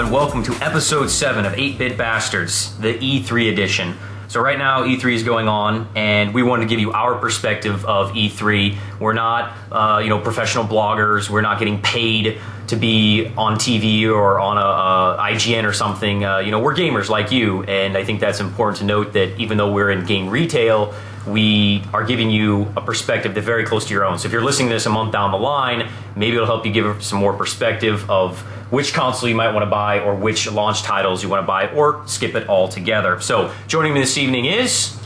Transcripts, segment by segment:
everyone. Welcome to episode 7 of 8-Bit Bastards, the E3 edition. So right now, E3 is going on, and we wanted to give you our perspective of E3. We're not, professional bloggers. We're not getting paid to be on TV or on a IGN or something. We're gamers like you, and I think that's important to note that even though we're in game retail, we are giving you a perspective that's very close to your own. So if you're listening to this a month down the line, maybe it'll help you give some more perspective of which console you might want to buy or which launch titles you want to buy, or skip it altogether. So joining me this evening is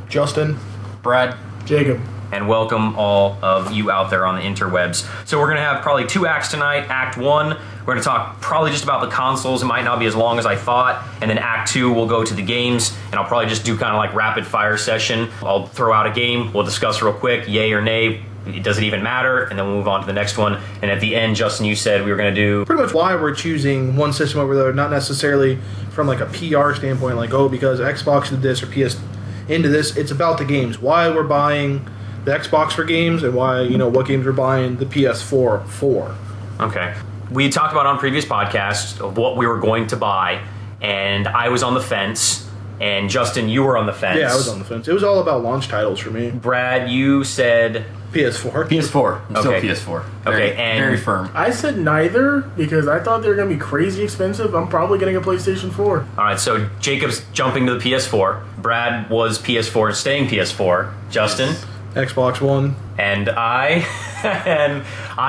Justin, Brad, Jacob, and welcome all of you out there on the interwebs. So we're going to have probably 2 acts tonight. Act 1, we're going to talk probably just about the consoles. It might not be as long as I thought. And then Act 2, we'll go to the games, and I'll probably just do kind of like rapid fire session. I'll throw out a game, we'll discuss real quick, yay or nay. It doesn't even matter, and then we'll move on to the next one. And at the end, Justin, you said we were going to do pretty much why we're choosing one system over the other, not necessarily from like a PR standpoint, like, oh, because Xbox did this or PS into this. It's about the games. Why we're buying the Xbox for games, and why, what games we're buying the PS4 for. Okay. We talked about on previous podcasts of what we were going to buy, and I was on the fence, and Justin, you were on the fence. Yeah, I was on the fence. It was all about launch titles for me. Brad, you said PS4. PS4. I'm Okay. Still PS4. Very, Okay, and very firm. I said neither because I thought they were going to be crazy expensive. I'm probably getting a PlayStation 4. All right, so Jacob's jumping to the PS4. Brad was PS4 and staying PS4. Justin? Xbox One. And I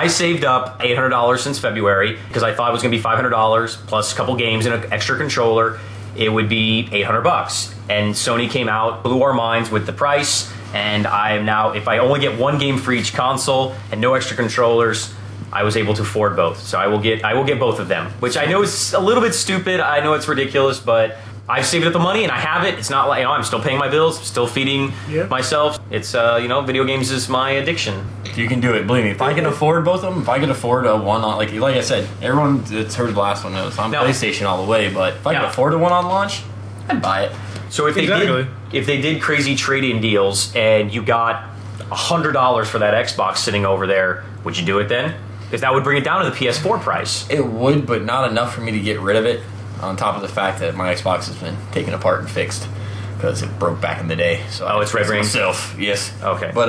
saved up $800 since February because I thought it was going to be $500 plus a couple games and an extra controller. It would be $800. And Sony came out, blew our minds with the price, and I am now, if I only get one game for each console and no extra controllers, I was able to afford both. So I will get both of them, which I know is a little bit stupid. I know it's ridiculous, but I've saved up the money and I have it. It's not like, I'm still paying my bills, still feeding myself. It's, video games is my addiction. You can do it, believe me. If I can afford both of them, if I can afford a one on, like I said, everyone that's heard the last one knows I'm PlayStation all the way, but if I can afford a one on launch, I'd buy it. So if they did crazy trade-in deals and you got $100 for that Xbox sitting over there, would you do it then? Because that would bring it down to the PS4 price. It would, but not enough for me to get rid of it, on top of the fact that my Xbox has been taken apart and fixed because it broke back in the day. So it's red ring? Myself, yes. Okay. But,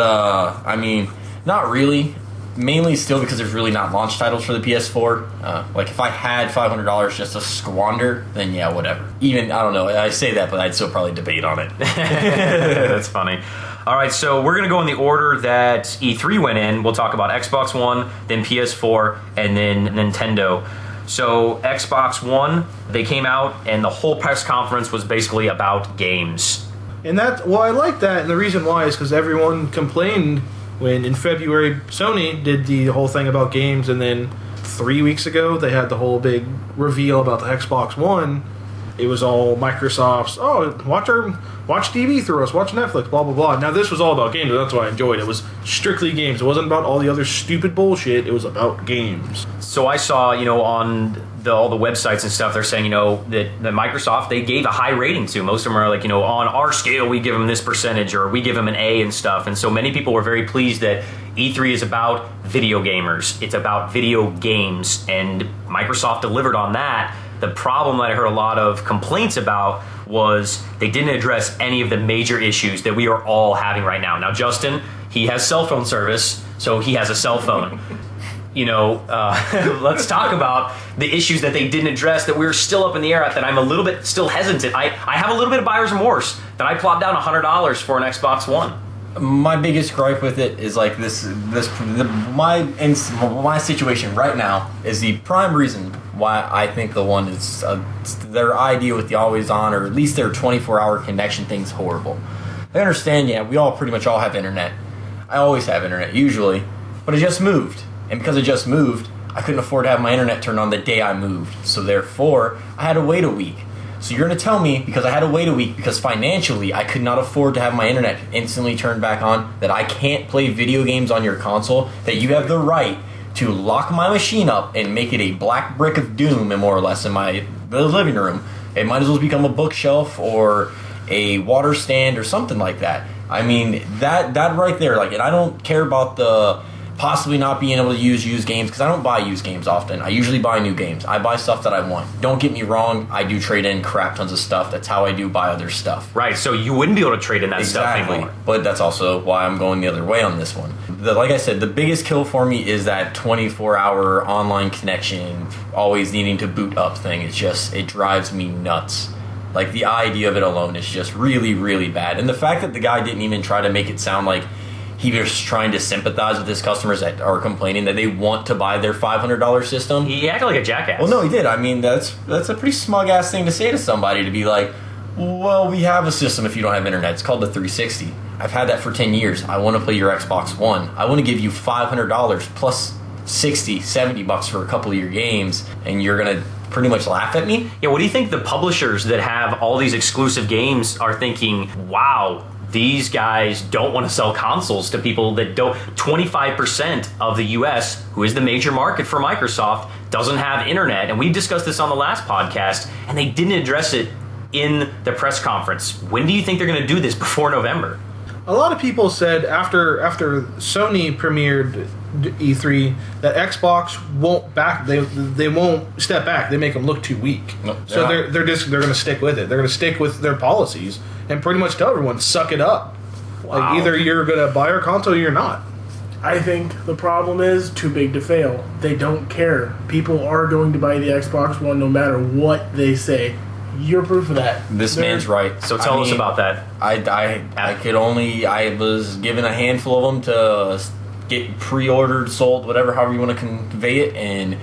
not really. Mainly still because there's really not launch titles for the PS4. If I had $500 just to squander, then yeah, whatever. Even, I don't know, I say that, but I'd still probably debate on it. That's funny. All right, so we're going to go in the order that E3 went in. We'll talk about Xbox One, then PS4, and then Nintendo. So Xbox One, they came out, and the whole press conference was basically about games. And I like that, and the reason why is because everyone complained when in February Sony did the whole thing about games, and then 3 weeks ago they had the whole big reveal about the Xbox One. It was all Microsoft's, watch TV through us, watch Netflix, blah, blah, blah. Now this was all about games, and that's why I enjoyed it. It was strictly games. It wasn't about all the other stupid bullshit. It was about games. So I saw, on all the websites and stuff, they're saying, that Microsoft, they gave a high rating to. Most of them are like, on our scale, we give them this percentage, or we give them an A and stuff. And so many people were very pleased that E3 is about video gamers. It's about video games, and Microsoft delivered on that. The problem that I heard a lot of complaints about was they didn't address any of the major issues that we are all having right now. Now, Justin, he has cell phone service, so he has a cell phone. Let's talk about the issues that they didn't address that we're still up in the air at, that I'm a little bit still hesitant. I have a little bit of buyer's remorse that I plopped down $100 for an Xbox One. My biggest gripe with it is like my situation right now is the prime reason why I think the one is their idea with the always on, or at least their 24-hour connection thing's horrible. I understand, we all pretty much all have internet. I always have internet, usually, but it just moved. And because it just moved, I couldn't afford to have my internet turned on the day I moved. So therefore, I had to wait a week. So you're going to tell me, because I had to wait a week, because financially I could not afford to have my internet instantly turned back on, that I can't play video games on your console, that you have the right to lock my machine up and make it a black brick of doom, more or less, in the living room. It might as well become a bookshelf or a water stand or something like that. I mean, that right there, and I don't care about the possibly not being able to use used games, because I don't buy used games often. I usually buy new games. I buy stuff that I want. Don't get me wrong, I do trade in crap tons of stuff. That's how I do buy other stuff. Right, so you wouldn't be able to trade in that stuff anymore. But that's also why I'm going the other way on this one. Like I said, the biggest kill for me is that 24-hour online connection, always needing to boot up thing. It drives me nuts. Like, the idea of it alone is just really, really bad. And the fact that the guy didn't even try to make it sound like he was trying to sympathize with his customers that are complaining that they want to buy their $500 system. He acted like a jackass. Well, no, he did. I mean, that's a pretty smug-ass thing to say to somebody, to be like, well, we have a system if you don't have internet. It's called the 360. I've had that for 10 years. I want to play your Xbox One. I want to give you $500 plus $60, $70 for a couple of your games, and you're going to pretty much laugh at me? Yeah, what do you think the publishers that have all these exclusive games are thinking, wow, these guys don't want to sell consoles to people that don't. 25% of the US, who is the major market for Microsoft, doesn't have internet. And we discussed this on the last podcast, and they didn't address it in the press conference. When do you think they're going to do this? Before November? A lot of people said after Sony premiered E3 that Xbox won't back. They won't step back. They make them look too weak. No, so they're going to stick with it. They're going to stick with their policies and pretty much tell everyone, suck it up. Wow. Like, either you're going to buy our console or you're not. I think the problem is too big to fail. They don't care. People are going to buy the Xbox One no matter what they say. You're proof of that. This man's right. So tell us about that. I was given a handful of them to get pre-ordered, sold, whatever, however you want to convey it, and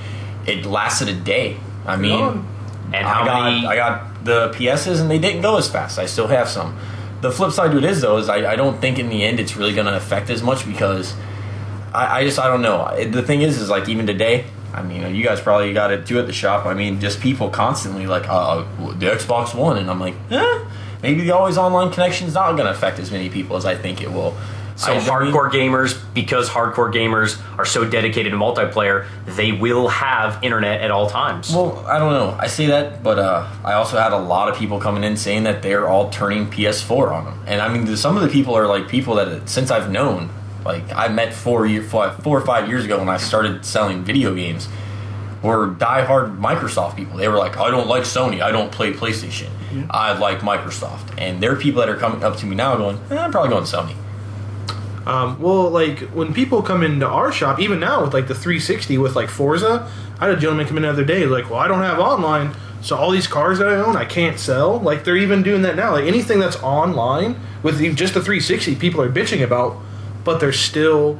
it lasted a day. I mean, and I got the PSs, and they didn't go as fast. I still have some. The flip side to it is, though, is I don't think in the end it's really going to affect as much, because I don't know. The thing is like, even today, I mean, you guys probably got it too at the shop. I mean, just people constantly like, the Xbox One, and I'm like, maybe the always online connection is not going to affect as many people as I think it will. So hardcore gamers, because hardcore gamers are so dedicated to multiplayer, they will have internet at all times. Well, I don't know. I say that, but I also had a lot of people coming in saying that they're all turning PS4 on them. And I mean, some of the people are like people that since I've known, like I met 4 or 5 years ago when I started selling video games, were diehard Microsoft people. They were like, I don't like Sony. I don't play PlayStation. Yeah. I like Microsoft. And there are people that are coming up to me now going, I'm probably going Sony. Well, like, when people come into our shop, even now with like the 360 with like Forza, I had a gentleman come in the other day like, well, I don't have online, so all these cars that I own I can't sell. Like, they're even doing that now. Like, anything that's online with just the 360, people are bitching about, but they're still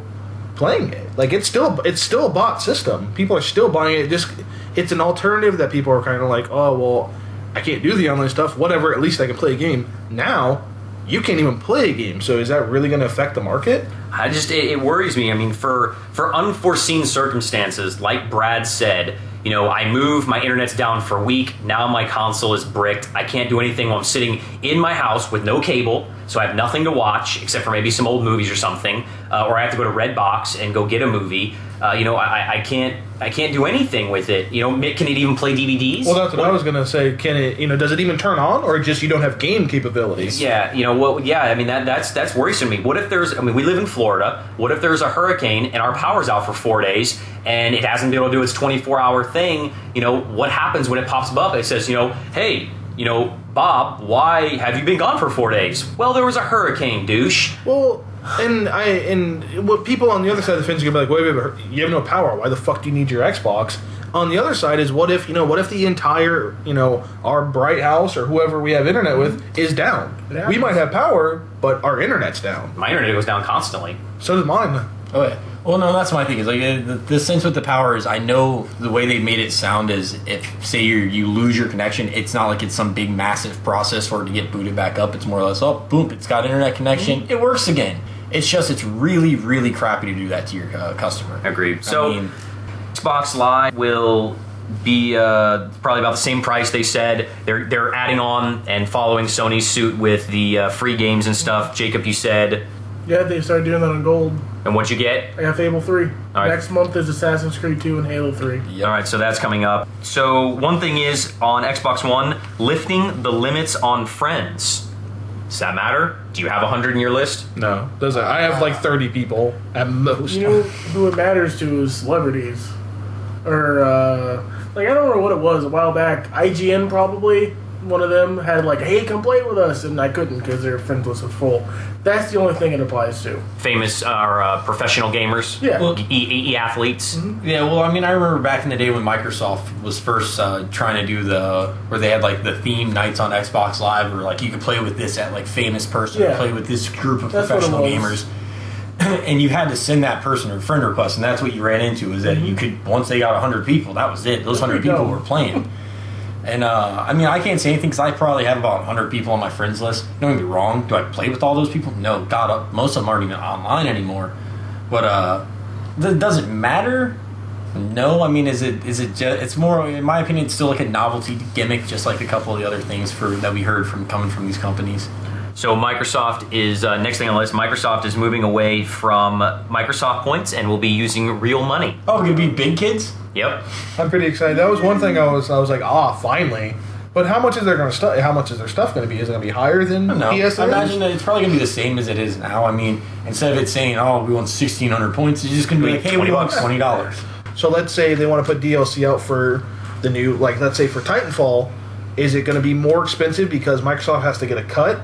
playing it. Like, it's still a bought system. People are still buying it. Just, it's an alternative that people are kind of like, oh, well, I can't do the online stuff, whatever, at least I can play a game. Now you can't even play a game, so is that really going to affect the market? It worries me. I mean, for unforeseen circumstances, like Brad said, you know, I move, my internet's down for a week, now my console is bricked, I can't do anything while I'm sitting in my house with no cable, so I have nothing to watch except for maybe some old movies or something, or I have to go to Redbox and go get a movie. I can't do anything with it. You know, can it even play DVDs? Well, that's what I was gonna say. Can it? You know, does it even turn on, or just you don't have game capabilities? Yeah, you know what? Yeah, I mean that's worrisome to me. What if there's? I mean, we live in Florida. What if there's a hurricane and our power's out for 4 days and it hasn't been able to do its 24-hour thing? You know, what happens when it pops up? It says, you know, hey, you know, Bob, why have you been gone for 4 days? Well, there was a hurricane, douche. Well, and what people on the other side of the fence are gonna be like, wait, you have no power. Why the fuck do you need your Xbox? On the other side is what if the entire, you know, our bright house or whoever we have internet with is down? We might have power, but our internet's down. My internet goes down constantly. So does mine. Oh yeah. Well, no, that's my thing. Is like the sense with the power is I know the way they made it sound is if say you lose your connection, it's not like it's some big massive process for it to get booted back up. It's more or less, oh, boom, it's got internet connection, it works again. It's just it's really really crappy to do that to your customer. Agreed. So Xbox Live will be probably about the same price. They said they're adding on and following Sony's suit with the free games and stuff. Jacob, you said. Yeah, they started doing that on Gold. And what'd you get? I got Fable 3. All right. Next month is Assassin's Creed 2 and Halo 3. All right, so that's coming up. So one thing is, on Xbox One, lifting the limits on friends. Does that matter? Do you have 100 in your list? No, does it? I have like 30 people at most. You know who it matters to is celebrities. Or, like, I don't know what it was a while back. IGN probably, one of them had like, hey, come play with us. And I couldn't because their friends list was full. That's the only thing it applies to. Famous or professional gamers? Yeah. Well, E-athletes? Mm-hmm. Yeah, well, I mean, I remember back in the day when Microsoft was first trying to do where they had like the theme nights on Xbox Live, where like you could play with this at like famous person, or Yeah. play with this group of That's what it professional was. gamers, and you had to send that person a friend request, and that's what you ran into is that you could once they got 100 people, that was it. Those 100 There you people go. were playing. And I mean, I can't say anything because I probably have about 100 people on my friends list. Don't get me wrong. Do I play with all those people? No. God, most of them aren't even online anymore. But does it matter? No. I mean, is it just? It's more, in my opinion, it's still like a novelty gimmick, just like a couple of the other things that we heard coming from these companies. So Microsoft is, next thing on the list, Microsoft is moving away from Microsoft points and will be using real money. Oh, it could be big kids. Yep. I'm pretty excited. That was one thing I was like, finally. But how much is their stuff going to be? Is it going to be higher than No, PS? I imagine that it's probably going to be the same as it is now. I mean, instead of it saying, "Oh, we want 1,600 points," it's just going to be like, "Hey, we want $20." So let's say they want to put DLC out for the new, like let's say for Titanfall, is it going to be more expensive because Microsoft has to get a cut?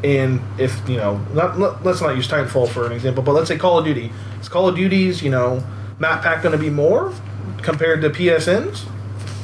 And if let's not use Titanfall for an example, but let's say Call of Duty. Is Call of Duty's map pack going to be more compared to PSN's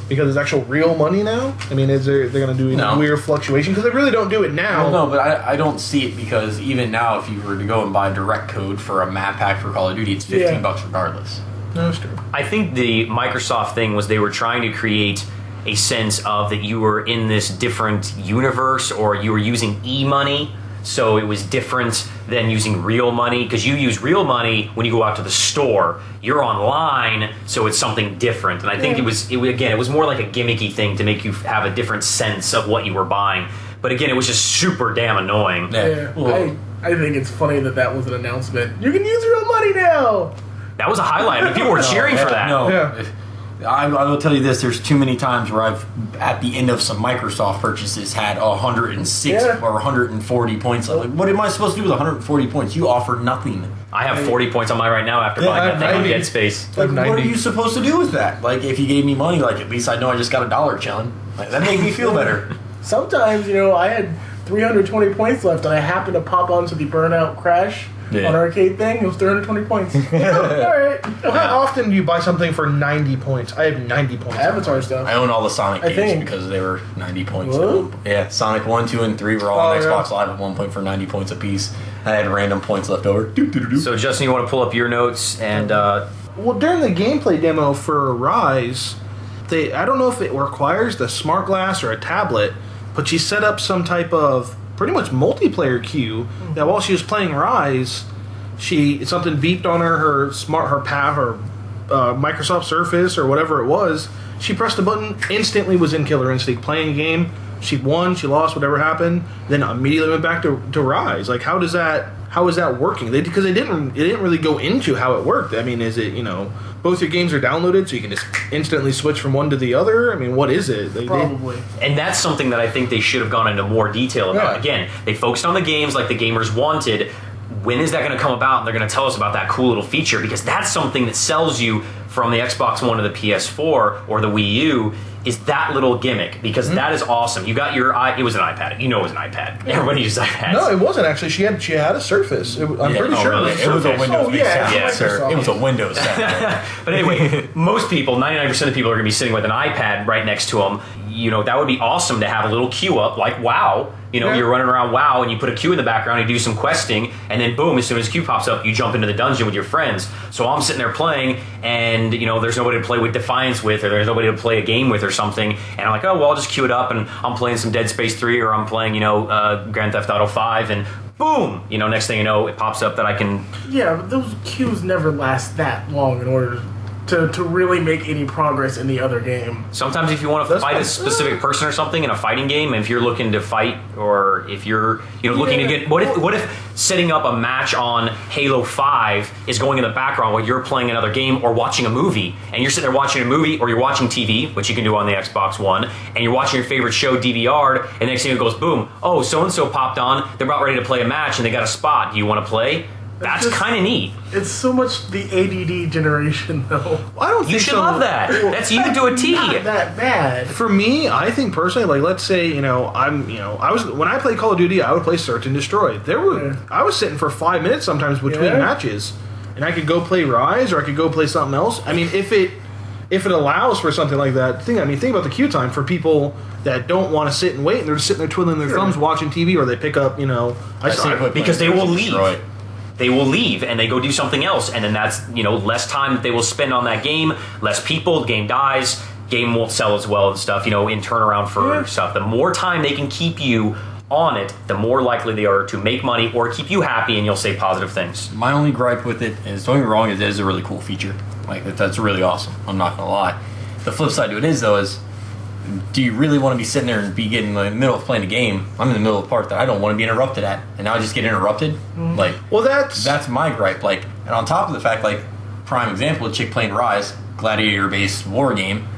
because it's actual real money now? I mean, they're going to do No. weird fluctuation because they really don't do it now. Well, no, but I don't see it because even now, if you were to go and buy direct code for a map pack for Call of Duty, it's $15 regardless. No, it's true. I think the Microsoft thing was they were trying to create a sense of that you were in this different universe or you were using e-money, so it was different than using real money because you use real money when you go out to the store. You're online, so it's something different. And I think it was more like a gimmicky thing to make you have a different sense of what you were buying. But again, it was just super damn annoying. Yeah. Well, I think it's funny that was an announcement. You can use real money now! That was a highlight. I mean, people were cheering for that. No. Yeah. I will tell you this: there's too many times where I've, at the end of some Microsoft purchases, had 106 or 140 points. I'm like, what am I supposed to do with 140 points? You offer nothing. I have 40 points on mine right now after buying that thing on Dead Space. Like, what are 90. you supposed to do with that? Like, if you gave me money, like, at least I know I just got $1 chilling. Like, that made me feel better. Sometimes, I had 320 points left and I happened to pop onto the Burnout Crash on arcade thing. It was 320 points. Alright. How often do you buy something for 90 points? I have 90 points. Avatar stuff. I own all the Sonic I games think. because they were 90 points. What? Yeah, Sonic 1, 2, and 3 were all on Oh, Xbox yeah. Live at one point for 90 points apiece. I had random points left over. Doo-doo-doo-doo. So, Justin, you want to pull up your notes and Well, during the gameplay demo for Rise, I don't know if it requires the smart glass or a tablet, but she set up some type of pretty much multiplayer queue that while she was playing Rise, something beeped on her Microsoft Surface or whatever it was. She pressed a button, instantly was in Killer Instinct playing a game. She won, she lost, whatever happened, then immediately went back to Rise. Like, how is that working? Because it didn't really go into how it worked. I mean, is it both your games are downloaded, so you can just instantly switch from one to the other? I mean, what is it? Probably. And that's something that I think they should have gone into more detail about. Yeah. Again, they focused on the games like the gamers wanted. When is that going to come about? And they're going to tell us about that cool little feature because that's something that sells you from the Xbox One to the PS4 or the Wii U is that little gimmick because that is awesome. You got it was an iPad. You know it was an iPad. Everybody uses iPads. No, it wasn't actually. She had a Surface. I'm pretty sure really? It was a Windows Oh, yeah, tablet, it's sir. Microsoft. It was a Windows tablet. But anyway, most people, 99% of people are going to be sitting with an iPad right next to them. That would be awesome to have a little queue up like WoW. You're running around WoW and you put a queue in the background, you do some questing, and then boom, as soon as queue pops up, you jump into the dungeon with your friends. So I'm sitting there playing, and there's nobody to play with Defiance with, or there's nobody to play a game with or something, and I'm like, oh, well, I'll just queue it up, and I'm playing some Dead Space 3, or I'm playing, Grand Theft Auto 5, and boom, next thing you know, it pops up that I can... Yeah, but those queues never last that long in order to really make any progress in the other game. Sometimes if you want to fight a specific person or something in a fighting game, if you're looking to fight, or if you're looking to get what if setting up a match on Halo 5 is going in the background while you're playing another game or watching a movie, and you're sitting there watching a movie or you're watching TV, which you can do on the Xbox One, and you're watching your favorite show DVR'd, and next thing it goes boom, oh, so and so popped on, they're about ready to play a match and they got a spot. Do you want to play? That's kind of neat. It's so much the ADD generation, though. I don't think You should love that. That's you to a T. Not that bad. For me, I think personally, like let's say, I was when I played Call of Duty, I would play Search and Destroy. I was sitting for 5 minutes sometimes between matches, and I could go play Rise or I could go play something else. I mean, if it allows for something like that, think about the queue time for people that don't want to sit and wait, and they're just sitting there twiddling their thumbs watching TV, or they pick up, because they will leave. They will leave and they go do something else, and then that's less time that they will spend on that game, less people, the game dies, game won't sell as well and stuff, in turnaround for stuff. The more time they can keep you on it, the more likely they are to make money or keep you happy, and you'll say positive things. My only gripe with it is, don't get me wrong, it is a really cool feature. Like, that's really awesome. I'm not gonna lie. The flip side to it is, though, is do you really want to be sitting there and be getting in the middle of playing a game? I'm in the middle of a part that I don't want to be interrupted at, and now I just get interrupted. Like, well, that's my gripe. Like, and on top of the fact, like, prime example, a chick playing Rise, gladiator-based war game,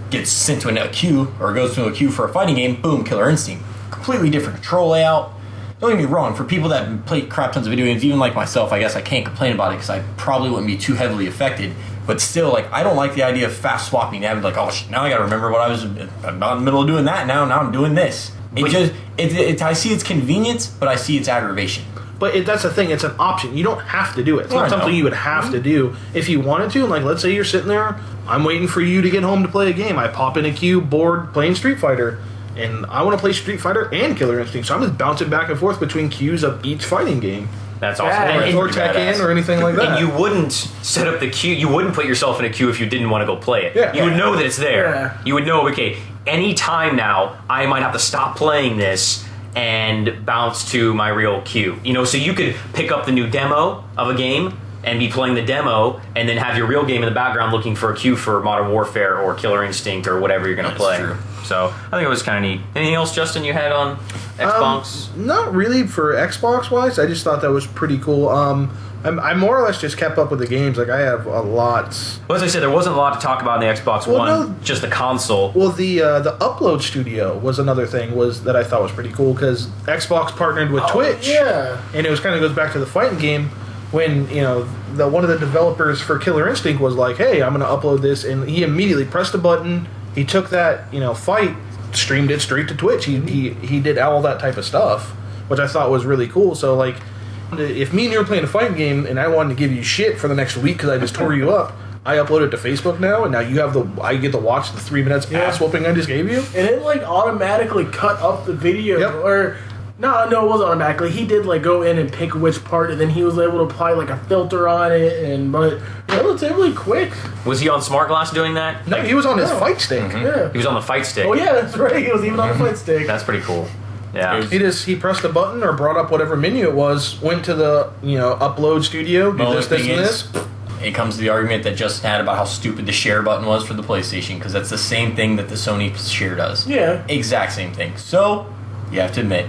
gets sent to a queue or goes to a queue for a fighting game. Boom, Killer Instinct, completely different control layout. Don't get me wrong. For people that play crap tons of video games, even like myself, I guess I can't complain about it because I probably wouldn't be too heavily affected. But still, like, I don't like the idea of fast swapping. Having like, oh, now I got to remember what I'm not in the middle of doing that. Now I'm doing this. I see its convenience, but I see its aggravation. But that's the thing. It's an option. You don't have to do it. It's not something you would have to do if you wanted to. Like, let's say you're sitting there. I'm waiting for you to get home to play a game. I pop in a queue, bored, playing Street Fighter. And I want to play Street Fighter and Killer Instinct. So I'm just bouncing back and forth between queues of each fighting game. That's awesome. Or Tekken or anything like that. And you wouldn't set up the queue. You wouldn't put yourself in a queue if you didn't want to go play it. Yeah. You would know that it's there. Yeah. You would know, okay, any time now, I might have to stop playing this and bounce to my real queue. So you could pick up the new demo of a game and be playing the demo, and then have your real game in the background looking for a queue for Modern Warfare or Killer Instinct or whatever you're going to play. True. So I think it was kind of neat. Anything else, Justin, you had on Xbox? Not really for Xbox wise. I just thought that was pretty cool. I more or less just kept up with the games. Like, I have a lot. Well, as I said, there wasn't a lot to talk about in the Xbox One. Just the console. Well, the Upload Studio was another thing that I thought was pretty cool because Xbox partnered with Twitch. Yeah, and it was kind of goes back to the fighting game. When one of the developers for Killer Instinct was like, "Hey, I'm going to upload this," and he immediately pressed a button. He took that fight, streamed it straight to Twitch. He did all that type of stuff, which I thought was really cool. So like, if me and you were playing a fighting game and I wanted to give you shit for the next week because I just tore you up, I upload it to Facebook now, and now I get to watch the 3 minutes ass whooping I just gave you. and it like automatically cut up the video. Yep. Or no, it wasn't automatically. He did like go in and pick which part, and then he was able to apply like a filter on it, but relatively quick. Was he on Smart Glass doing that? No, he was on his fight stick. Mm-hmm. Yeah. He was on the fight stick. Oh yeah, that's right. He was even on the fight stick. That's pretty cool. Yeah. He pressed a button or brought up whatever menu it was, went to the Upload Studio, do this, and this. It comes to the argument that Justin had about how stupid the share button was for the PlayStation, because that's the same thing that the Sony share does. Yeah. Exact same thing. So, you have to admit,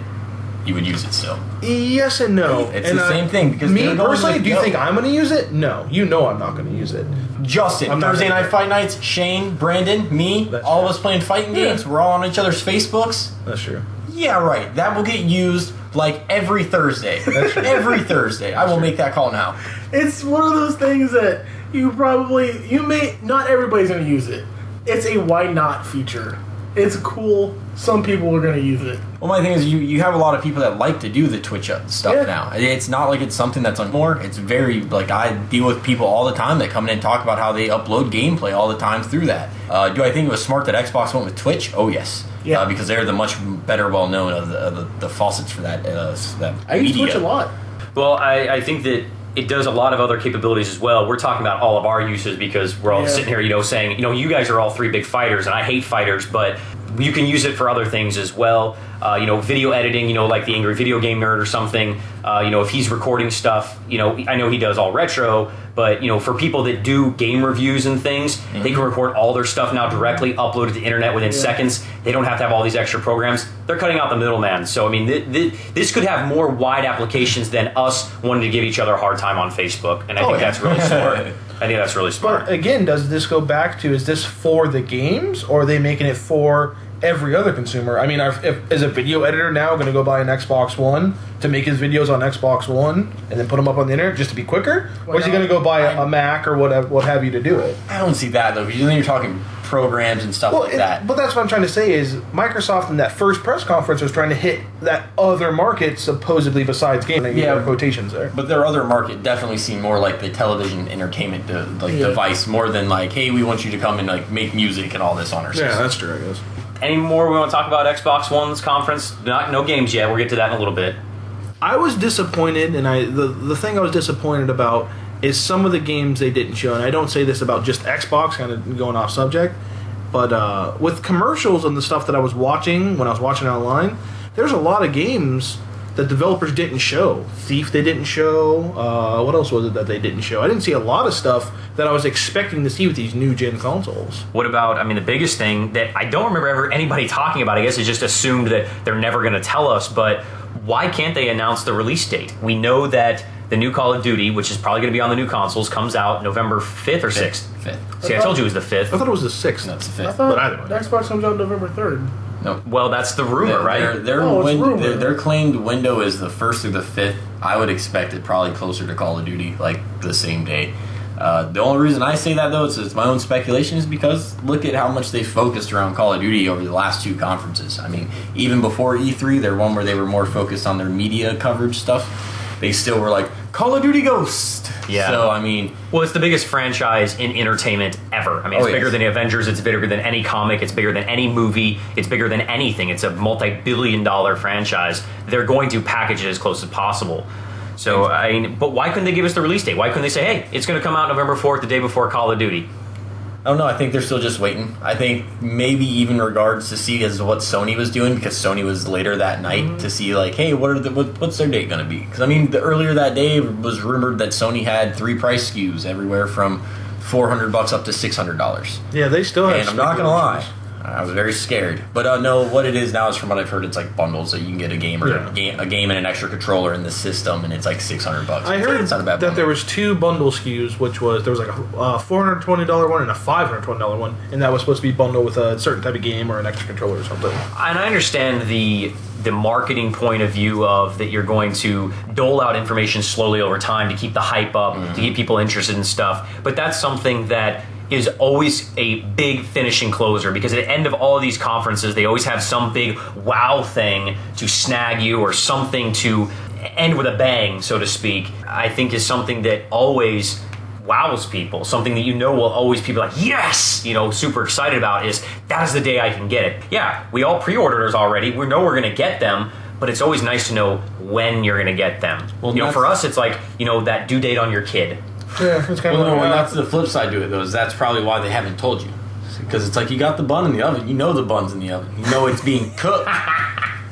you would use it still. Yes and no. It's the same thing. Because me personally, do you think I'm going to use it? No. I'm not going to use it. Justin, Thursday Night Fight Nights, Shane, Brandon, me, all of us playing fighting games. We're all on each other's Facebooks. That's true. Yeah, right. That will get used like every Thursday. Every Thursday. I will make that call now. It's one of those things that not everybody's going to use it. It's a why not feature. It's cool. Some people are going to use it. Well, my thing is, you have a lot of people that like to do the Twitch stuff now. It's not like it's something that's on more. It's very, like, I deal with people all the time that come in and talk about how they upload gameplay all the time through that. Do I think it was smart that Xbox went with Twitch? Oh, yes. Yeah. Because they're the much better well-known of the faucets for that I use Twitch a lot. Well, I think that it does a lot of other capabilities as well. We're talking about all of our uses because we're all sitting here, saying, you guys are all three big fighters, and I hate fighters, but you can use it for other things as well. Video editing, like the Angry Video Game Nerd or something. If he's recording stuff, I know he does all retro, but, for people that do game reviews and things, they can record all their stuff now directly, upload it to the internet within seconds. They don't have to have all these extra programs. They're cutting out the middleman. So, I mean, this could have more wide applications than us wanting to give each other a hard time on Facebook, and I think that's really smart. I think that's really smart. But again, does this go back to, is this for the games, or are they making it for every other consumer? I mean, is a video editor now going to go buy an Xbox One to make his videos on Xbox One and then put them up on the internet just to be quicker? Or is he going to go buy a Mac or what have you to do it? I don't see that, though, because then you're talking programs and stuff like that. But that's what I'm trying to say is Microsoft in that first press conference was trying to hit that other market supposedly besides gaming. Yeah, quotations there. But their other market definitely seemed more like the television entertainment device, more than like, hey, we want you to come and make music and all this on our system. Yeah, that's true, I guess. Any more we want to talk about Xbox One's conference? No games yet. We'll get to that in a little bit. I was disappointed, and the thing I was disappointed about is some of the games they didn't show. And I don't say this about just Xbox, kind of going off subject, but with commercials and the stuff that I was watching when I was watching online, there's a lot of games that developers didn't show. Thief they didn't show. What else was it that they didn't show? I didn't see a lot of stuff that I was expecting to see with these new gen consoles. What about, the biggest thing that I don't remember ever anybody talking about, I guess, is just assumed that they're never going to tell us, but why can't they announce the release date? We know that the new Call of Duty, which is probably going to be on the new consoles, comes out November 5th or 6th? 5th. See, I told you it was the 5th. I thought it was the 6th. No, it's the 5th. I thought But either way. the Xbox comes out November 3rd. No. Well, that's the rumor, right? Their claimed window is the 1st through the 5th. I would expect it probably closer to Call of Duty, like the same day. The only reason I say that, though, it's my own speculation, is because look at how much they focused around Call of Duty over the last two conferences. I mean, even before E3, their one where they were more focused on their media coverage stuff, they still were like, Call of Duty Ghost! Yeah. So, well, it's the biggest franchise in entertainment ever. It's bigger than the Avengers, it's bigger than any comic, it's bigger than any movie, it's bigger than anything. It's a multi-billion-dollar franchise. They're going to package it as close as possible. So, but why couldn't they give us the release date? Why couldn't they say, hey, it's going to come out November 4th, the day before Call of Duty? I don't know. I think they're still just waiting. I think maybe even regards to see as what Sony was doing, because Sony was later that night to see like, hey, what's their date going to be? Because the earlier that day it was rumored that Sony had 3 price SKUs, everywhere from $400 up to $600. Yeah, they still have. And I'm not going to lie, I was very scared. But no, what it is now is, from what I've heard, it's like bundles, that you can get a game a game and an extra controller in the system, and it's like $600. I heard it's not a bad bundle. that there was 2 bundle SKUs, which was there was like a $420 one and a $520 one, and that was supposed to be bundled with a certain type of game or an extra controller or something. And I understand the marketing point of view of that you're going to dole out information slowly over time to keep the hype up, to keep people interested in stuff, but that's something that is always a big finishing closer, because at the end of all of these conferences, they always have some big wow thing to snag you, or something to end with a bang, so to speak. I think is something that always wows people, something that will always people like, yes, super excited about, is that is the day I can get it. Yeah, we all pre-ordered ours already. We know we're going to get them, but it's always nice to know when you're going to get them. Well, for us, it's like, that due date on your kid. Yeah, it's kind of and that's the flip side to it, though, is that's probably why they haven't told you. Because it's like, you got the bun in the oven. You know the bun's in the oven. You know it's being cooked.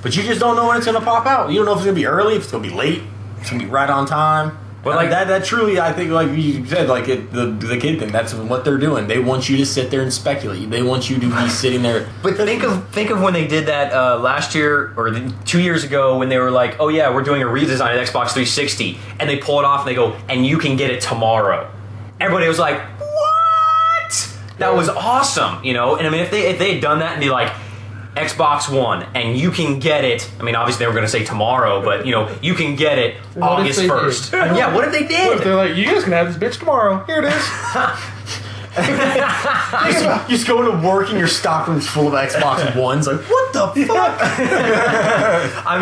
But you just don't know when it's going to pop out. You don't know if it's going to be early, if it's going to be late, if it's going to be right on time. But like that truly, I think, like you said, the kid thing, that's what they're doing. They want you to sit there and speculate. They want you to be sitting there. But think of when they did that last year or 2 years ago, when they were like, oh yeah, we're doing a redesign of Xbox 360, and they pull it off and they go, and you can get it tomorrow. Everybody was like, what? That was awesome, And if they had done that and be like, Xbox One, and you can get it. Obviously they were going to say tomorrow, but you can get it August 1st. Yeah, what if they did? What if they're like, you guys can have this bitch tomorrow? Here it is. You just go into work and your stock room's full of Xbox Ones. Like, what the fuck? I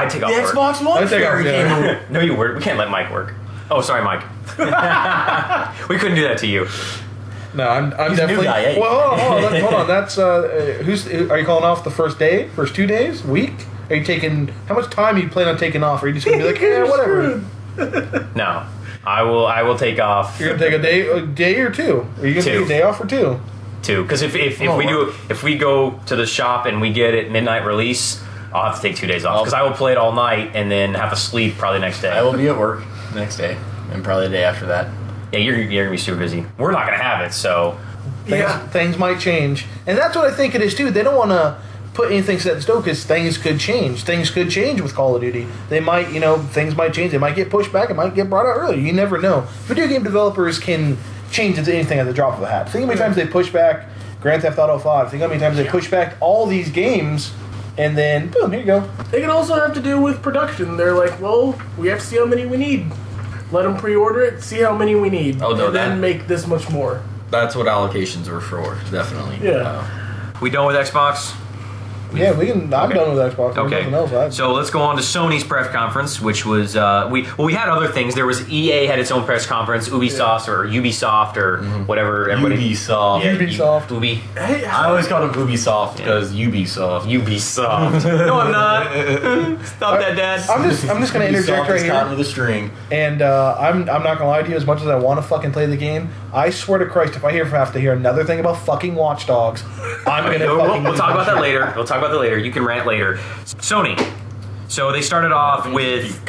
take off the work. Xbox One fairy came. No, you work. We can't let Mike work. Oh, sorry, Mike. We couldn't do that to you. No, I'm He's definitely. a new guy, eh? Well, hold on. That's are you calling off the first 2 days, week? Are you taking? How much time are you planning on taking off? Are you just gonna be like, yeah, whatever? No, I will take off. You're gonna take a day or 2. Are you gonna take a day off for 2? too. Because if we go to the shop and we get it midnight release, I'll have to take 2 days off because I will play it all night and then have to sleep probably next day. I will be at work next day and probably the day after that. Yeah, you're gonna be super busy. We're not gonna have it, so things might change, and that's what I think it is too. They don't want to put anything set in stone because things could change. Things could change with Call of Duty. They might, things might change. They might get pushed back. It might get brought out earlier. You never know. Video game developers can change into anything at the drop of a hat. Think how many times they push back Grand Theft Auto 5. Think how many times they push back all these games, and then boom, here you go. They can also have to do with production. They're like, well, we have to see how many we need. Let them pre-order it, see how many we need, then make this much more. That's what allocations are for, definitely. Yeah. We done with Xbox? Yeah, we can. I'm done with Xbox. Okay. So let's go on to Sony's press conference, which was we had other things. There was EA had its own press conference, Ubisoft or whatever. Everybody. Ubisoft. Yeah, Ubisoft. Hey, I always call them Ubisoft because Ubisoft. No, I'm not. Stop that, Dad. I'm just gonna interject right here. With a string. And I'm not gonna lie to you. As much as I want to fucking play the game, I swear to Christ, if I have to hear another thing about fucking Watch Dogs, I'm gonna fucking. We'll talk about that later. We'll talk about that later. You can rant later. Sony. So they started off with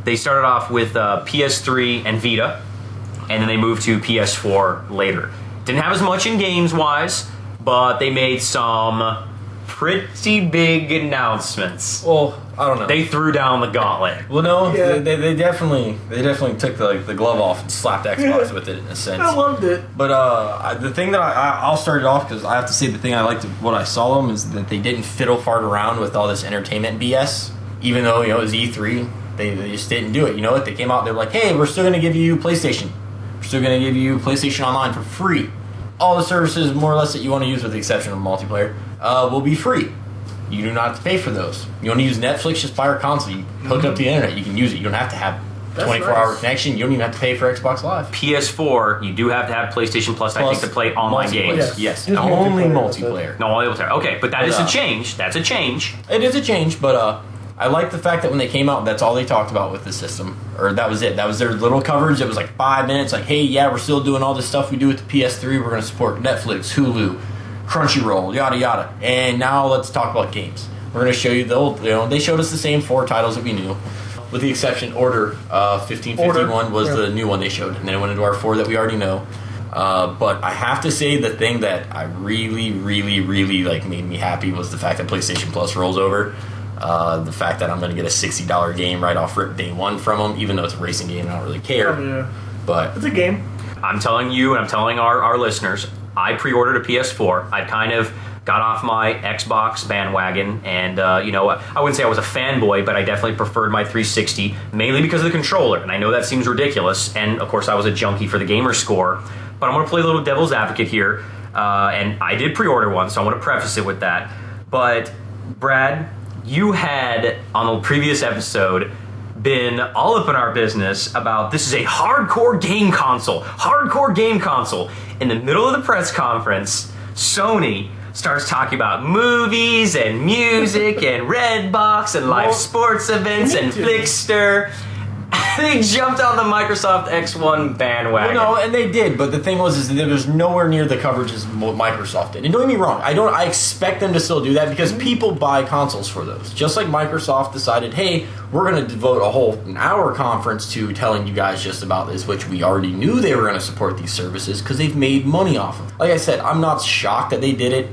PS3 and Vita, and then they moved to PS4 later. Didn't have as much in games wise, but they made some pretty big announcements. Well, I don't know. They threw down the gauntlet. Well, no, they definitely took the glove off and slapped Xbox with it in a sense. I loved it. But the thing that I'll start it off because I have to say the thing I liked what I saw them is that they didn't fiddle fart around with all this entertainment BS. Even though it was E3, they just didn't do it. You know what? They came out. They're like, hey, we're still going to give you PlayStation. We're still going to give you PlayStation Online for free. All the services, more or less, that you want to use, with the exception of multiplayer, will be free. You do not have to pay for those. You want to use Netflix, just buy your console. You hook up to the internet, you can use it. You don't have to have 24-hour connection. You don't even have to pay for Xbox Live. PS4, you do have to have PlayStation Plus, I think, to play online games. Yes. Just Only multiplayer. multiplayer. No, only multiplayer. Okay, but that is a change. That's a change. It is a change, but I like the fact that when they came out, that's all they talked about with the system. Or that was it. That was their little coverage. It was like 5 minutes. Like, hey, yeah, we're still doing all this stuff we do with the PS3. We're going to support Netflix, Hulu, Crunchyroll, yada, yada. And now let's talk about games. We're going to show you the old, they showed us the same 4 titles that we knew. With the exception, Order 1551 was the new one they showed. And then it went into our 4 that we already know. But I have to say the thing that I really, really, really made me happy was the fact that PlayStation Plus rolls over. The fact that I'm going to get a $60 game right off rip day one from them, even though it's a racing game, I don't really care. Oh, yeah. But it's a game. I'm telling you, and I'm telling our listeners, I pre-ordered a PS4. I kind of got off my Xbox bandwagon, and I wouldn't say I was a fanboy, but I definitely preferred my 360, mainly because of the controller. And I know that seems ridiculous, and of course I was a junkie for the gamer score. But I'm going to play a little devil's advocate here, and I did pre-order one, so I want to preface it with that. But Brad, you had, on the previous episode, been all up in our business about this is a hardcore game console. In the middle of the press conference, Sony starts talking about movies and music and Redbox and live sports events and Flickster. They jumped on the Microsoft X1 bandwagon. Well, no, and they did, but the thing was that it was nowhere near the coverage as what Microsoft did. And don't get me wrong, I expect them to still do that because people buy consoles for those. Just like Microsoft decided, hey, we're going to devote an hour conference to telling you guys just about this, which we already knew they were going to support these services because they've made money off of. Like I said, I'm not shocked that they did it.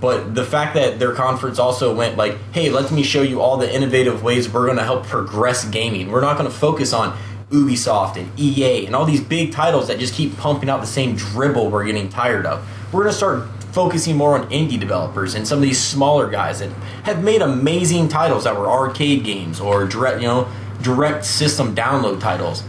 But the fact that their conference also went like, hey, let me show you all the innovative ways we're going to help progress gaming. We're not going to focus on Ubisoft and EA and all these big titles that just keep pumping out the same dribble we're getting tired of. We're going to start focusing more on indie developers and some of these smaller guys that have made amazing titles that were arcade games or direct system download titles,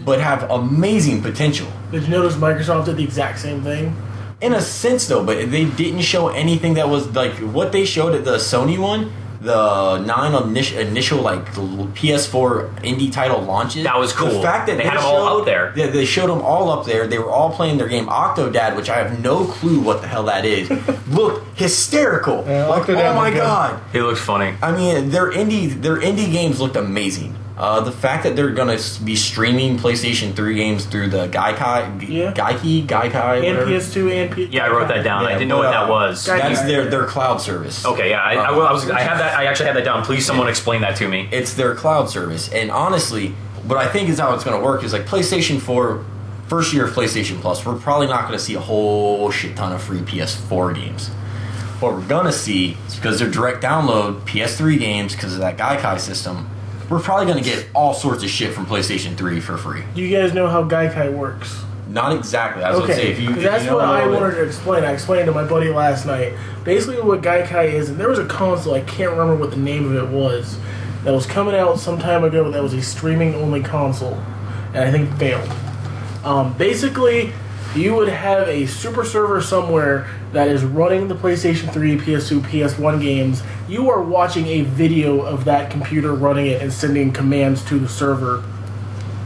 but have amazing potential. Did you notice Microsoft did the exact same thing? In a sense, though, but they didn't show anything that was like what they showed at the Sony one, the 9 initial PS4 indie title launches. That was cool. The fact that they had them all up there. Yeah, they showed them all up there. They were all playing their game Octodad, which I have no clue what the hell that is. Looked hysterical. Yeah, oh my god, it looks funny. I mean, their indie games looked amazing. The fact that they're going to be streaming PlayStation 3 games through the Gaikai, and whatever. PS2 and PS. Yeah, I wrote that down. Yeah, I didn't know what that was. That's their cloud service. Okay, yeah, I have that. I actually have that down. Please, someone explain that to me. It's their cloud service, and honestly, what I think is how it's going to work is like PlayStation 4, first year of PlayStation Plus, we're probably not going to see a whole shit ton of free PS4 games. What we're going to see is because they're direct download PS3 games because of that Gaikai system. We're probably going to get all sorts of shit from PlayStation 3 for free. Do you guys know how Gaikai works? Not exactly. I was going to say, if you that's know what I a little wanted to explain. I explained it to my buddy last night. Basically, what Gaikai is, and there was a console, I can't remember what the name of it was, that was coming out some time ago that was a streaming-only console, and I think it failed. Basically, you would have a super server somewhere that is running the PlayStation 3, PS2, PS1 games. You are watching a video of that computer running it and sending commands to the server,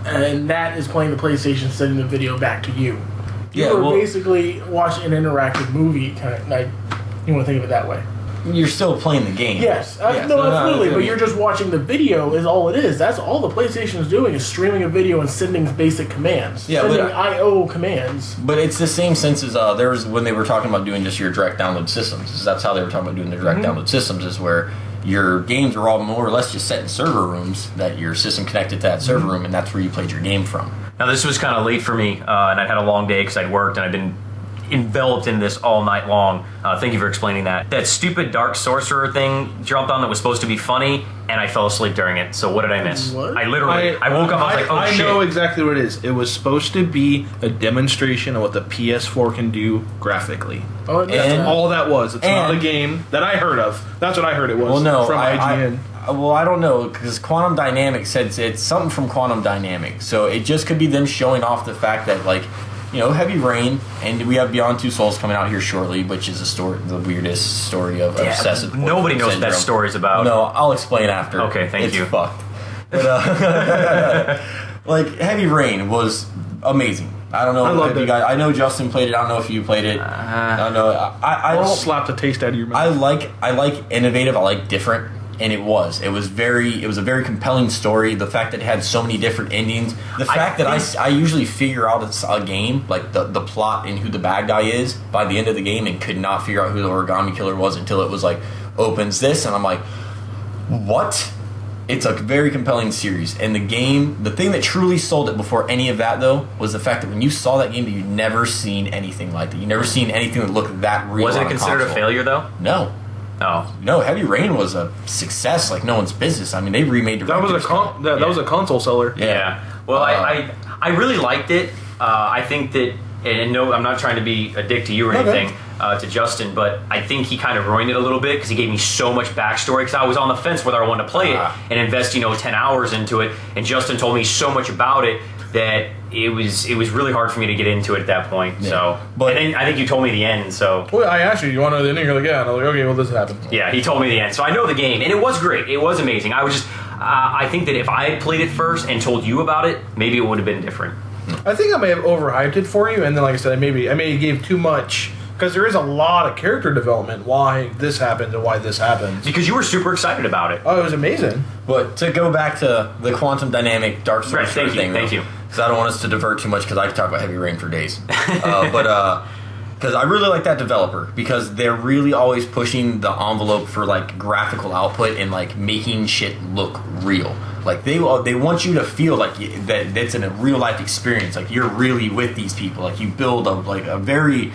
and that is playing the PlayStation, sending the video back to you. You are basically watching an interactive movie, kind of. Like, you want to think of it that way. You're still playing the game. Yes, absolutely. But you're just watching the video. Is all it is. That's all the PlayStation is doing is streaming a video and sending basic commands. Yeah, sending I/O commands. But it's the same sense as there was when they were talking about doing just your direct download systems. That's how they were talking about doing the direct download systems. Is where your games are all more or less just set in server rooms that your system connected to that server room, and that's where you played your game from. Now, this was kind of late for me, and I had a long day because I'd worked and I'd been enveloped in this all night long. Thank you for explaining that. That stupid Dark Sorcerer thing jumped on that was supposed to be funny, and I fell asleep during it. So what did I miss? What? I woke up, I was like, oh shit. I know exactly what it is. It was supposed to be a demonstration of what the PS4 can do graphically. Oh, And- All that was. It's not a And- game that I heard of. That's what I heard it was. Well, no, from IGN. I don't know, because Quantum Dynamics said it's something from Quantum Dynamics, so it just could be them showing off the fact that, like, you know, Heavy Rain, and we have Beyond Two Souls coming out here shortly, which is the weirdest story of obsessive. Nobody knows what syndrome. that story's about. No, I'll explain after. Okay, thank you. It's fucked. But, like, Heavy Rain was amazing. I don't know I loved if you it. guys. I know Justin played it. I don't know if you played it. I don't know. I I'll don't. slap the taste out of your mouth. I like innovative. I like different, and it was a very compelling story. The fact that it had so many different endings. The fact that I usually figure out it's a game, like the plot and who the bad guy is by the end of the game, and could not figure out who the origami killer was until it was like opens this, and I'm like, what? It's a very compelling series, and the thing that truly sold it before any of that, though, was the fact that when you saw that game, you'd never seen anything like that. You'd never seen anything that looked that real. Was it on considered a console. failure, though? No. Oh. No, Heavy Rain was a success like no one's business. I mean, they remade that was a that was a console seller. Yeah. Well, I really liked it. I think that, and no, I'm not trying to be a dick to you or anything, to Justin, but I think he kind of ruined it a little bit because he gave me so much backstory because I was on the fence whether I wanted to play it and invest, 10 hours into it, and Justin told me so much about it that it was really hard for me to get into it at that point. Yeah. So, But- and then I think you told me the end. So Well, I asked you want to know the ending? You're like, yeah. And I was like, okay, well, this happened. yeah, he told me the end. So I know the game, and it was great. It was amazing. I was just, I think that if I had played it first and told you about it, maybe it would have been different. I think I may have overhyped it for you, and then, like I said, I may have gave too much because there is a lot of character development. Why this happened and why this happens. Because you were super excited about it. Oh, it was amazing. But to go back to the Quantum Dynamic Dark Sorcerer Right, thank you, thing, thank you. Because I don't want us to divert too much because I could talk about Heavy Rain for days. Because I really like that developer because they're really always pushing the envelope for like graphical output and like making shit look real. Like they want you to feel like that it's in a real life experience. Like you're really with these people. Like you build a very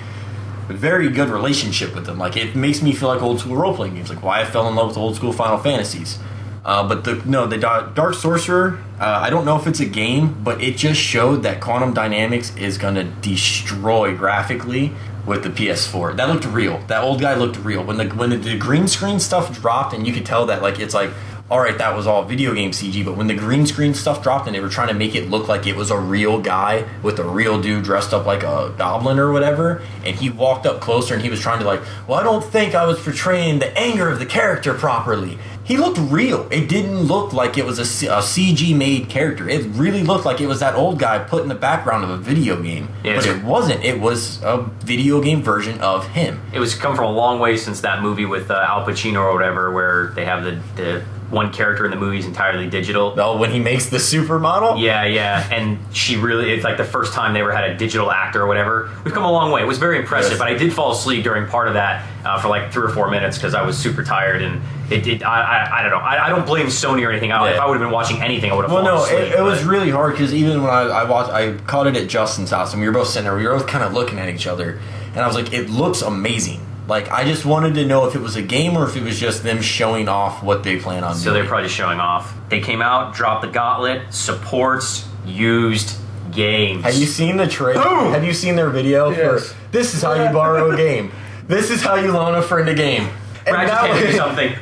good relationship with them. Like it makes me feel like old school role playing games. Like why I fell in love with old school Final Fantasies. But the Dark Sorcerer, I don't know if it's a game, but it just showed that Quantum Dynamics is going to destroy graphically with the PS4. That looked real. That old guy looked real. When the green screen stuff dropped, and you could tell that like it's like, all right, that was all video game CG, but when the green screen stuff dropped and they were trying to make it look like it was a real guy with a real dude dressed up like a goblin or whatever, and he walked up closer and he was trying to like, well, I don't think I was portraying the anger of the character properly. He looked real. It didn't look like it was a CG-made character. It really looked like it was that old guy put in the background of a video game. Yeah, but it wasn't. It was a video game version of him. It was come from a long way since that movie with Al Pacino or whatever, where they have the one character in the movie is entirely digital. Oh, when he makes the supermodel? Yeah, and she really, it's like the first time they ever had a digital actor or whatever. We've come a long way. It was very impressive, Yes. but I did fall asleep during part of that for like 3 or 4 minutes because I was super tired, and I don't know. I don't blame Sony or anything. If I would have been watching anything, I would have fallen asleep. It was really hard because even when I caught it at Justin's house, and we were both sitting there, we were both kind of looking at each other, and I was like, it looks amazing. Like, I just wanted to know if it was a game or if it was just them showing off what they plan on So doing. they're probably just showing off. They came out, dropped the gauntlet, supports used games. Have you seen the trailer? Boom! Have you seen their video? Yes. For this is how you borrow a game. This is how you loan a friend a game. And Brad just handed me something.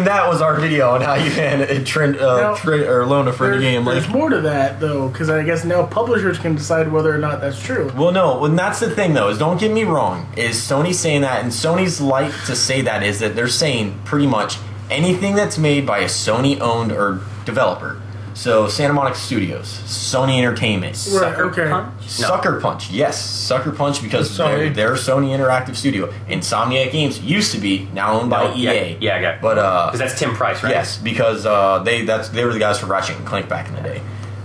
that was our video on how you can or loan a friend a game. There's more to that, though, because I guess now publishers can decide whether or not that's true. Well, no, and that's the thing, though, is don't get me wrong, is Sony saying that, and Sony's like to say that is that they're saying pretty much anything that's made by a Sony-owned or developer. So, Santa Monica Studios, Sony Entertainment, Right, okay. Sucker Punch, yes, Sucker Punch, because Sony. they're Sony Interactive Studio. Insomniac Games used to be, now owned by EA. Yeah, okay. But, because that's Tim Price, right? yes, because they were the guys for Ratchet and Clank back in the day.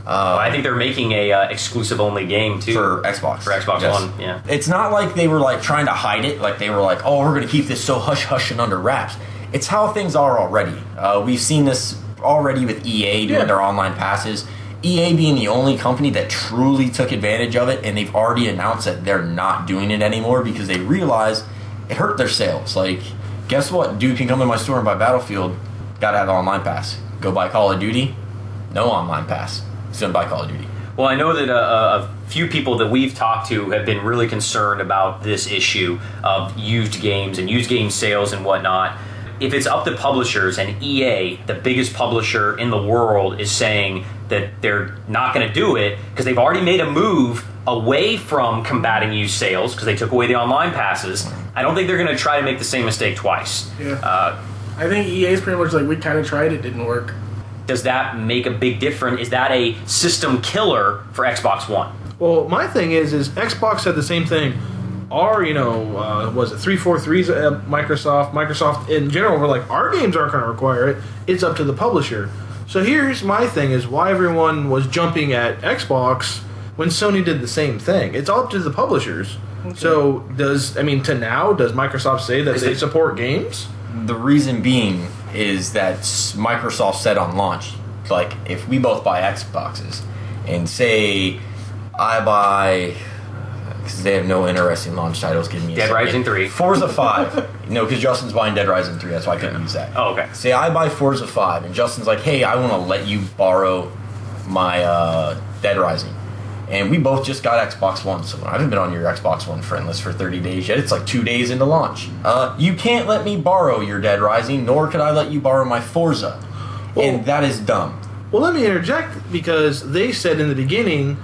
I think they're making a exclusive only game too For Xbox. For Xbox Yes. One. Yeah. It's not like they were like trying to hide it. Like they were like, oh, we're going to keep this so hush hush and under wraps. It's how things are already. We've seen this already with EA doing their online passes. EA being the only company that truly took advantage of it, and they've already announced that they're not doing it anymore because they realize it hurt their sales. Like, guess what? Dude can come in my store and buy Battlefield. Got to have an online pass. Go buy Call of Duty. No online pass. He's going to buy Call of Duty. Well, I know that a few people that we've talked to have been really concerned about this issue of used games and used game sales and whatnot. If it's up to publishers and EA, the biggest publisher in the world, is saying that they're not going to do it because they've already made a move away from combating used sales because they took away the online passes, I don't think they're going to try to make the same mistake twice. Yeah. I think EA's pretty much like, we kind of tried, it didn't work. Does that make a big difference? Is that a system killer for Xbox One? Well, my thing is Xbox said the same thing. Our, was it 343's Microsoft in general were like, our games aren't going to require it. It's up to the publisher. So here's my thing is why everyone was jumping at Xbox when Sony did the same thing. It's all up to the publishers. Okay. So does Microsoft say that they support games? The reason being is that Microsoft said on launch, like, if we both buy Xboxes and say I buy, because they have no interesting launch titles, give me Dead Rising 3. Forza 5. No, because Justin's buying Dead Rising 3, that's why I couldn't use that. Oh, okay. Say I buy Forza 5 and Justin's like, hey, I want to let you borrow my Dead Rising. And we both just got Xbox One, so I haven't been on your Xbox One friend list for 30 days yet. It's like 2 days into launch. You can't let me borrow your Dead Rising, nor could I let you borrow my Forza. And that is dumb. Well, let me interject, because they said in the beginning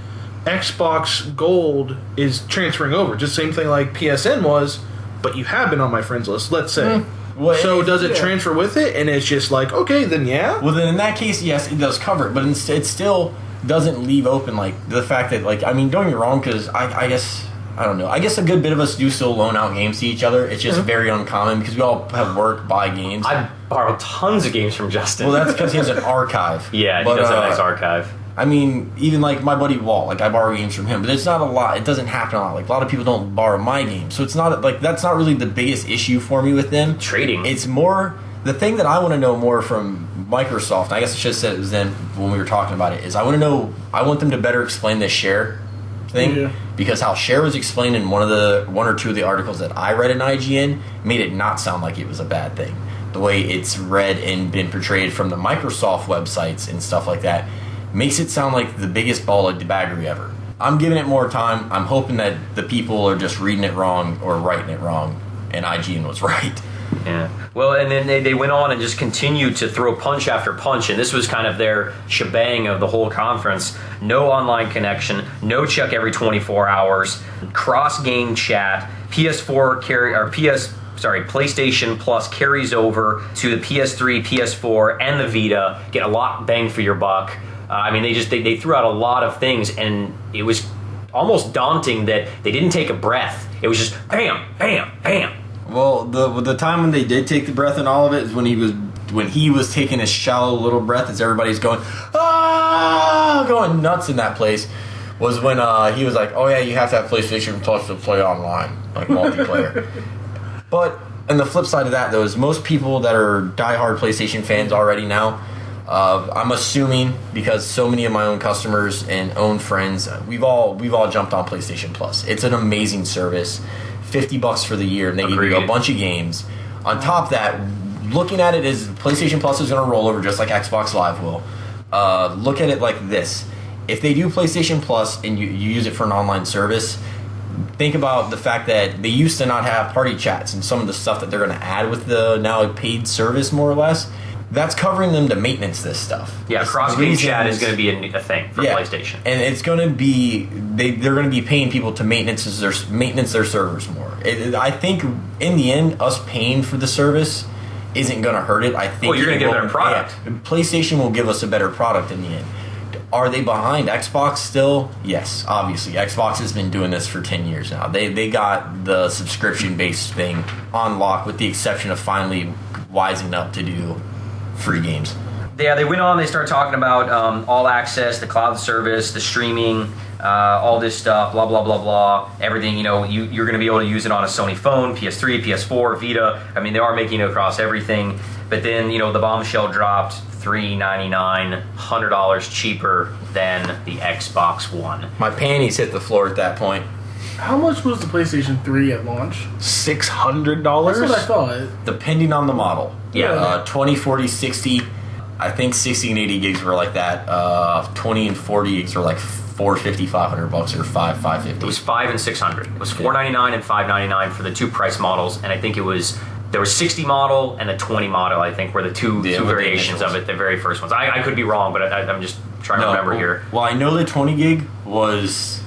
Xbox Gold is transferring over. Just same thing like PSN was, but you have been on my friends list, let's say. Well, so does it transfer with it? And it's just like, okay, then yeah. Well, then in that case, yes, it does cover it, but it still doesn't leave open, like, the fact that, like, I mean, don't get me wrong, because I guess, I don't know, I guess a good bit of us do still loan out games to each other. It's just very uncommon, because we all have work, buy games. I borrow tons of games from Justin. Well, that's because he has an archive. Yeah, he does have a nice archive. I mean, even like my buddy Walt, like I borrow games from him, but it's not a lot. It doesn't happen a lot. Like a lot of people don't borrow my games, so it's not like that's not really the biggest issue for me with them. Trading. It's more the thing that I want to know more from Microsoft. I guess I should have said it was then when we were talking about it. Is I want to know. I want them to better explain this share thing, because how share was explained in one or two of the articles that I read in IGN made it not sound like it was a bad thing. The way it's read and been portrayed from the Microsoft websites and stuff like that makes it sound like the biggest ball of debaggery ever. I'm giving it more time. I'm hoping that the people are just reading it wrong or writing it wrong, and IGN was right. Yeah. Well, and then they went on and just continued to throw punch after punch, and this was kind of their shebang of the whole conference. No online connection, no check every 24 hours, cross-game chat, PlayStation Plus carries over to the PS3, PS4, and the Vita. Get a lot bang for your buck. I mean, they threw out a lot of things, and it was almost daunting that they didn't take a breath. It was just bam, bam, bam. Well, the time when they did take the breath in all of it is when he was when he was taking his shallow little breath as everybody's going nuts in that place, was when he was like, oh yeah, you have to have PlayStation Plus to play online, like multiplayer. But and the flip side of that, though, is most people that are diehard PlayStation fans already now, I'm assuming, because so many of my own customers and own friends, we've all jumped on PlayStation Plus. It's an amazing service. $50 for the year, and they give you a bunch of games. On top of that, looking at it as PlayStation Plus is going to roll over just like Xbox Live will. Look at it like this. If they do PlayStation Plus and you use it for an online service, think about the fact that they used to not have party chats and some of the stuff that they're going to add with the now paid service, more or less. That's covering them to maintenance this stuff. Yeah, cross-game chat is going to be a thing for PlayStation, and it's going to be they're going to be paying people to maintenance their servers more. I think in the end, us paying for the service isn't going to hurt it. I think you're going to get a better product. Yeah, PlayStation will give us a better product in the end. Are they behind Xbox still? Yes, obviously. Xbox has been doing this for 10 years now. They got the subscription-based thing on lock, with the exception of finally wising up to do free games. Yeah, they went on, they started talking about all access, the cloud service, the streaming, all this stuff, blah, blah, blah, blah. Everything, you're going to be able to use it on a Sony phone, PS3, PS4, Vita. I mean, they are making it across everything. But then, the bombshell dropped, $399, $100 cheaper than the Xbox One. My panties hit the floor at that point. How much was the PlayStation 3 at launch? $600? That's what I thought. Depending on the model. Yeah. 20, 40, 60. I think 60 and 80 gigs were like that. 20 and 40 gigs were like $450, $500 or $550. It was $500 and $600. It was $499 and $599 for the two price models, and I think there was 60 model and the 20 model. I think were the two variations of it, the very first ones. I could be wrong, but I'm just trying to remember here. Well, I know the 20 gig was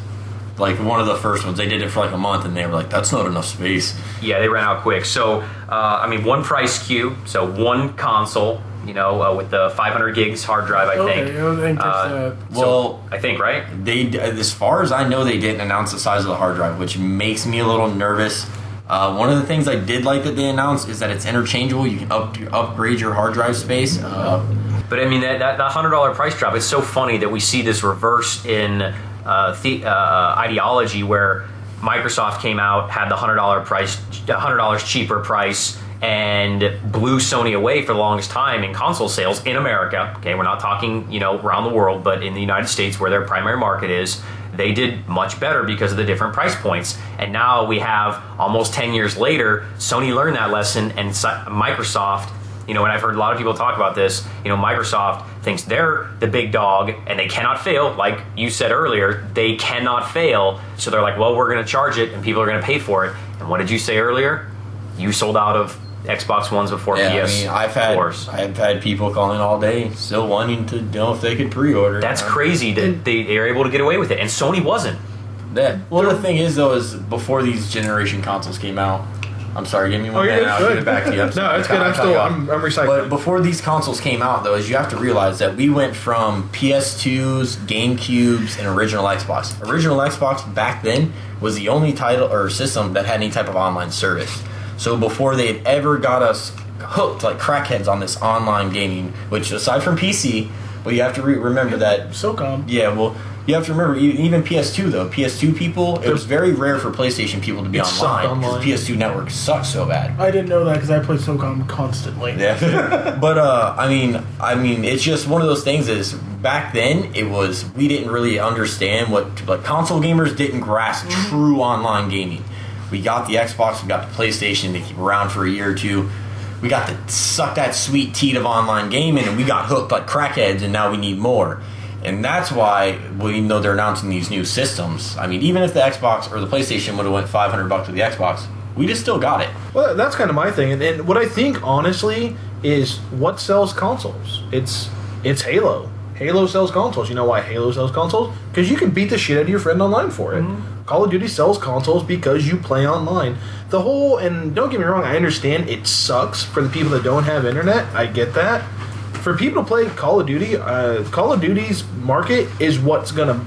like one of the first ones. They did it for like a month, and they were like, "That's not enough space." Yeah, they ran out quick. So, one price queue, so one console. With the 500 gigs hard drive, I think. I think, right? They, as far as I know, they didn't announce the size of the hard drive, which makes me a little nervous. One of the things I did like that they announced is that it's interchangeable. You can upgrade your hard drive space. But I mean, that $100 price drop, it's so funny that we see this reverse in ideology, where Microsoft came out, had the $100 cheaper price, and blew Sony away for the longest time in console sales in America. Okay, we're not talking, around the world, but in the United States, where their primary market is, they did much better because of the different price points. And now we have, almost 10 years later, Sony learned that lesson, and Microsoft, and I've heard a lot of people talk about this, Microsoft thinks they're the big dog and they cannot fail. Like you said earlier, they cannot fail. So they're like, well, we're going to charge it and people are going to pay for it. And what did you say earlier? You sold out of Xbox Ones before PS4s. I've had people calling all day, still wanting to know if they could pre-order. That's crazy that they are able to get away with it, and Sony wasn't. Yeah. Well, the thing is, though, is before these generation consoles came out. I'm sorry, give me one minute. I'll give it back to you. No, it's good. I'm recycling. But before these consoles came out, though, is you have to realize that we went from PS2s, GameCubes, and original Xbox. Original Xbox back then was the only title or system that had any type of online service. So before they had ever got us hooked like crackheads on this online gaming, which aside from PC, but you have to remember that SOCOM. Yeah, well, you have to remember even PS2 though. PS2 people, it was very rare for PlayStation people to be online because PS2 network sucked so bad. I didn't know that because I played SOCOM constantly. Yeah, but I mean, it's just one of those things. Is back then we didn't really understand what console gamers didn't grasp true online gaming. We got the Xbox, we got the PlayStation, they keep around for a year or two. We got to suck that sweet teat of online gaming, and we got hooked like crackheads, and now we need more. And that's why, even though they're announcing these new systems, I mean, even if the Xbox or the PlayStation would have went $500 to the Xbox, we just still got it. Well, that's kind of my thing. And what I think, honestly, is what sells consoles. It's Halo. Halo sells consoles. You know why Halo sells consoles? Because you can beat the shit out of your friend online for it. Mm-hmm. Call of Duty sells consoles because you play online. And don't get me wrong, I understand it sucks for the people that don't have internet. I get that. for people to play Call of Duty, Call of Duty's market is what's gonna,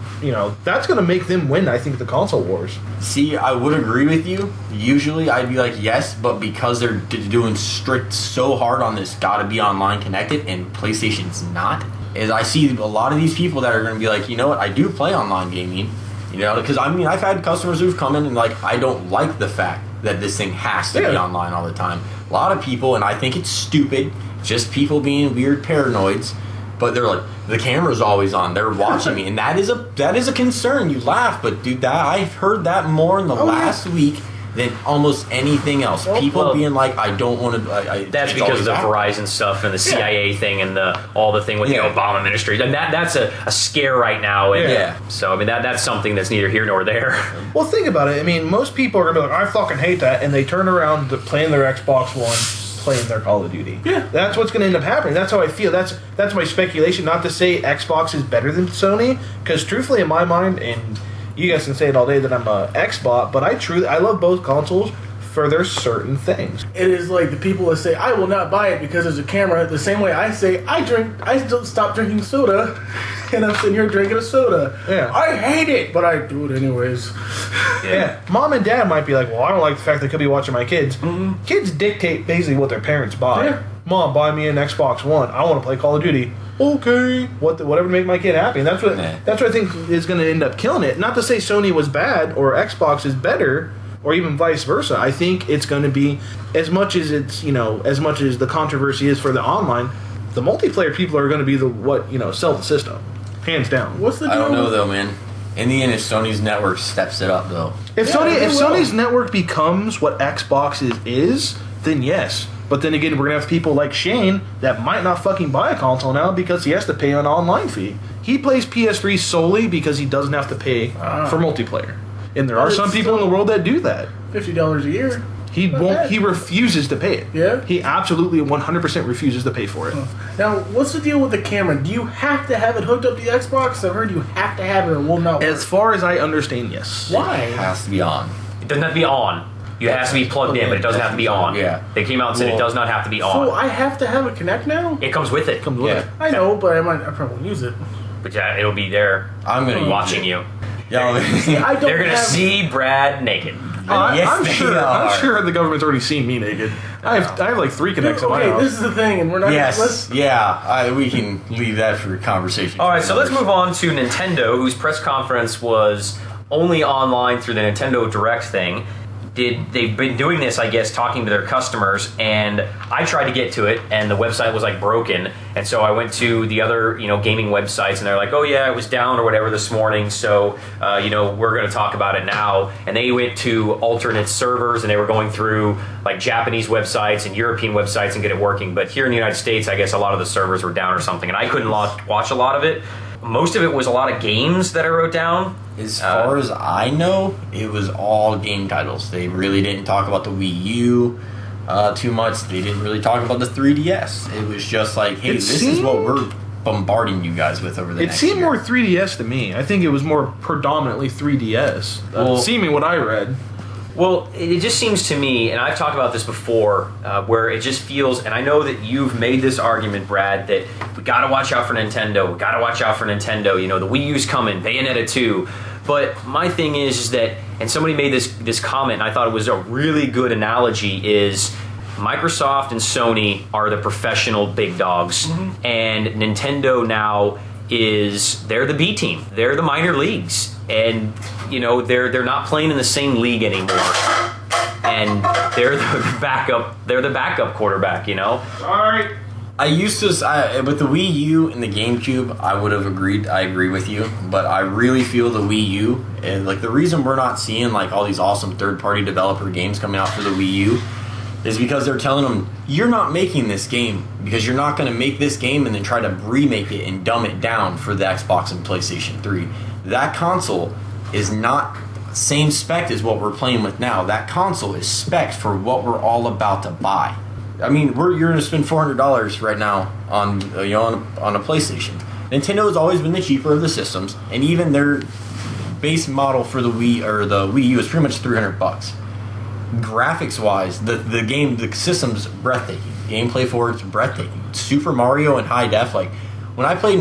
that's gonna make them win. I think the console wars. See, I would agree with you. Usually, I'd be like, yes, but because they're doing strict so hard on this, gotta be online connected, and PlayStation's not. Is I see a lot of these people that are going to be like, you know what, I do play online gaming, because I've had customers who've come in and like, I don't like the fact that this thing has to be online all the time. A lot of people, and I think it's stupid, just people being weird paranoids, but they're like, the camera's always on, they're watching me, and that is a concern. You laugh, but dude, I've heard that more in the last week than almost anything else. People being like, I don't want to. That's because of the Verizon stuff and the CIA thing and all the thing with the Obama administration. And that's a scare right now. And so, I mean, that's something that's neither here nor there. Well, think about it. I mean, most people are going to be like, I fucking hate that. And they turn around to playing their Xbox One, playing their Call of Duty. Yeah. That's what's going to end up happening. That's how I feel. That's my speculation. Not to say Xbox is better than Sony, because truthfully, in my mind, and you guys can say it all day that I'm a Xbot, but I love both consoles for their certain things. It is like the people that say, I will not buy it because there's a camera, the same way I say, I don't stop drinking soda, and I'm sitting here drinking a soda. Yeah. I hate it, but I do it anyways. Yeah. Mom and dad might be like, well, I don't like the fact they could be watching my kids. Mm-hmm. Kids dictate basically what their parents buy. Yeah. Mom, buy me an Xbox One. I want to play Call of Duty. Okay, whatever to make my kid happy. And that's what I think is going to end up killing it. Not to say Sony was bad or Xbox is better, or even vice versa. I think it's going to be, as much as as much as the controversy is for the online, the multiplayer people are going to be sell the system, hands down. What's the deal? I don't know though, man. In the end, if Sony's network steps it up though, if Sony's network becomes what Xbox is, then yes. But then again, we're going to have people like Shane that might not fucking buy a console now because he has to pay an online fee. He plays PS3 solely because he doesn't have to pay for multiplayer. And there are some people in the world that do that. $50 a year. He won't. He refuses to pay it. Yeah? He absolutely 100% refuses to pay for it. Now, what's the deal with the camera? Do you have to have it hooked up to the Xbox? I've heard you have to have it or it will not work. As far as I understand, yes. Why? It has to be on. It doesn't have to be on. It has to be plugged in, but it doesn't have to be on. Yeah. They came out and said it does not have to be on. So I have to have a Connect now? It comes with it. I know, but I probably won't use it. But yeah, it'll be there. I'm going to be watching you. They're going to see Brad naked. I'm sure the government's already seen me naked. I have like 3 Connects in my house. This is the thing, and we're not. Yes, we can leave that for conversation. All right, so let's move on to Nintendo, whose press conference was only online through the Nintendo Direct thing. They've been doing this, I guess, talking to their customers, and I tried to get to it, and the website was like broken, and so I went to the other, gaming websites, and they're like, oh yeah, it was down or whatever this morning, so, we're going to talk about it now, and they went to alternate servers, and they were going through, like, Japanese websites and European websites and get it working, but here in the United States, I guess a lot of the servers were down or something, and I couldn't watch a lot of it. Most of it was a lot of games that I wrote down. As far as I know, it was all game titles. They really didn't talk about the Wii U too much. They didn't really talk about the 3DS. It was just like, hey, this is what we're bombarding you guys with over the next year. It seemed more 3DS to me. I think it was more predominantly 3DS. Seeming what I read. Well, it just seems to me, and I've talked about this before, where it just feels, and I know that you've made this argument, Brad, that we got to watch out for Nintendo. We got to watch out for Nintendo. The Wii U's coming, Bayonetta 2. But my thing is that, and somebody made this comment, and I thought it was a really good analogy, is Microsoft and Sony are the professional big dogs, and Nintendo now they're the B team. They're the minor leagues. And, they're not playing in the same league anymore. And they're the backup quarterback, Sorry. I used to, with the Wii U and the GameCube, I would have agreed. I agree with you, but I really feel the Wii U, and like the reason we're not seeing like all these awesome third-party developer games coming out for the Wii U is because they're telling them, you're not making this game because you're not going to make this game and then try to remake it and dumb it down for the Xbox and PlayStation 3. That console is not same spec as what we're playing with now. That console is spec'd for what we're all about to buy. I mean, you're going to spend $400 right now on a PlayStation. Nintendo has always been the cheaper of the systems, and even their base model for the Wii or the Wii U is pretty much $300. graphics wise, the system's breathtaking. Gameplay for it's breathtaking. Super Mario in high def, like when I played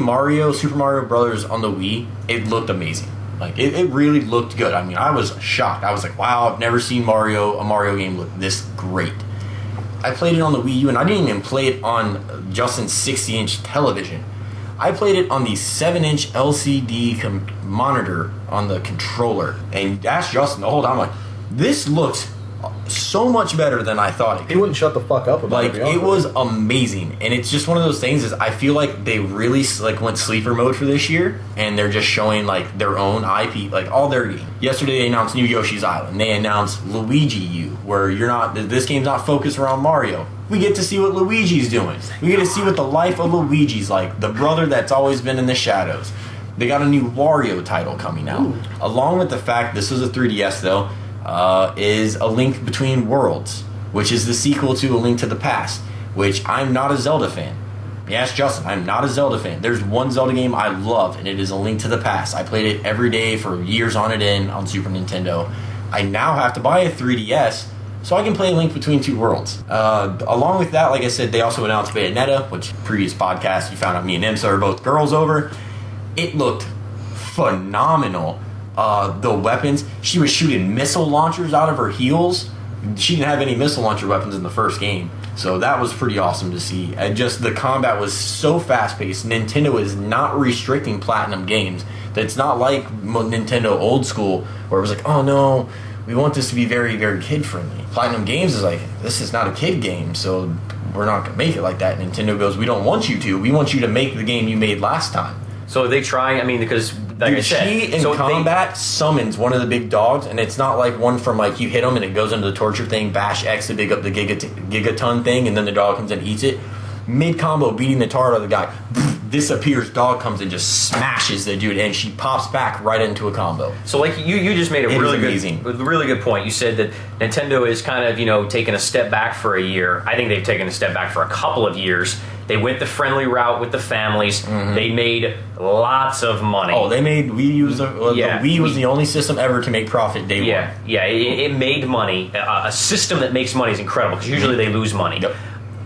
Super Mario Brothers on the Wii, it looked amazing. Like it really looked good. I mean, I was shocked. I was like, wow, I've never seen a Mario game look this great. I played it on the Wii U, and I didn't even play it on Justin's 60-inch television. I played it on the 7-inch LCD monitor on the controller. And asked Justin the whole time, like, this looks so much better than I thought it could. He wouldn't shut the fuck up about it. Like, it was amazing. And it's just one of those things is I feel like they really went sleeper mode for this year, and they're just showing like their own IP, like all their games. Yesterday they announced New Yoshi's Island. They announced Luigi U, where this game's not focused around Mario. We get to see what Luigi's doing. We get to see what the life of Luigi's like, the brother that's always been in the shadows. They got a new Wario title coming out. Ooh. Along with the fact this is a 3DS though, is A Link Between Worlds, which is the sequel to A Link to the Past, which I'm not a Zelda fan. Yes, Justin, I'm not a Zelda fan. There's one Zelda game I love, and it is A Link to the Past. I played it every day for years on end on Super Nintendo. I now have to buy a 3DS so I can play A Link Between Two Worlds. Along with that, like I said, they also announced Bayonetta, which previous podcast you found out me and Imsa are both girls over. It looked phenomenal. The weapons, she was shooting missile launchers out of her heels. She didn't have any missile launcher weapons in the first game, so that was pretty awesome to see. And just the combat was so fast-paced. Nintendo is not restricting Platinum games. It's not like Nintendo old school, where it was like, oh no, we want this to be very, very kid-friendly. Platinum Games is like, this is not a kid game, so we're not going to make it like that. Nintendo goes, we don't want you to. We want you to make the game you made last time. So they try, I mean, because like I said, she in combat summons one of the big dogs, and it's not like one from like you hit them and it goes into the torture thing, bash X to big up the gigaton thing, and then the dog comes and eats it. Mid combo, beating the tar out of the guy, disappears. Dog comes and just smashes the dude, and she pops back right into a combo. So like you just made a really good point. You said that Nintendo is kind of taking a step back for a year. I think they've taken a step back for a couple of years. They went the friendly route with the families. Mm-hmm. They made lots of money. Oh, they made Wii the Wii was the only system ever to make profit day one. Yeah, it made money. A system that makes money is incredible because usually they lose money. Yep.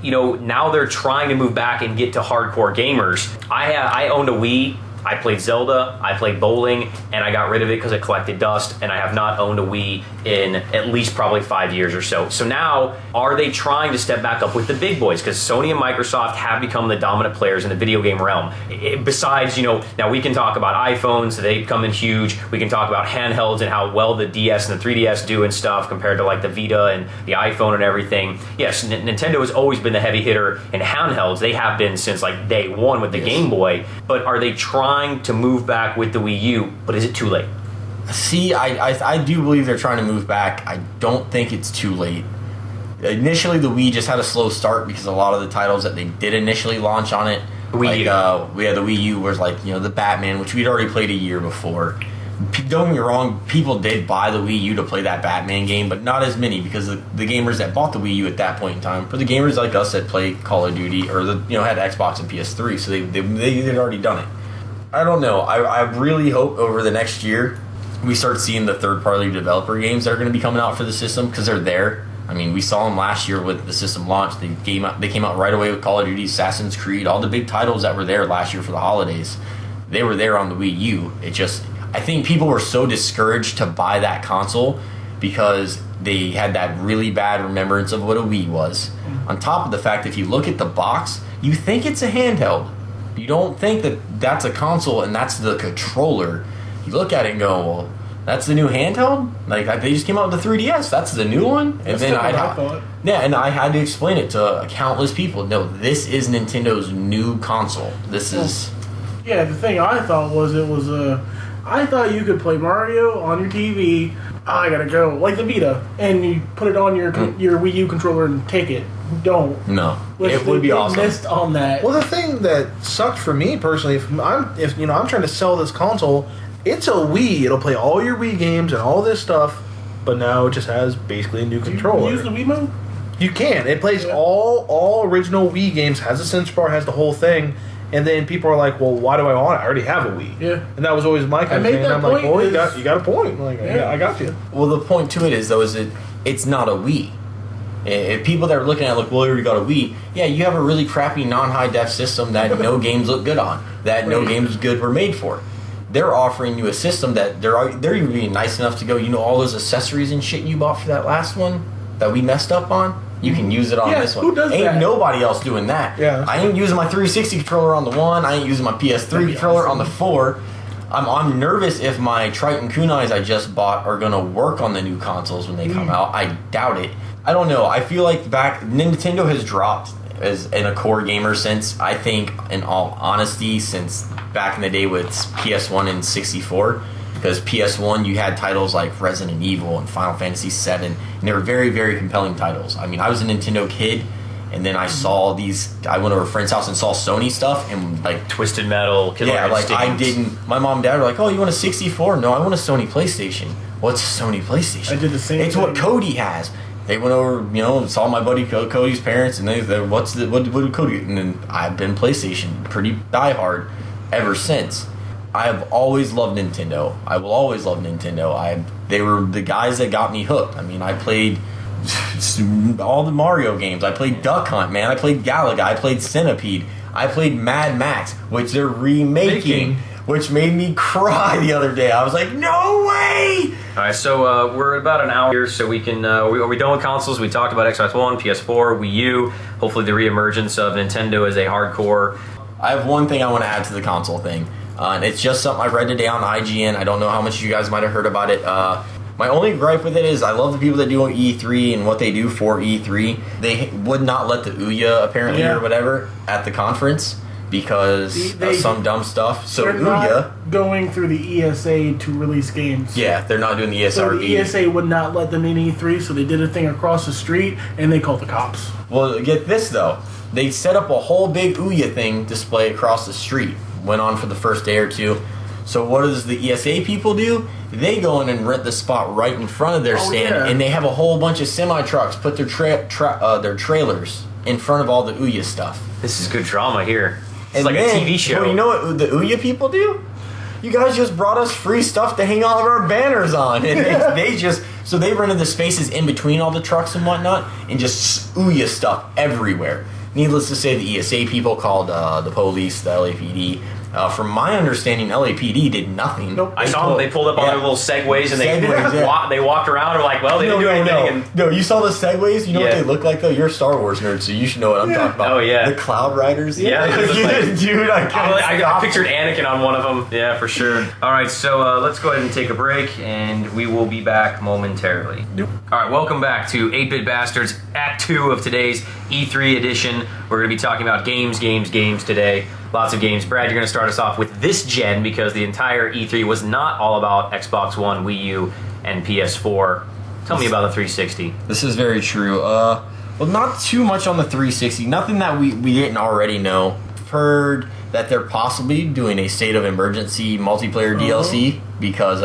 Now they're trying to move back and get to hardcore gamers. I owned a Wii. I played Zelda, I played bowling, and I got rid of it because it collected dust, and I have not owned a Wii in at least probably 5 years or so. So now, are they trying to step back up with the big boys? Because Sony and Microsoft have become the dominant players in the video game realm. Besides, now we can talk about iPhones, they come in huge. We can talk about handhelds and how well the DS and the 3DS do and stuff compared to like the Vita and the iPhone and everything. Yes, Nintendo has always been the heavy hitter in handhelds. They have been since like day one with the Game Boy. But are they trying to move back with the Wii U, but is it too late? See, I do believe they're trying to move back. I don't think it's too late. Initially, the Wii just had a slow start because a lot of the titles that they did initially launch on it, the Wii U was like, the Batman, which we'd already played a year before. Don't get me wrong, people did buy the Wii U to play that Batman game, but not as many because the gamers that bought the Wii U at that point in time, for the gamers like us that play Call of Duty or had Xbox and PS3, so they had already done it. I don't know. I really hope over the next year we start seeing the third-party developer games that are going to be coming out for the system because they're there. I mean, we saw them last year with the system launch. They came out right away with Call of Duty, Assassin's Creed, all the big titles that were there last year for the holidays. They were there on the Wii U. I think people were so discouraged to buy that console because they had that really bad remembrance of what a Wii was. On top of the fact, if you look at the box, you think it's a handheld. You don't think that that's a console and that's the controller. You look at it and go, well, that's the new handheld? Like, they just came out with the 3DS. That's the new one? And then I thought. Yeah, and I had to explain it to countless people. No, this is Nintendo's new console. This is... Yeah, the thing I thought was I thought you could play Mario on your TV. I gotta go. Like the Vita. And you put it on your Wii U controller and take it. Don't. No. It would be awesome. Missed on that. Well, the thing that sucked for me personally, if I'm trying to sell this console, it's a Wii. It'll play all your Wii games and all this stuff, but now it just has basically a new controller. You use the Wii mode? You can. It plays all original Wii games, has a sensor bar, has the whole thing. And then people are like, well, why do I want it? I already have a Wii. Yeah. And that was always my kind of thing. And I'm like, well, you got a point. Like, yeah, I got you. Well, the point to it is, though, is that it's not a Wii. If people that are looking at it, like, well, you already got a Wii. Yeah, you have a really crappy non-high def system that no games look good on, that no games good were made for. They're offering you a system that they're even being nice enough to go, you know, all those accessories and shit you bought for that last one that we messed up on, you can use it on this one. Who does ain't that? nobody else doing that. Yeah. I ain't using my 360 controller on the 1. I ain't using my PS3 controller on the 4. I'm nervous if my Triton Kunais I just bought are going to work on the new consoles when they come out. I doubt it. I don't know. I feel like Nintendo has dropped as in a core gamer since, I think, in all honesty, since back in the day with PS1 and 64. Because PS1, you had titles like Resident Evil and Final Fantasy VII, and they were very, very compelling titles. I mean, I was a Nintendo kid, and then I saw these. I went over a friend's house and saw Sony stuff, and like Twisted Metal, Killer like Instinct. I didn't. My mom and dad were like, "Oh, you want a 64?" No, I want a Sony PlayStation. What's a Sony PlayStation? I did the same It's thing. what Cody has. They went over, you know, saw my buddy Cody's parents, and they what did Cody? And then I've been PlayStation pretty diehard ever since. I have always loved Nintendo. I will always love Nintendo. They were the guys that got me hooked. I mean, I played all the Mario games. I played Duck Hunt, man. I played Galaga. I played Centipede. I played Mad Max, which they're remaking, which made me cry the other day. I was like, no way! All right, so we're about an hour here, so we can. Are we done with consoles? We talked about Xbox One, PS4, Wii U. Hopefully, the reemergence of Nintendo as a hardcore. I have one thing I want to add to the console thing. And it's just something I read today on IGN. I don't know how much you guys might have heard about it. My only gripe with it is I love the people that do E3 and what they do for E3. They would not let the Ouya, apparently, or whatever, at the conference because of some dumb stuff. So they're Ouya... not going through the ESA to release games. Yeah, they're not doing the ESRB. So the ESA would not let them in E3, so they did a thing across the street, and they called the cops. Well, get this, though. They set up a whole big Ouya thing display across the street. Went on for the first day or two. So what does the ESA people do? They go in and rent the spot right in front of their stand, and they have a whole bunch of semi-trucks put their trailers in front of all the Ouya stuff. This is good drama here. It's And like then, a TV show. Well, you know what the Ouya people do? You guys just brought us free stuff to hang all of our banners on. And so they rented the spaces in between all the trucks and whatnot, and just Ouya stuff everywhere. Needless to say, the ESA people called the police, the LAPD. From my understanding, LAPD did nothing. Nope. I saw them. They pulled up on their little segways and they walked around and were like, well, they didn't do anything. No, you saw the segways? You know what they look like, though? You're a Star Wars nerd, so you should know what I'm talking about. Oh, yeah. The Cloud Riders? Yeah. Dude, I pictured Anakin on one of them. Yeah, for sure. All right, so let's go ahead and take a break, and we will be back momentarily. All right, welcome back to 8-Bit Bastards, Act 2 of today's E3 edition. We're going to be talking about games today. Lots of games. Brad, you're going to start us off with this gen because the entire E3 was not all about Xbox One, Wii U, and PS4. Tell me about the 360. This is very true. Well, not too much on the 360. Nothing that we didn't already know. Heard that they're possibly doing a state of emergency multiplayer DLC because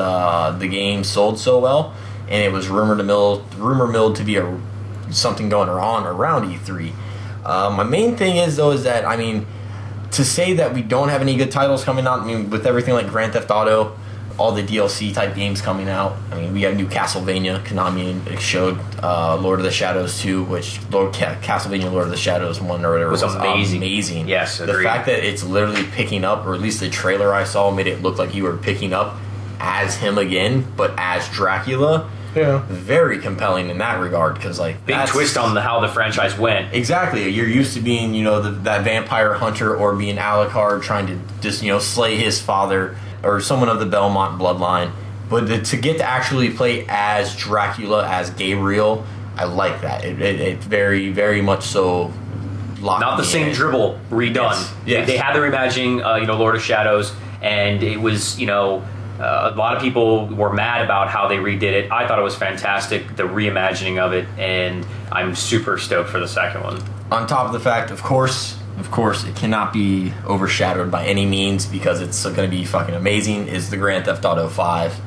the game sold so well, and it was rumor milled to be something going on around E3. My main thing is that, I mean, to say that we don't have any good titles coming out, I mean, with everything like Grand Theft Auto, all the DLC type games coming out, I mean, we got new Castlevania, Konami showed Lord of the Shadows 2, which Castlevania Lord of the Shadows 1 or whatever was amazing. Yes, agreed. The fact that it's literally picking up, or at least the trailer I saw made it look like you were picking up as him again, but as Dracula. Yeah. Very compelling in that regard, because like Big twist on how the franchise went. Exactly. You're used to being, that vampire hunter or being Alucard trying to just, slay his father or someone of the Belmont bloodline. But to get to actually play as Dracula, as Gabriel, I like that. It very, very much so locked Not the me same in. dribble redone. Yes. They had the reimagining, Lord of Shadows, and it was, a lot of people were mad about how they redid it. I thought it was fantastic, the reimagining of it, and I'm super stoked for the second one. On top of the fact, of course, it cannot be overshadowed by any means because it's going to be fucking amazing, is the Grand Theft Auto 5.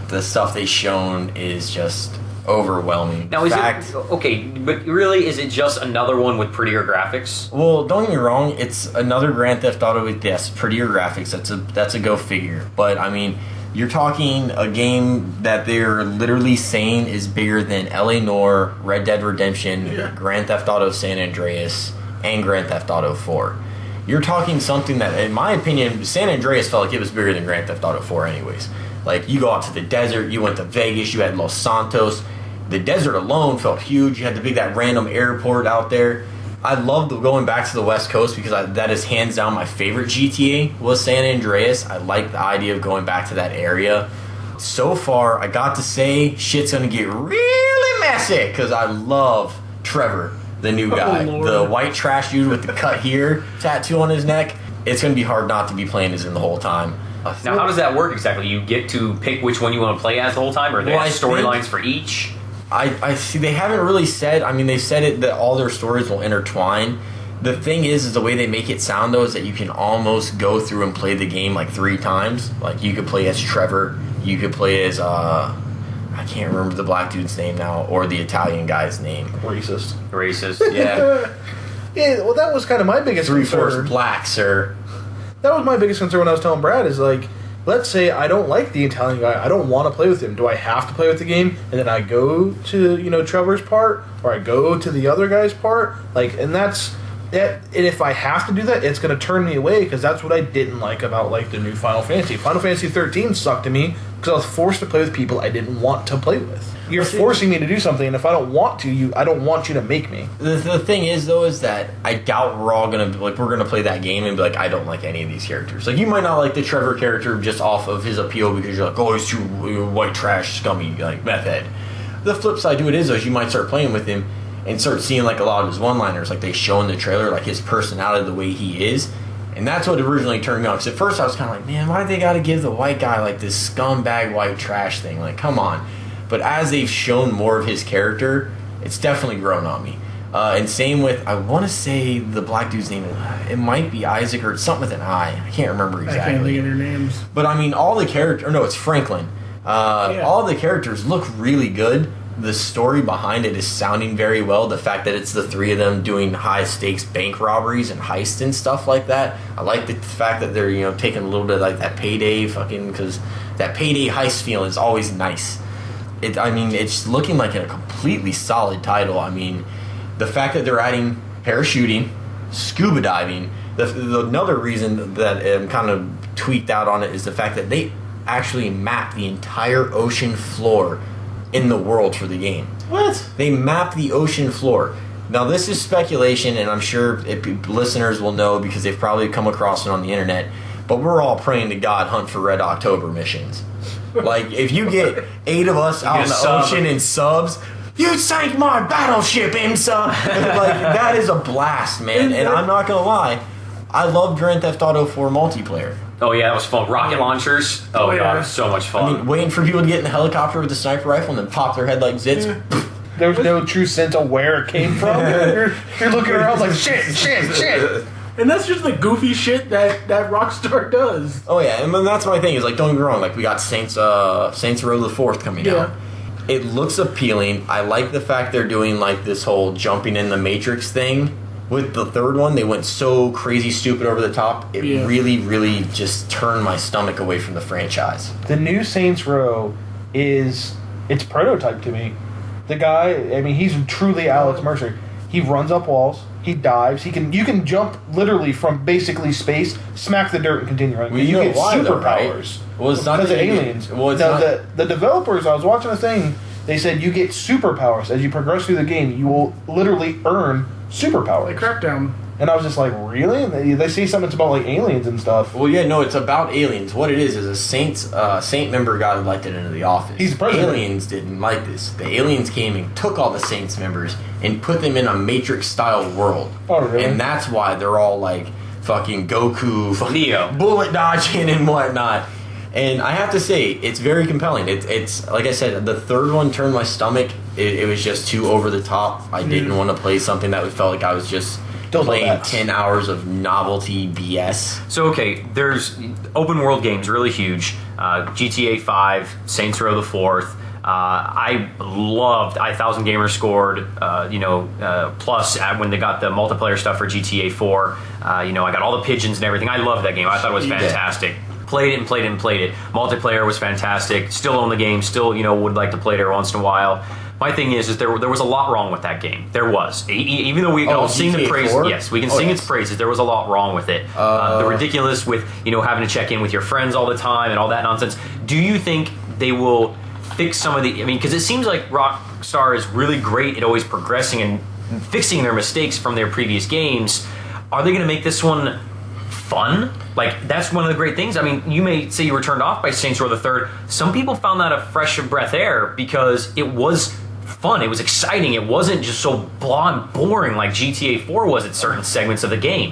The stuff they've shown is just overwhelming. Now, but really, is it just another one with prettier graphics? Well, don't get me wrong, it's another Grand Theft Auto with, yes, prettier graphics. That's a go figure. But, I mean, You're talking a game that they're literally saying is bigger than L.A. Noire, Red Dead Redemption, Grand Theft Auto San Andreas, and Grand Theft Auto 4. You're talking something that, in my opinion, San Andreas felt like it was bigger than Grand Theft Auto 4 anyways. Like, you go out to the desert, you went to Vegas, you had Los Santos. The desert alone felt huge. You had to that random airport out there. I loved going back to the West Coast because that is hands down my favorite GTA was San Andreas. I like the idea of going back to that area. So far, I got to say, shit's going to get really messy because I love Trevor, the new guy. The white trash dude with the cut here tattoo on his neck. It's going to be hard not to be playing as him the whole time. Now, how does that work exactly? You get to pick which one you want to play as the whole time, or they have storylines for each? I see. They haven't really said. I mean, they said it that all their stories will intertwine. The thing is the way they make it sound though is that you can almost go through and play the game like 3 times. Like you could play as Trevor, you could play as I can't remember the black dude's name now or the Italian guy's name. Racist. Yeah. Yeah. Well, that was kind of my biggest 3/4 concern. black, sir. That was my biggest concern when I was telling Brad is like, let's say I don't like the Italian guy. I don't want to play with him. Do I have to play with the game? And then I go to, Trevor's part, or I go to the other guy's part? Like, and that's... And if I have to do that, it's going to turn me away, because that's what I didn't like about, like, the new Final Fantasy. Final Fantasy 13 sucked to me, because I was forced to play with people I didn't want to play with. You're forcing me to do something, and if I don't want to, I don't want you to make me. The thing is, though, is that I doubt we're all going to, like, we're going to play that game and be like, I don't like any of these characters. Like, you might not like the Trevor character just off of his appeal because you're like, oh, he's too white trash, scummy, like, meth head. The flip side to it is you might start playing with him and start seeing, like, a lot of his one-liners, like they show in the trailer, like, his personality, the way he is. And that's what originally turned me on. Because at first I was kind of like, man, why do they got to give the white guy, like, this scumbag white trash thing? Like, come on. But as they've shown more of his character, it's definitely grown on me. And same with, I want to say the black dude's name, it might be Isaac or something with an I. I can't remember exactly. I can't think of their names. But I mean, all the characters, no, it's Franklin. All the characters look really good. The story behind it is sounding very well. The fact that it's the 3 of them doing high stakes bank robberies and heists and stuff like that. I like the fact that they're, taking a little bit like that payday because that payday heist feeling is always nice. It's looking like a completely solid title. I mean, the fact that they're adding parachuting, scuba diving. Another reason that I'm kind of tweaked out on it is the fact that they actually map the entire ocean floor in the world for the game. What? They map the ocean floor. Now, this is speculation, and I'm sure listeners will know because they've probably come across it on the internet, but we're all praying to God hunt for Red October missions. Like, if you get 8 of us out in the ocean in subs, you sank my battleship, IMSA! Like, that is a blast, man. And I'm not gonna lie, I love Grand Theft Auto 4 multiplayer. Oh yeah, that was fun. Rocket launchers. Oh god, it was so much fun. I mean, waiting for people to get in the helicopter with the sniper rifle and then pop their head like zits. There's no true sense of where it came from. You're looking around like, shit. And that's just the goofy shit that Rockstar does. Oh yeah, and that's my thing is, like, don't get me wrong, like, we got Saints Row the 4th coming out. It looks appealing. I like the fact they're doing, like, this whole jumping in the Matrix thing. With the 3rd one, they went so crazy stupid over the top. It really, really just turned my stomach away from the franchise. The new Saints Row it's prototype to me. The guy, he's truly Alex Mercer. He runs up walls. He dives. You can jump literally from basically space, smack the dirt, and continue running. Well, you get why, superpowers. Well, it's not because of aliens. The developers, I was watching a thing, they said you get superpowers. As you progress through the game, you will literally earn superpowers. Like Crackdown. And I was just like, really? They say something about like aliens and stuff. Well, yeah, no, it's about aliens. What it is a Saint member got elected into the office. He's the president. Aliens didn't like this. The aliens came and took all the Saints members and put them in a Matrix-style world. Oh, really? And that's why they're all like fucking Goku, Neo, bullet dodging and whatnot. And I have to say, it's very compelling. It's like I said, the 3rd one turned my stomach. It was just too over the top. I didn't want to play something that felt like I was just playing 10 hours of novelty BS. So, okay, there's open world games, really huge. GTA 5, Saints Row the 4th. I loved 1,000 Gamers scored, plus when they got the multiplayer stuff for GTA 4. I got all the pigeons and everything. I loved that game. I thought it was fantastic. Played it and played it and played it. Multiplayer was fantastic. Still own the game. Still, would like to play it every once in a while. My thing is there was a lot wrong with that game. There was. Even though we all sing the praises. Yes, we can sing its praises. There was a lot wrong with it. The ridiculous with, having to check in with your friends all the time and all that nonsense. Do you think they will fix some of the... because it seems like Rockstar is really great at always progressing and fixing their mistakes from their previous games. Are they going to make this one fun? Like, that's one of the great things. You may say you were turned off by Saints Row the Third. Some people found that a fresh breath air because it was fun. It was exciting. It wasn't just so blah and boring like GTA 4 was at certain segments of the game.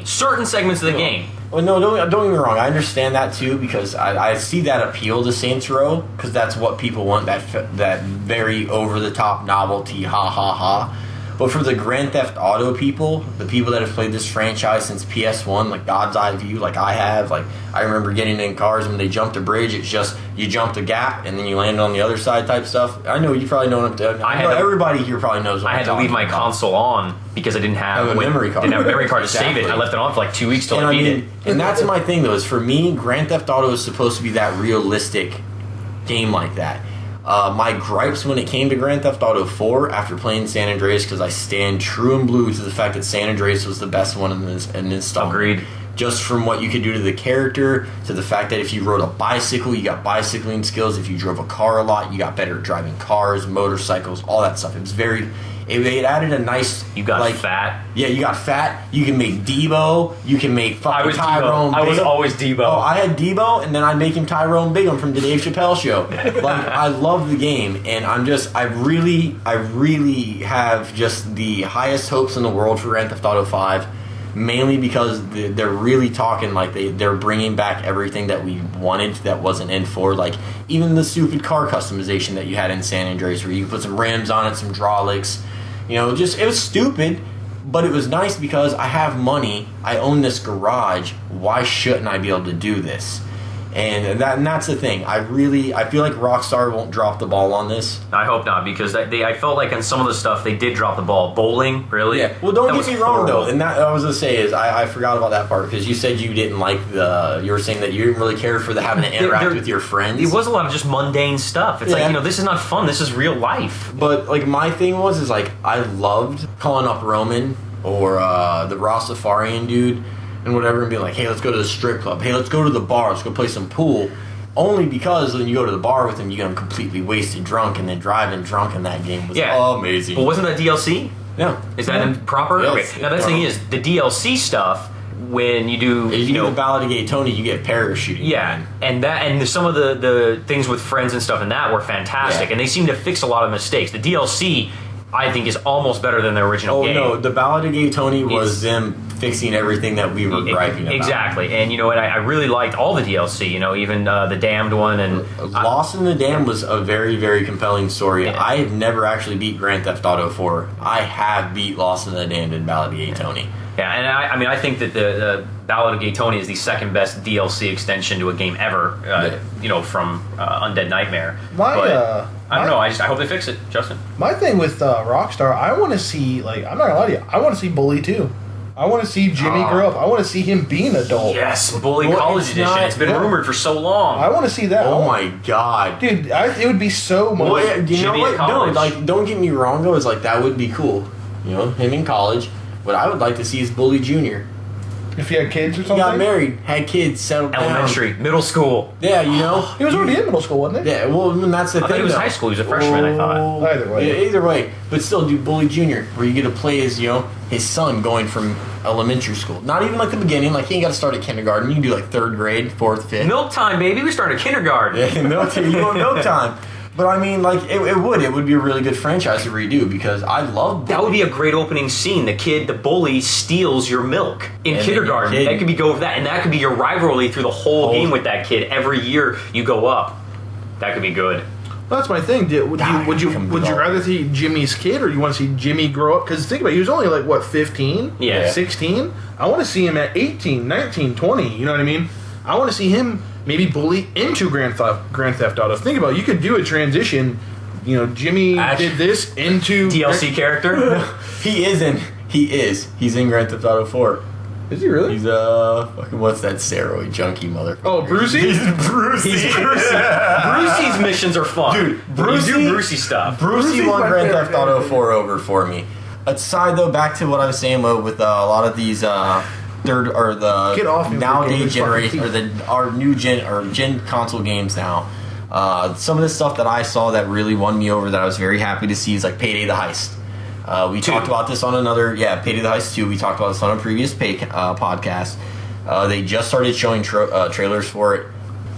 Well, no, don't get me wrong. I understand that too because I see that appeal to Saints Row because that's what people want, that very over-the-top novelty, ha ha ha. But for the Grand Theft Auto people, the people that have played this franchise since PS1, like God's Eye View, like I have, like I remember getting in cars when they jumped a bridge, it's just you jumped a gap and then you land on the other side type stuff. I know you probably know what I'm doing. Everybody here probably knows what I'm talking about. I had to leave my console on because I didn't have a memory card. Didn't have a memory card to save it. I left it on for like 2 weeks till I beat it. And that's my thing though, is for me, Grand Theft Auto is supposed to be that realistic game like that. My gripes when it came to Grand Theft Auto 4 after playing San Andreas, because I stand true and blue to the fact that San Andreas was the best one in this installment. Agreed. Just from what you could do to the character, to the fact that if you rode a bicycle, you got bicycling skills. If you drove a car a lot, you got better at driving cars, motorcycles, all that stuff. It was very... It added a nice... You got fat. Yeah, you got fat. You can make Debo. You can make fucking Tyrone. I was always Debo. Oh, I had Debo, and then I'd make him Tyrone Bigham from the Dave Chappelle Show. Like, I love the game, and I really have just the highest hopes in the world for Grand Theft Auto 5, mainly because they're really talking like they're bringing back everything that we wanted that wasn't in 4. Like, even the stupid car customization that you had in San Andreas, where you could put some rims on it, some drawlicks. It was stupid, but it was nice because I have money. I own this garage. Why shouldn't I be able to do this? And that's the thing. I feel like Rockstar won't drop the ball on this. I hope not, because I felt like on some of the stuff they did drop the ball. Bowling, really? Yeah. Well, don't get me wrong though. And that I was gonna say is I forgot about that part because you said you didn't like you were saying that you didn't really care for having to interact with your friends. It was a lot of just mundane stuff. It's like this is not fun. This is real life. But like my thing is like I loved calling up Roman or the Rastafarian dude. And whatever, and be like, hey, let's go to the strip club. Hey, let's go to the bar. Let's go play some pool. Only because when you go to the bar with him, you get him completely wasted drunk, and then driving drunk in that game was amazing. But wasn't that DLC? Yeah. Is that improper? Yes. Okay. Now, the thing is, the DLC stuff, when you do... You know, the Ballad of Gay Tony, you get parachuting. Yeah. And some of the things with friends and stuff in that were fantastic. Yeah. And they seem to fix a lot of mistakes. The DLC... I think is almost better than the original game. Oh no, the Ballad of Gay Tony was them fixing everything that we were griping about. Exactly, and and I really liked all the DLC. Even the Damned one and Lost in the Damned was a very, very compelling story. Yeah. I have never actually beat Grand Theft Auto 4. I have beat Lost in the Damned and Ballad of Gay Tony. Yeah, and I think that the Ballad of Gay Tony is the second best DLC extension to a game ever. From Undead Nightmare. I don't know. I hope they fix it, Justin. My thing with Rockstar, I want to see, I'm not gonna lie to you, I want to see Bully too. I want to see Jimmy grow up. I want to see him be an adult. Yes, Bully College Edition. It's been rumored for so long. I want to see that. Oh my god, dude! It would be so much. Well, you know what? No, don't get me wrong though. It's that would be cool. Him in college. What I would like to see is Bully Jr. If he had kids or something? He got married, had kids, settled down. Elementary, middle school. Yeah, He was already in middle school, wasn't he? Yeah, well, that's the thing. He was high school. He was a freshman, I thought. Either way. Yeah, either way. But still, do Bully Jr., where you get to play as, his son going from elementary school. Not even the beginning. He ain't got to start at kindergarten. You can do 3rd grade, 4th, 5th. Milk time, baby. We started kindergarten. Yeah, milk time. You go milk time. But I mean, it would be a really good franchise to redo because I love that. Would be a great opening scene. The bully steals your milk in kindergarten. That could be go over that, and that could be your rivalry through the whole game with that kid. Every year you go up. That could be good. Well, that's my thing. Would you rather see Jimmy's kid, or do you want to see Jimmy grow up? Because think about it, he was only 15? Yeah. 16? I want to see him at 18, 19, 20. You know what I mean? I want to see him maybe bully into Grand Theft Auto. Think about it. You could do a transition. Jimmy did this into... DLC character? He is. He's in Grand Theft Auto 4. Is he really? He's fucking what's that steroid junkie motherfucker? Oh, Brucey? He's Brucey. He's Brucey. Brucey's missions are fun. Dude, You do Brucey stuff. Brucey Brucey's won my Grand favorite Theft Auto character. 4 over for me. Aside though, back to what I was saying with a lot of these third or the Get off me with your nowadays fucking generation teeth. or our new gen console games now. Some of the stuff that I saw that really won me over that I was very happy to see is like Payday the Heist. We talked about this on Payday the Heist 2. We talked about this on a previous podcast. They just started showing trailers for it.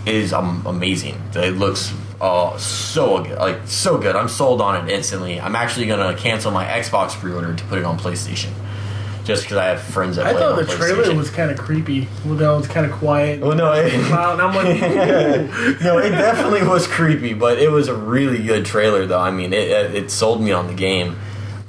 It is amazing. It looks so good, so good. I'm sold on it instantly. I'm actually gonna cancel my Xbox pre-order to put it on PlayStation, just because I have friends that I play it thought on the PlayStation. trailer was kind of creepy. Well, it's kind of quiet. Well, no, Wow, and I'm like, ooh. no, it definitely was creepy, but it was a really good trailer, though. I mean, it sold me on the game.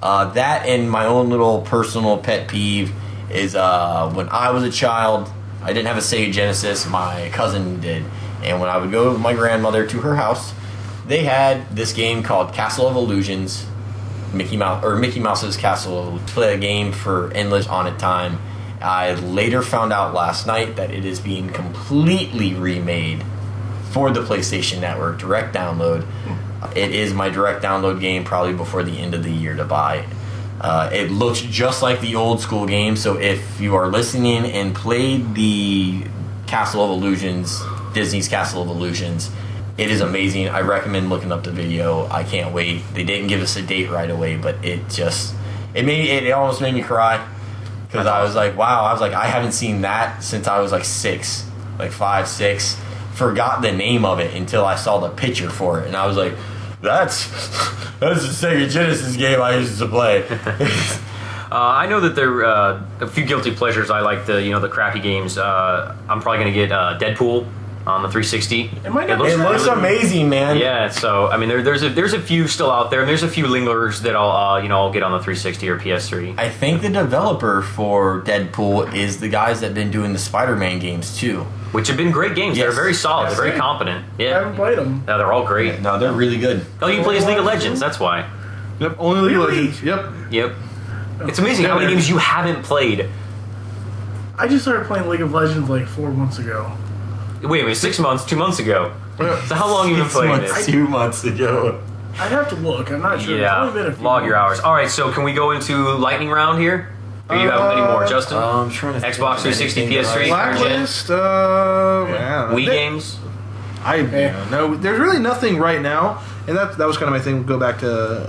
That and my own little personal pet peeve is when I was a child, I didn't have a Sega Genesis. My cousin did, and when I would go with my grandmother to her house, they had this game called Castle of Illusions. Mickey Mouse's Castle. Play a game for endless on a time. I later found out last night that it is being completely remade for the PlayStation Network direct download. It is my direct download game probably before the end of the year to buy. It looks just like the old school game, so if you are listening and played the Castle of Illusions, Disney's Castle of Illusions, it is amazing. I recommend looking up the video. I can't wait. They didn't give us a date right away, but it almost made me cry because I was like, wow. I was like, I haven't seen that since I was like 5, 6. Forgot the name of it until I saw the picture for it, and I was like, that's the Sega Genesis game I used to play. I know that there are a few guilty pleasures. I like the crappy games. I'm probably gonna get Deadpool on the 360. It might not It looks really- amazing, man. Yeah, so I mean, there's a few still out there, and there's a few lingerers that I'll get on the 360 or PS3. I think the developer for Deadpool is the guys that have been doing the Spider-Man games too. Which have been great games. Yes. They're very solid. Yes, They're very right. competent. I Yeah, haven't played them. no, they're all great. No, they're really good. Oh, you play as League of Legends. That's why. Yep, only League of Really? Legends. Yep. Yep. It's amazing how many Yeah. games you haven't played. I just started playing League of Legends like 4 months ago. Wait a minute, 6 months, 2 months ago. So how long have you been playing this? 2 months ago. I'd have to look. I'm not sure. It's only been a Yeah, few log your months. hours. All right, so can we go into lightning round here? Or you have any more, Justin? I'm trying to Xbox 360, PS3. Blacklist. Yeah. Wii games? No, there's really nothing right now, and that was kind of my thing. Go back to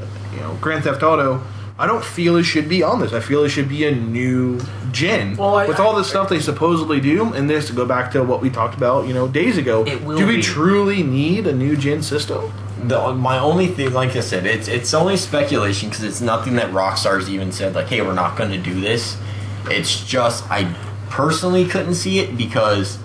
Grand Theft Auto. I don't feel it should be on this. I feel it should be a new gen. Well, with all the stuff they supposedly do, and this to go back to what we talked about, days ago. It will do we be. truly need a new gen system? My only thing, like I said, it's only speculation because it's nothing that Rockstar's even said, like, hey, we're not going to do this. It's just, I personally couldn't see it because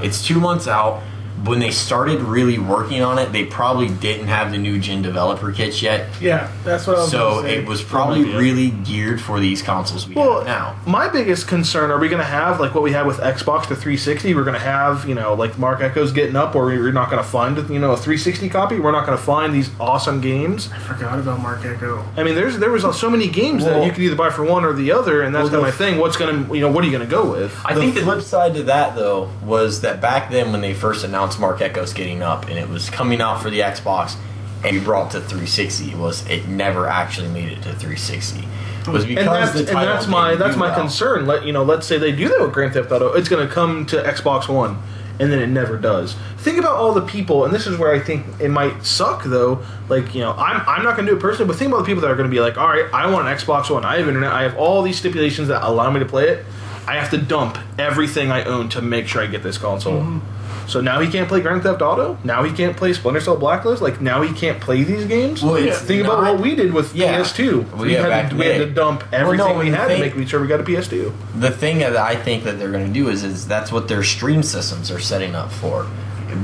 it's 2 months out. When they started really working on it, they probably didn't have the new gen developer kits yet. Yeah, that's what I was So gonna say. it was probably really geared for these consoles we have now. My biggest concern, are we going to have, like what we have with Xbox to 360, we're going to have, like Mark Echo's getting up, or we're not going to find, a 360 copy, we're not going to find these awesome games. I forgot about Mark Echo. I mean, there was so many games that you could either buy for one or the other, and that's kind of my thing. What's going to, what are you going to go with? I The think that flip side to that, though, was that back then when they first announced Mark Echo's getting up and it was coming out for the Xbox and you brought to 360, it never actually made it to 360. It was because the title that's my didn't do well. concern. Let's say they do that with Grand Theft Auto, it's going to come to Xbox One, and then it never does. Think about all the people, and this is where I think it might suck though. I'm not going to do it personally, but think about the people that are going to be like, all right, I want an Xbox One, I have internet, I have all these stipulations that allow me to play it. I have to dump everything I own to make sure I get this console. Mm-hmm. So now he can't play Grand Theft Auto. Now he can't play Splinter Cell Blacklist. Now he can't play these games. Well, it's Think about not- what we did with Yeah. PS2. Well, we yeah, had back to then. dump everything we the had thing- to make sure we got a PS2. The thing that I think that they're going to do is that's what their stream systems are setting up for.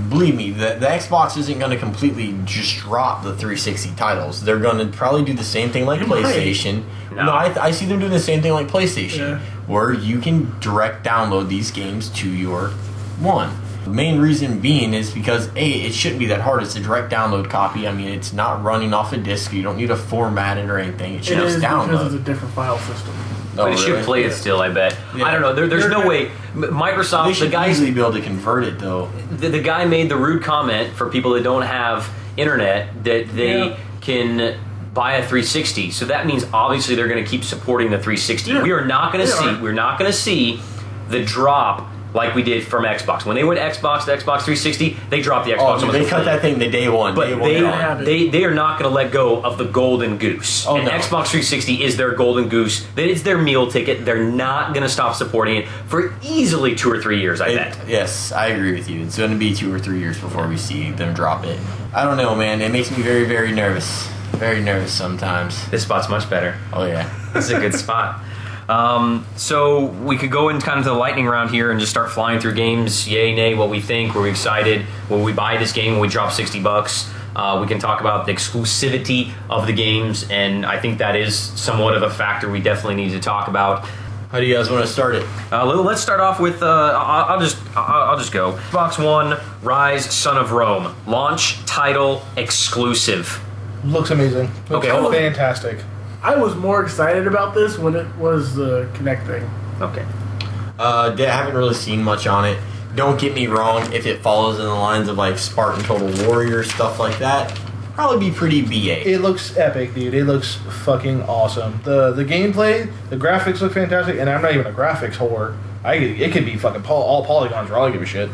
Believe me, the Xbox isn't going to completely just drop the 360 titles. They're going to probably do the same thing like It might. PlayStation. No. No, I see them doing the same thing like PlayStation, Yeah. where you can direct download these games to your one. The main reason being is because it shouldn't be that hard. It's a direct download copy. I mean, it's not running off a disk. You don't need to format it or anything. It's It just is because download. it's a different file system. But it should really? play it still, I bet. Yeah. I don't know. There's no way. They Microsoft, should the guys, easily be able to convert it, though. the guy made the rude comment for people that don't have internet that they can buy a 360. So that means obviously they're going to keep supporting the 360. Yeah. We are not going to They see. are. We're not going to see the drop like we did from Xbox. When they went Xbox to Xbox 360, they dropped the Xbox. Oh, almost they cut completely. that thing the day one. But day one gone. they are not going to let go of the golden goose. Oh, and no. Xbox 360 is their golden goose. It's their meal ticket. They're not going to stop supporting it for easily 2 or 3 years, I bet. Yes, I agree with you. It's going to be 2 or 3 years before we see them drop it. I don't know, man. It makes me very, very nervous. Very nervous sometimes. This spot's much better. Oh, yeah. This is a good spot. So we could go into kind of the lightning round here and just start flying through games. Yay, nay, what we think. Were we excited? Will we buy this game when we drop $60? We can talk about the exclusivity of the games, and I think that is somewhat of a factor we definitely need to talk about. How do you guys want to start it? Let's start off with I'll just go. Xbox One, Rise, Son of Rome, launch, title, exclusive. Looks amazing. Looks Okay, hold on. fantastic. I was more excited about this when it was the Kinect thing. Okay. I haven't really seen much on it. Don't get me wrong, if it follows in the lines of like Spartan Total Warrior, stuff like that, probably be pretty BA. It looks epic, dude. It looks fucking awesome. The gameplay, the graphics look fantastic, and I'm not even a graphics whore. It could be fucking all polygons for all I give a shit.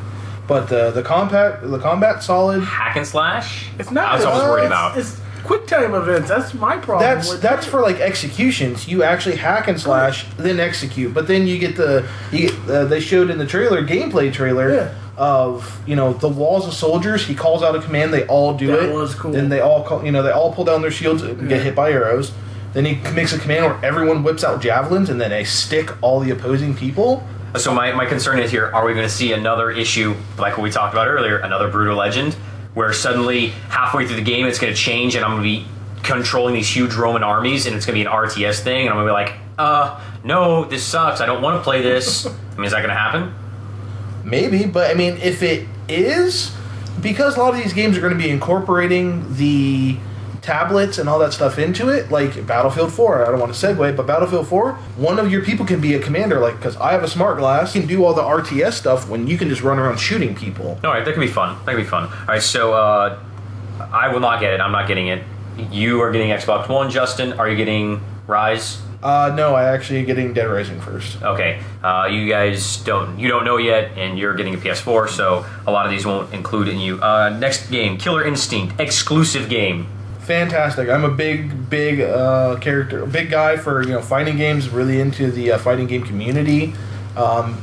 But the combat solid. Hack and slash? It's not. I was always worried about. It's quick time events. That's my problem. That's for like executions. You actually hack and slash, then execute. But then you get they showed in the trailer, gameplay trailer, Yeah. of the walls of soldiers. He calls out a command. They all do it. That was cool. Then they all they all pull down their shields and get hit by arrows. Then he makes a command where everyone whips out javelins and then they stick all the opposing people. So my concern is here, are we going to see another issue, like what we talked about earlier, another Brutal Legend, where suddenly halfway through the game it's going to change and I'm going to be controlling these huge Roman armies and it's going to be an RTS thing and I'm going to be like, no, this sucks, I don't want to play this. I mean, is that going to happen? Maybe, but I mean, if it is, because a lot of these games are going to be incorporating the tablets and all that stuff into it, like Battlefield 4, I don't want to segue, but Battlefield 4, one of your people can be a commander, like, because I have a smart glass, can do all the RTS stuff when you can just run around shooting people. All right, that could be fun. That could be fun. All right, so I will not get it. I'm not getting it. You are getting Xbox One, Justin. Are you getting Rise? No, I actually getting Dead Rising first. Okay, you guys don't know yet, and you're getting a PS4, so a lot of these won't include in you. Next game, Killer Instinct, exclusive game. Fantastic. I'm a big big guy for fighting games. Really into the fighting game community.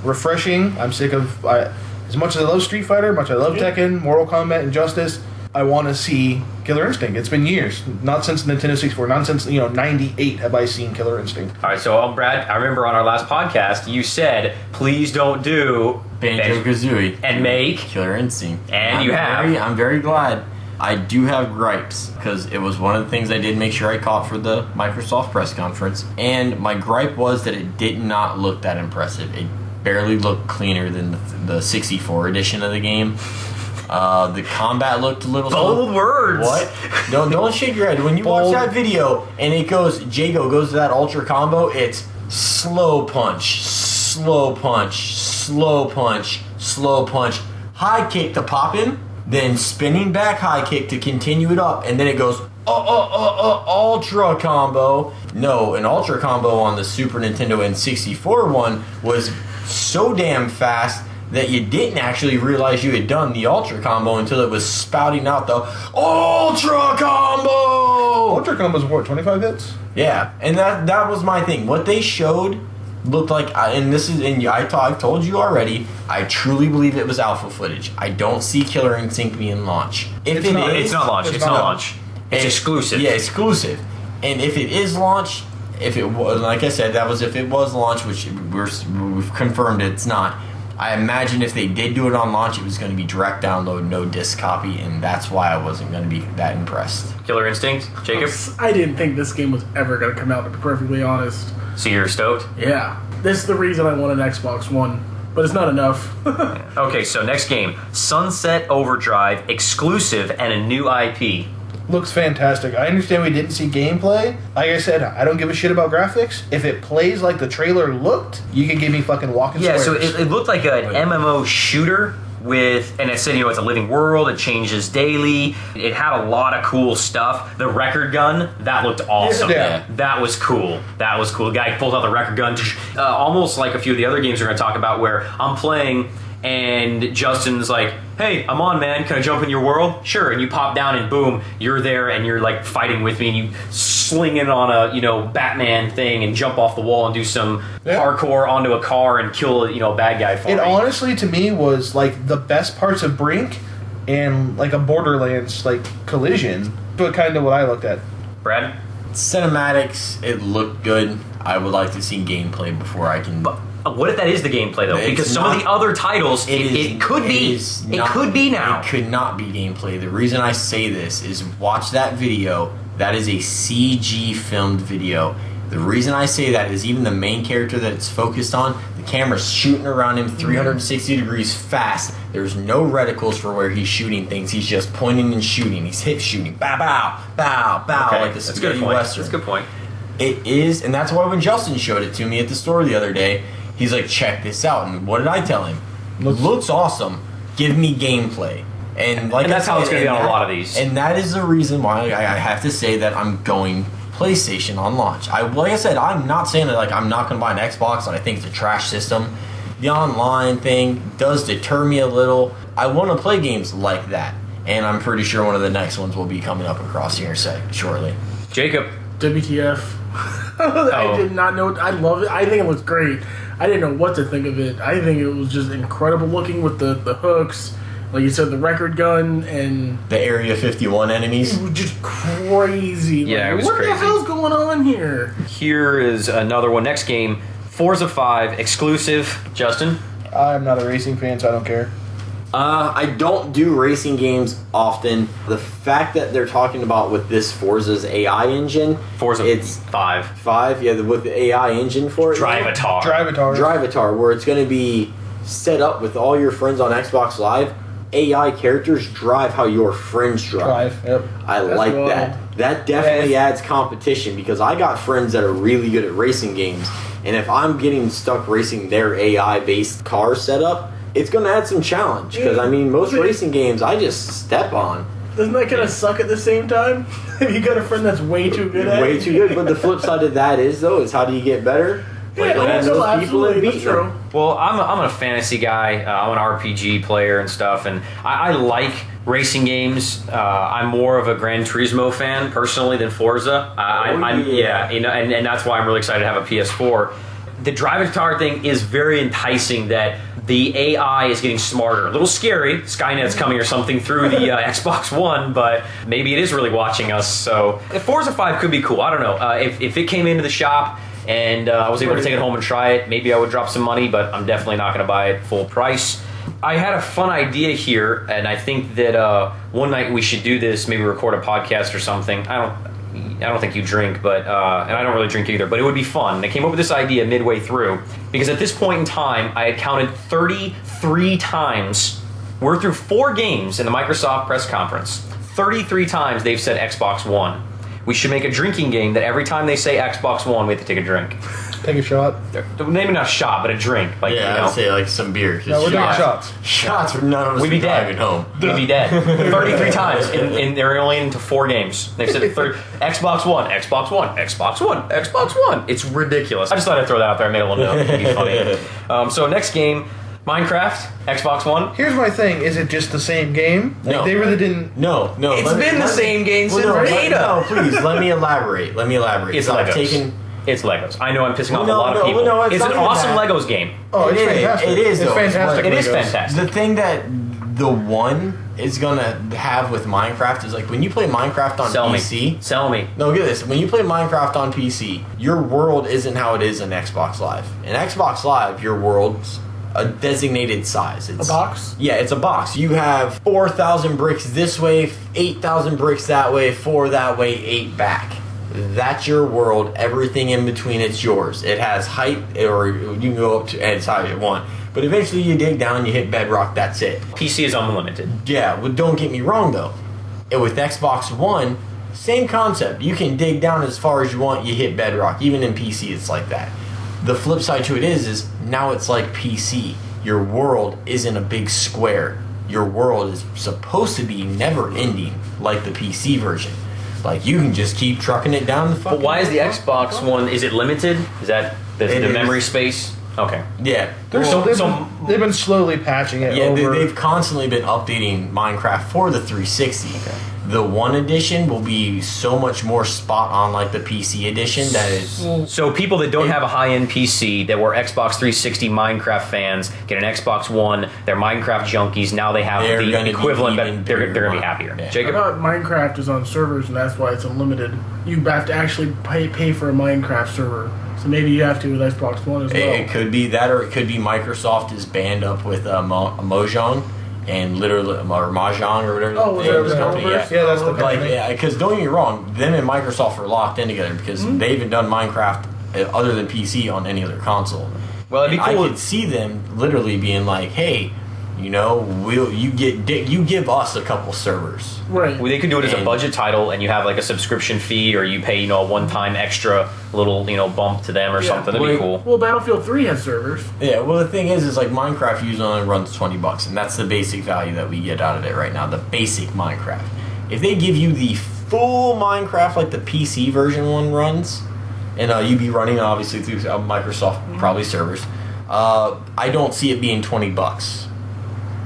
Refreshing. I'm sick of as much as I love Street Fighter, much I love Tekken, Mortal Kombat, Injustice. I want to see Killer Instinct. It's been years, not since Nintendo 64, not since '98 have I seen Killer Instinct. All right, so Brad, I remember on our last podcast you said, please don't do Banjo-Kazooie and make Killer Instinct. And you have. I'm very glad. I do have gripes because it was one of the things I did make sure I caught for the Microsoft press conference. And my gripe was that it did not look that impressive. It barely looked cleaner than the 64 edition of the game. The combat looked a little bold words. What? Don't shake your head. When you watch that video and it goes, Jago goes to that ultra combo, it's slow punch, slow punch, slow punch, slow punch, high kick to pop him, then spinning back high kick to continue it up, and then it goes ultra combo. No, an ultra combo on the Super Nintendo and 64 one was so damn fast that you didn't actually realize you had done the ultra combo until it was spouting out the ultra combo. Ultra Combo's what, 25 hits? Yeah, and that was my thing. What they showed looked like, I told you already, I truly believe it was alpha footage. I don't see Killer Instinct being launch. It's not launch. It's not launch. It's exclusive. Yeah, exclusive. And if it is launch, if it was, like I said, that was if it was launch, which we've confirmed it's not. I imagine if they did do it on launch, it was going to be direct download, no disc copy, and that's why I wasn't going to be that impressed. Killer Instinct, Jacob? I didn't think this game was ever going to come out, to be perfectly honest. So you're stoked? Yeah. This is the reason I want an Xbox One, but it's not enough. Okay, so next game, Sunset Overdrive, exclusive and a new IP. Looks fantastic. I understand we didn't see gameplay. Like I said, I don't give a shit about graphics. If it plays like the trailer looked, you can give me fucking walking squares. so it looked like an MMO shooter with, and it said, it's a living world, it changes daily. It had a lot of cool stuff. The record gun, that looked awesome. Yeah. That was cool. The guy pulled out the record gun, almost like a few of the other games we're going to talk about where I'm playing and Justin's like, hey, I'm on, man. Can I jump in your world? Sure. And you pop down and boom, you're there and you're like fighting with me and you sling in on a, Batman thing and jump off the wall and do some parkour onto a car and kill, a bad guy for me. It honestly, to me, was like the best parts of Brink and like a Borderlands like collision. But kind of what I looked at. Brad? Cinematics, it looked good. I would like to see gameplay before I can... What if that is the gameplay though? Because some of the other titles, it could be. It could be now. It could not be gameplay. The reason I say this is watch that video. That is a CG filmed video. The reason I say that is even the main character that it's focused on, the camera's shooting around him 360 degrees fast. There's no reticles for where he's shooting things. He's just pointing and shooting. He's hip shooting. Bow, bow, bow, bow, okay. like the spaghetti western. That's a good point. It is, and that's why when Justin showed it to me at the store the other day, he's like, check this out. And what did I tell him? Looks awesome. Give me gameplay. And that's how it's going to be on a lot of these. And that is the reason why I have to say that I'm going PlayStation on launch. Like I said, I'm not saying that I'm not going to buy an Xbox and I think it's a trash system. The online thing does deter me a little. I want to play games like that. And I'm pretty sure one of the next ones will be coming up across here shortly. Jacob. WTF. I did not know. I love it. I think it looks great. I didn't know what to think of it. I think it was just incredible looking with the hooks, like you said, the record gun and the Area 51 enemies. It was just crazy. Yeah, it was what crazy. What the hell's going on here? Here is another one. Next game, Forza 5 exclusive. Justin? I'm not a racing fan, so I don't care. I don't do racing games often. The fact that they're talking about with this Forza's AI engine, it's 5, with the AI engine for it, Drivatar, where it's going to be set up with all your friends on Xbox Live. AI characters drive how your friends drive. Yep. I like that. That definitely adds competition because I got friends that are really good at racing games, and if I'm getting stuck racing their AI-based car setup, it's going to add some challenge because most racing games I just step on. Doesn't that kind of suck at the same time? You got a friend that's way too good at it. Way too good, but the flip side of that is how do you get better? Well, I'm a fantasy guy. I'm an RPG player and stuff, and I like racing games. I'm more of a Gran Turismo fan personally than Forza. And that's why I'm really excited to have a PS4. The Drivatar thing is very enticing that the AI is getting smarter. A little scary. Skynet's coming or something through the Xbox One, but maybe it is really watching us. So Forza 5 could be cool. I don't know. If it came into the shop and I was able to take it home and try it, maybe I would drop some money, but I'm definitely not going to buy it full price. I had a fun idea here, and I think that one night we should do this, maybe record a podcast or something. I don't think you drink, but and I don't really drink either, but it would be fun. And I came up with this idea midway through because at this point in time, I had counted 33 times. We're through 4 games in the Microsoft press conference. 33 times they've said Xbox One. We should make a drinking game that every time they say Xbox One, we have to take a drink. Take a shot. Maybe not a shot, but a drink. I'd say some beer. No, we're doing shots. Shots for none of us. We'd be driving dead. Home. We'd be dead. 33 times, and they're only into 4 games. They've said Xbox One, Xbox One, Xbox One, Xbox One. It's ridiculous. I just thought I'd throw that out there. I made a little note. It'd be funny. So next game, Minecraft, Xbox One. Here's my thing: is it just the same game? No, they really didn't. No. It's been the same game since beta. No, please let me elaborate. It's Legos. It's Legos. I know I'm pissing off a lot of people. It's an not awesome that. Legos game. Oh, it's fantastic. It is. It's though. fantastic. It is Legos. fantastic. The thing that the one is gonna have with Minecraft is when you play Minecraft on PC. Sell me. No, get this. When you play Minecraft on PC, your world isn't how it is in Xbox Live. In Xbox Live, your world's a designated size. It's a box? Yeah, it's a box. You have 4,000 bricks this way, 8,000 bricks that way, 4 that way, 8 back. That's your world. Everything in between, it's yours. It has height, or you can go up to as high as you want. But eventually you dig down, you hit bedrock, that's it. PC is unlimited. Yeah, well, don't get me wrong though. And with Xbox One, same concept. You can dig down as far as you want. You hit bedrock. Even in PC, it's like that. The flip side to it is now it's like PC. Your world isn't a big square. Your world is supposed to be never ending, like the PC version. Like you can just keep trucking it down the fucking. But why is the Xbox One? Is it limited? Is that the memory space? Okay. Yeah. They've been slowly patching it. Yeah, over. they've constantly been updating Minecraft for the 360. Okay. The One edition will be so much more spot on like the PC edition that is. So people that don't have a high-end PC that were Xbox 360 Minecraft fans get an Xbox One. They're Minecraft junkies. Now they have the equivalent, but they're going to be happier. Yeah. Jacob? I thought Minecraft is on servers, and that's why it's unlimited. You have to actually pay for a Minecraft server. So maybe you have to with Xbox One as well. It could be that, or it could be Microsoft is banned up with Mojang. And literally, or Mahjong, or whatever. Oh, the name of the company. Yeah, that's the like, company. yeah, because don't get me wrong, them and Microsoft are locked in together because they haven't done Minecraft other than PC on any other console. Well, it'd be cool. I could see them literally being like, "Hey, you know, you give us a couple servers." Right. Well, they could do it as a budget title, and you have like a subscription fee, or you pay a one-time extra little bump to them or something. That'd be cool. Well, Battlefield 3 has servers. Yeah. Well, the thing is like Minecraft usually only runs $20, and that's the basic value that we get out of it right now. The basic Minecraft. If they give you the full Minecraft, like the PC version one runs, and you'd be running obviously through Microsoft probably servers, I don't see it being $20.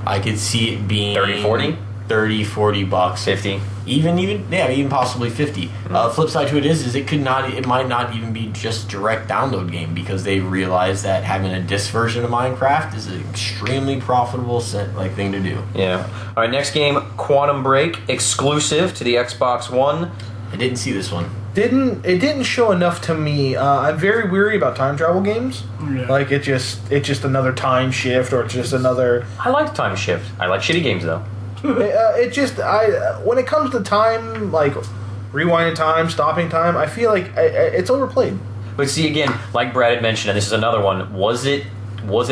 I could see it being 30, 40? $30-$40, 50, even possibly 50. Flip side to it is it might not even be just direct download game because they realize that having a disc version of Minecraft is an extremely profitable thing to do. Yeah. All right, next game, Quantum Break, exclusive to the Xbox One. I didn't see this one. It didn't show enough to me. I'm very weary about time travel games. Yeah. Like it's just another time shift, or it's just another. I like Time Shift. I like shitty games though. When it comes to time, like rewinding time, stopping time, I feel like it's overplayed. But see, again, like Brad had mentioned, and this is another one. Was it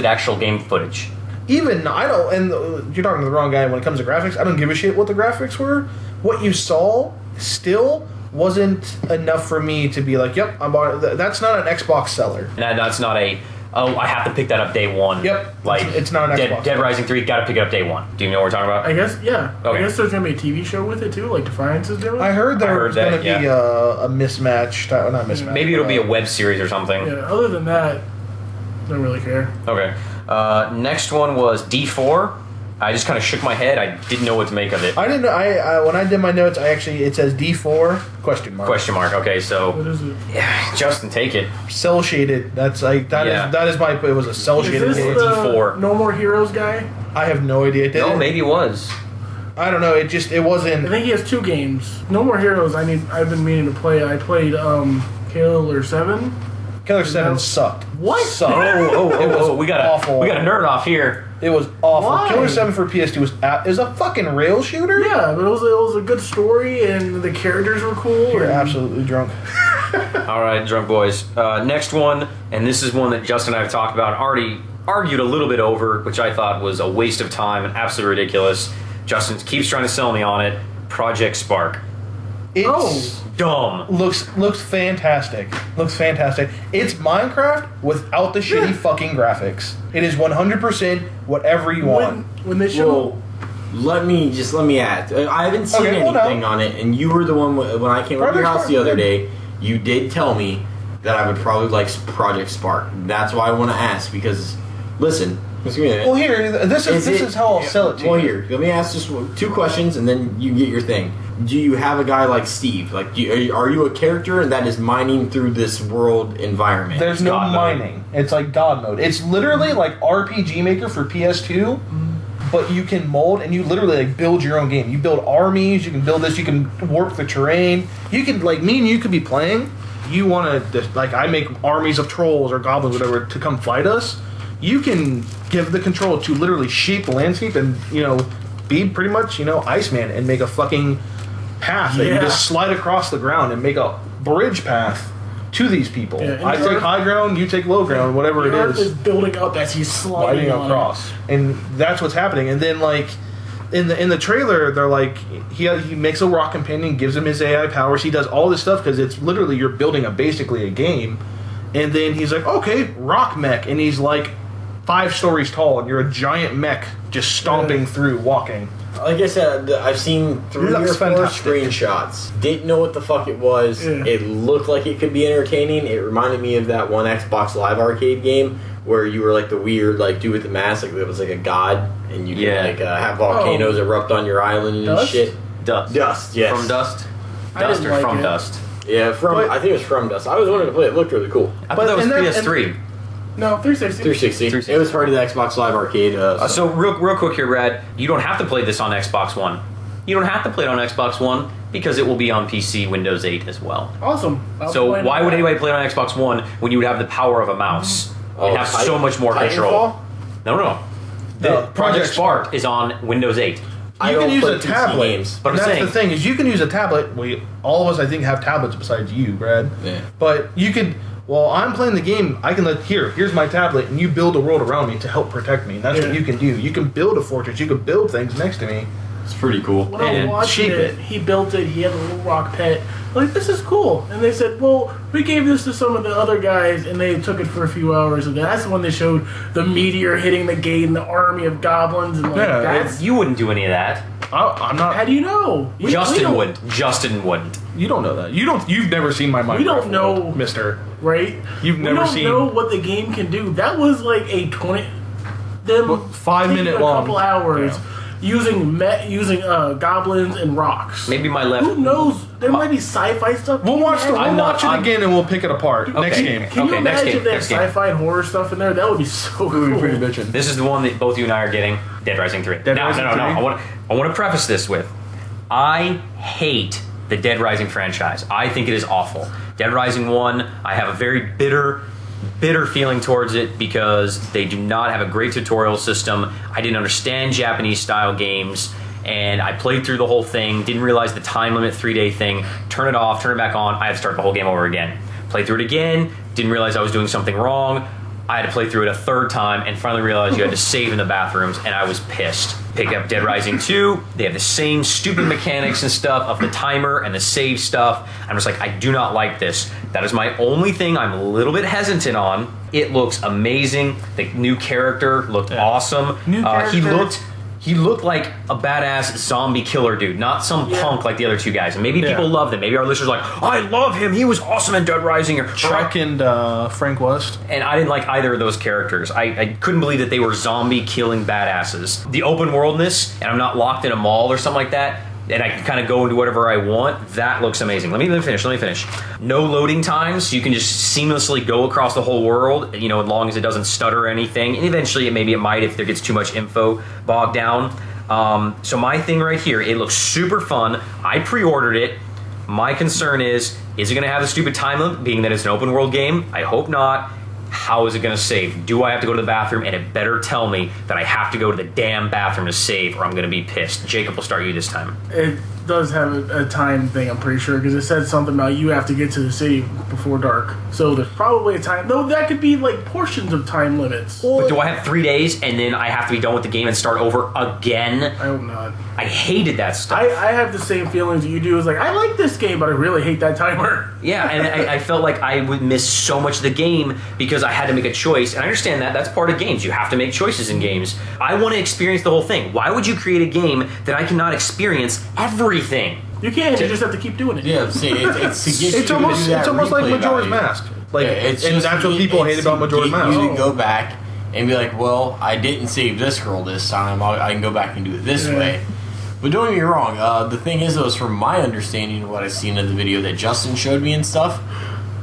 actual game footage? Even I don't, and you're talking to the wrong guy when it comes to graphics. I don't give a shit what the graphics were. What you saw still wasn't enough for me to be like, yep, I'm bought it. That's not an Xbox seller. And that's not a, I have to pick that up day one. Yep. Like, it's not an Xbox. Dead Rising 3, gotta pick it up day one. Do you know what we're talking about? I guess, yeah. Okay. I guess there's going to be a TV show with it, too, like Defiance is doing. I heard there was going to be a mismatch. Not mismatch. Maybe it'll be a web series or something. Yeah, other than that, don't really care. Okay. Next one was D4. I just kind of shook my head. I didn't know what to make of it. I didn't know. I when I did my notes, it says D4 question mark. Question mark. Okay, so What is it? yeah, Justin, take it. Cell shaded. That's like that is my. It was a cell Is shaded this game. the D4. No More Heroes guy? I have no idea. No, maybe it was. I don't know. It I wasn't. think he has 2 games. No More Heroes. I've been meaning to play. I played Killer 7. Killer 7 sucked. What? Sucked. It was we got awful. We got a nerd off here. It was awful. Why? Killer 7 for PS2 is a fucking rail shooter. Yeah, but it was a good story and the characters were cool. You're and absolutely drunk. All right, drunk boys. Next one, and this is one that Justin and I have talked about, already argued a little bit over, which I thought was a waste of time and absolutely ridiculous. Justin keeps trying to sell me on it. Project Spark. It's Dumb. looks fantastic. Looks fantastic. It's Minecraft without the shitty fucking graphics. It is 100% whatever you want. When they show Well, let me add. I haven't seen Okay, hold anything on it, and you were the one when I came over to your house the other day. You did tell me that I would probably like Project Spark. That's why I want to ask because, listen. Well, here, this is how I'll sell it to you. Well, here, let me ask just 2 questions, and then you get your thing. Do you have a guy like Steve? Like, are you a character that is mining through this world environment? There's no God mode. mining. It's like God mode. It's literally like RPG Maker for PS2, but you can mold and you literally like build your own game. You build armies. You can build this. You can warp the terrain. You can like me and you could be playing. You want to like I make armies of trolls or goblins, whatever, to come fight us. You can give the control to literally shape the landscape and be pretty much Iceman and make a fucking path that you just slide across the ground and make a bridge path to these people. Yeah, I take high ground, you take low ground, whatever the Earth it is is. building up as he's sliding Sliding across, and that's what's happening. And then like in the trailer, they're like he makes a rock companion, gives him his AI powers. He does all this stuff because it's literally you're building basically a game, and then he's like, okay, rock mech, and he's like 5 stories tall, and you're a giant mech just stomping through, walking. Like I said, I've seen 3 or 4 screenshots. Didn't know what the fuck it was. Yeah. It looked like it could be entertaining. It reminded me of that one Xbox Live Arcade game where you were like the weird dude with the mask. Like it was like a god, and you could have volcanoes erupt on your island and shit. Dust. Yes. From Dust. Dust or From Dust. Yeah, I think it was From Dust. I was wanting to play it. It looked really cool. I thought that was PS3. No, 360. 360. It was part of the Xbox Live Arcade. So real quick here, Brad, you don't have to play this on Xbox One. You don't have to play it on Xbox One because it will be on PC, Windows 8 as well. Awesome. So why would anybody play it on Xbox One when you would have the power of a mouse and have so much more control? No. The Project Spark is on Windows 8. You can use a tablet, but that's the thing is you can use a tablet. All of us, I think, have tablets besides you, Brad. Yeah. But you could. While I'm playing the game, I can here's my tablet, and you build a world around me to help protect me. And that's what you can do. You can build a fortress. You can build things next to me. It's pretty cool. When I was watching it, he built it. He had a little rock pet. Like, this is cool. And they said, well, we gave this to some of the other guys, and they took it for a few hours. And that's when they showed the meteor hitting the gate and the army of goblins. And you wouldn't do any of that. I'm not. How do you know? Justin wouldn't. You don't know that. You've never seen my Minecraft. We don't know, Mister. Right? You've never seen. We don't know what the game can do. That was like a 5-minute long. A couple hours using goblins and rocks. Maybe my left. Who knows? There might be sci-fi stuff. We'll watch it again and we'll pick it apart. Next game. Can you imagine if they have sci-fi and horror stuff in there? That would be so cool. Pretty bitchin'. This is the one that both you and I are getting. Dead Rising 3. No. I want to preface this with, I hate the Dead Rising franchise. I think it is awful. Dead Rising 1, I have a very bitter feeling towards it because they do not have a great tutorial system. I didn't understand Japanese style games, and I played through the whole thing, didn't realize the time limit 3-day thing, turn it off, turn it back on, I had to start the whole game over again. Played through it again, didn't realize I was doing something wrong, I had to play through it a 3rd time and finally realized you had to save in the bathrooms, and I was pissed. Pick up Dead Rising 2, they have the same stupid mechanics and stuff of the timer and the save stuff. I'm just like, I do not like this. That is my only thing I'm a little bit hesitant on. It looks amazing. The new character looked awesome. He looked like a badass zombie killer dude, not some punk like the other 2 guys. And maybe people love them. Maybe our listeners are like, I love him. He was awesome in Dead Rising. Or Chuck and Frank West. And I didn't like either of those characters. I couldn't believe that they were zombie killing badasses. The open worldness, and I'm not locked in a mall or something like that, and I can kind of go into whatever I want, that looks amazing. Let me finish. No loading times, so you can just seamlessly go across the whole world, as long as it doesn't stutter or anything. And eventually, it might if there gets too much info bogged down. So my thing right here, it looks super fun. I pre-ordered it. My concern is it going to have the stupid time limit, being that it's an open world game? I hope not. How is it going to save? Do I have to go to the bathroom? And it better tell me that I have to go to the damn bathroom to save, or I'm going to be pissed. Jacob, will start you this time. It does have a time thing, I'm pretty sure, because it said something about you have to get to the city before dark. So there's probably a time. Though that could be like portions of time limits. But do I have 3 days and then I have to be done with the game and start over again? I hope not. I hated that stuff. I have the same feelings that you do. It's like, I like this game, but I really hate that timer. Yeah, and I felt like I would miss so much of the game because I had to make a choice. And I understand that. That's part of games. You have to make choices in games. I want to experience the whole thing. Why would you create a game that I cannot experience everything? You can. You just have to keep doing it. Yeah, see, it's almost like Majora's Mask. Like, and that's what people hate about Majora's Mask. You can go back and be like, well, I didn't save this girl this time. I can go back and do it this way. But don't get me wrong. The thing is, though, is from my understanding of what I've seen in the video that Justin showed me and stuff,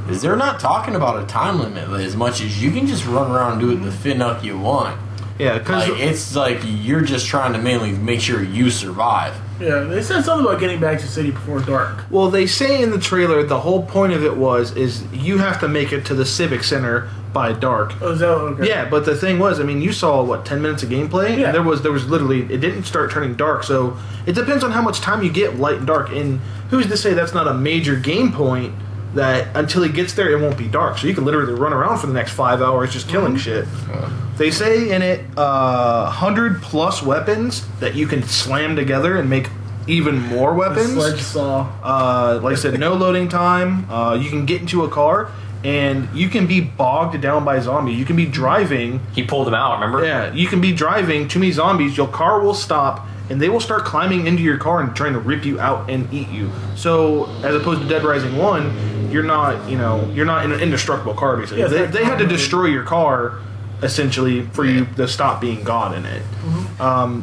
is they're not talking about a time limit as much as you can just run around and do it the finnuck you want. Yeah, because it's like you're just trying to mainly make sure you survive. Yeah, they said something about getting back to the city before dark. Well, they say in the trailer the whole point of it is you have to make it to the Civic Center by dark. Oh, is that okay? Yeah, but the thing was, you saw 10 minutes of gameplay? Yeah. And there was literally, it didn't start turning dark, so it depends on how much time you get light and dark. And who's to say that's not a major game point that until he gets there, it won't be dark. So you can literally run around for the next 5 hours just killing shit. They say in it 100 plus weapons that you can slam together and make even more weapons. Sledge saw. Like I said, no loading time. You can get into a car and you can be bogged down by zombies. You can be driving. He pulled them out, remember? Yeah, you can be driving too many zombies. Your car will stop and they will start climbing into your car and trying to rip you out and eat you. So, as opposed to Dead Rising 1, you're not in an indestructible car, basically. Yeah, they had to destroy your car, essentially, for you to stop being God in it.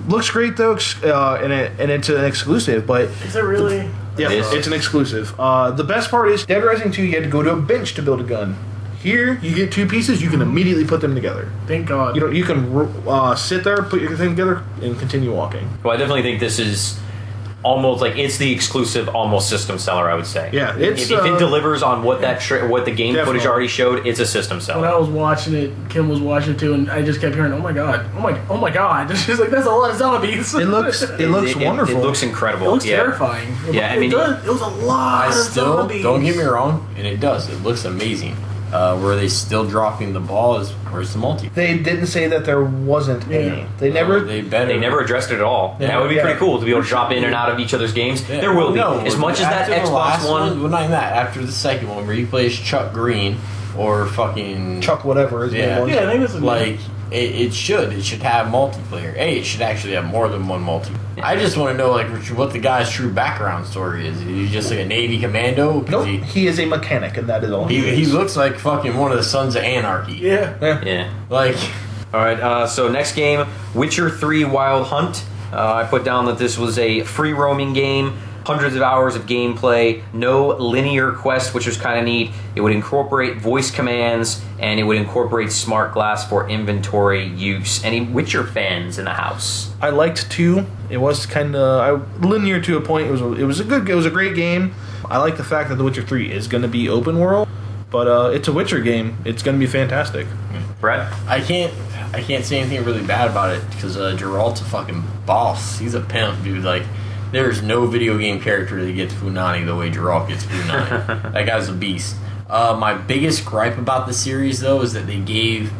Looks great, though, and it's an exclusive, but... Is it really? Yeah, it's an exclusive. The best part is, Dead Rising 2, you had to go to a bench to build a gun. Here, you get 2 pieces, you can immediately put them together. Thank God. You can sit there, put your thing together, and continue walking. Well, I definitely think this is almost like it's the exclusive, almost system seller. I would say. Yeah, if it delivers on what what the game Definitely. footage already showed, it's a system seller. When I was watching it, Kim was watching it too, and I just kept hearing, "Oh my God, oh my God!" She's like, "That's a lot of zombies." It looks wonderful. It looks incredible. It looks yeah. terrifying. Yeah, I mean, it was a lot of zombies. Don't get me wrong, and it does. It looks amazing. Were they still dropping the ball? Where's the multi? They didn't say that there wasn't any. They never. They better. They never addressed it at all. Yeah. That would be Yeah. pretty cool to be able to drop in and out of each other's games. Yeah. There will be. No, As much as that after the Xbox last One. well, not even that. After the second one, where you play as Chuck Green or fucking Chuck whatever his name was. Yeah, I think this is like it should have multiplayer. It should actually have more than one multi. I just want to know like what the guy's true background story is. Is he just like a Navy commando? 'Cause Nope, he is a mechanic, and that is all. he looks like fucking one of the Sons of Anarchy. Yeah. Yeah. Like All right. So next game, Witcher 3 Wild Hunt. I put down that this was a free roaming game. Hundreds of hours of gameplay, no linear quest, which was kind of neat. It would incorporate voice commands, and it would incorporate smart glass for inventory use. Any Witcher fans in the house? I liked 2. It was kind of linear to a point. It was a great game. I like the fact that The Witcher 3 is going to be open world, but it's a Witcher game. It's going to be fantastic. Brett? I can't say anything really bad about it because Geralt's a fucking boss. He's a pimp, dude. Like. There's no video game character that gets Funani the way Geralt gets Funani. That guy's a beast. My biggest gripe about the series, though, is that they gave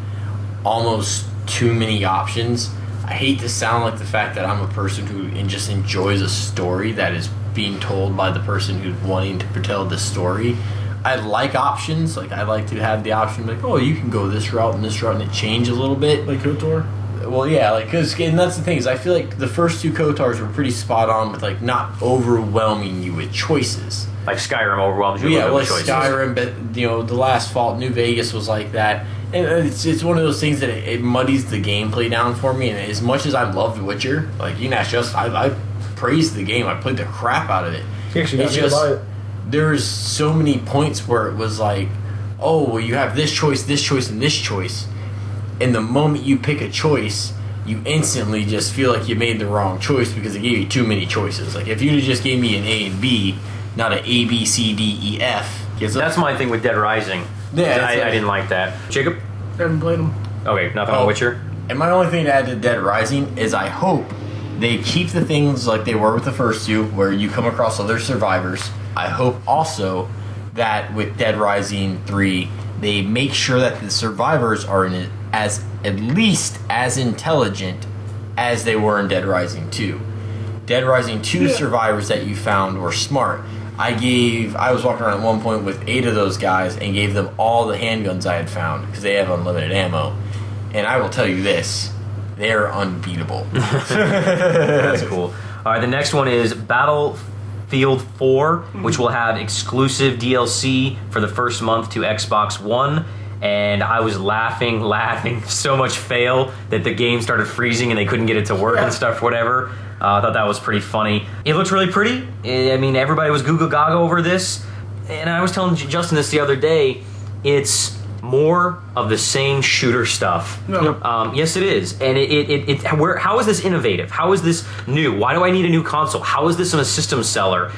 almost too many options. I hate to sound like the fact that I'm a person who just enjoys a story that is being told by the person who's wanting to tell the story. I like options. Like, I like to have the option, like, oh, you can go this route and it change a little bit. Like KOTOR? Well, yeah, and that's the thing is I feel like the first 2 KOTORs were pretty spot on with like not overwhelming you with choices. Like Skyrim overwhelms you Yeah, with like choices. Skyrim, but the last Fallout, New Vegas was like that, and it's one of those things that it muddies the gameplay down for me. And as much as I love The Witcher, like I praised the game, I played the crap out of it. It's just there's so many points where it was like, oh, well, you have this choice, and this choice. And the moment you pick a choice, you instantly just feel like you made the wrong choice because it gave you too many choices. Like, if you just gave me an A and B, not an A, B, C, D, E, F. That's my thing with Dead Rising. Yeah, I didn't like that. Jacob? I haven't played them. Okay, nothing on Witcher? And my only thing to add to Dead Rising is I hope they keep the things like they were with the first 2, where you come across other survivors. I hope also that with Dead Rising 3, they make sure that the survivors are in it as at least as intelligent as they were in Dead Rising 2. Dead Rising 2 survivors that you found were smart. I was walking around at one point with 8 of those guys and gave them all the handguns I had found because they have unlimited ammo. And I will tell you this, they're unbeatable. That's cool. All right, the next one is Battlefield 4, which will have exclusive DLC for the first month to Xbox One. And I was laughing so much fail that the game started freezing and they couldn't get it to work and stuff, whatever. I thought that was pretty funny. It looks really pretty. I mean, everybody was Google Gaga over this. And I was telling Justin this the other day. It's more of the same shooter stuff. No. Yes, it is. And how is this innovative? How is this new? Why do I need a new console? How is this a system seller?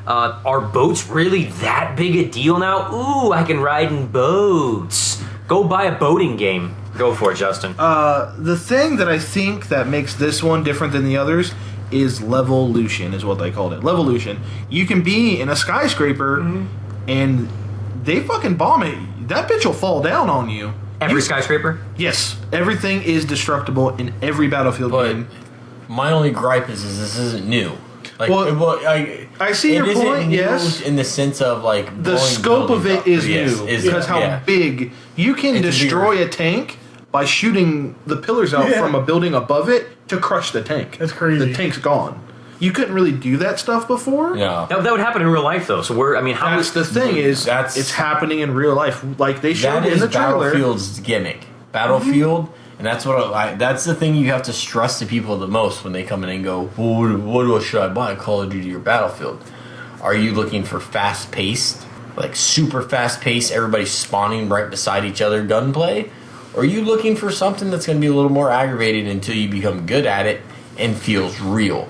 Are boats really that big a deal now? Ooh, I can ride in boats. Go buy a boating game. Go for it, Justin. The thing that I think that makes this one different than the others is Levolution, is what they called it. Levolution. You can be in a skyscraper and they fucking bomb it. That bitch will fall down on you. Every skyscraper? Yes, everything is destructible in every Battlefield But game. my only gripe is this isn't new. Like, I see your point. New Yes, in the sense of like the blowing scope of buildings it up. is Yes, new because how big you can It's destroy bigger. a tank by shooting the pillars out from a building above it to crush the tank. That's crazy. The tank's gone. You couldn't really do that stuff before. Yeah. That would happen in real life, though. So how That's the thing is, it's happening in real life. Like they showed That in is the trailer. Battlefield's gimmick. Battlefield, and that's that's the thing you have to stress to people the most when they come in and go, well, what should I buy? Call of Duty or Battlefield? Are you looking for fast paced, like super fast paced, everybody spawning right beside each other gunplay? Or are you looking for something that's going to be a little more aggravated until you become good at it and feels real?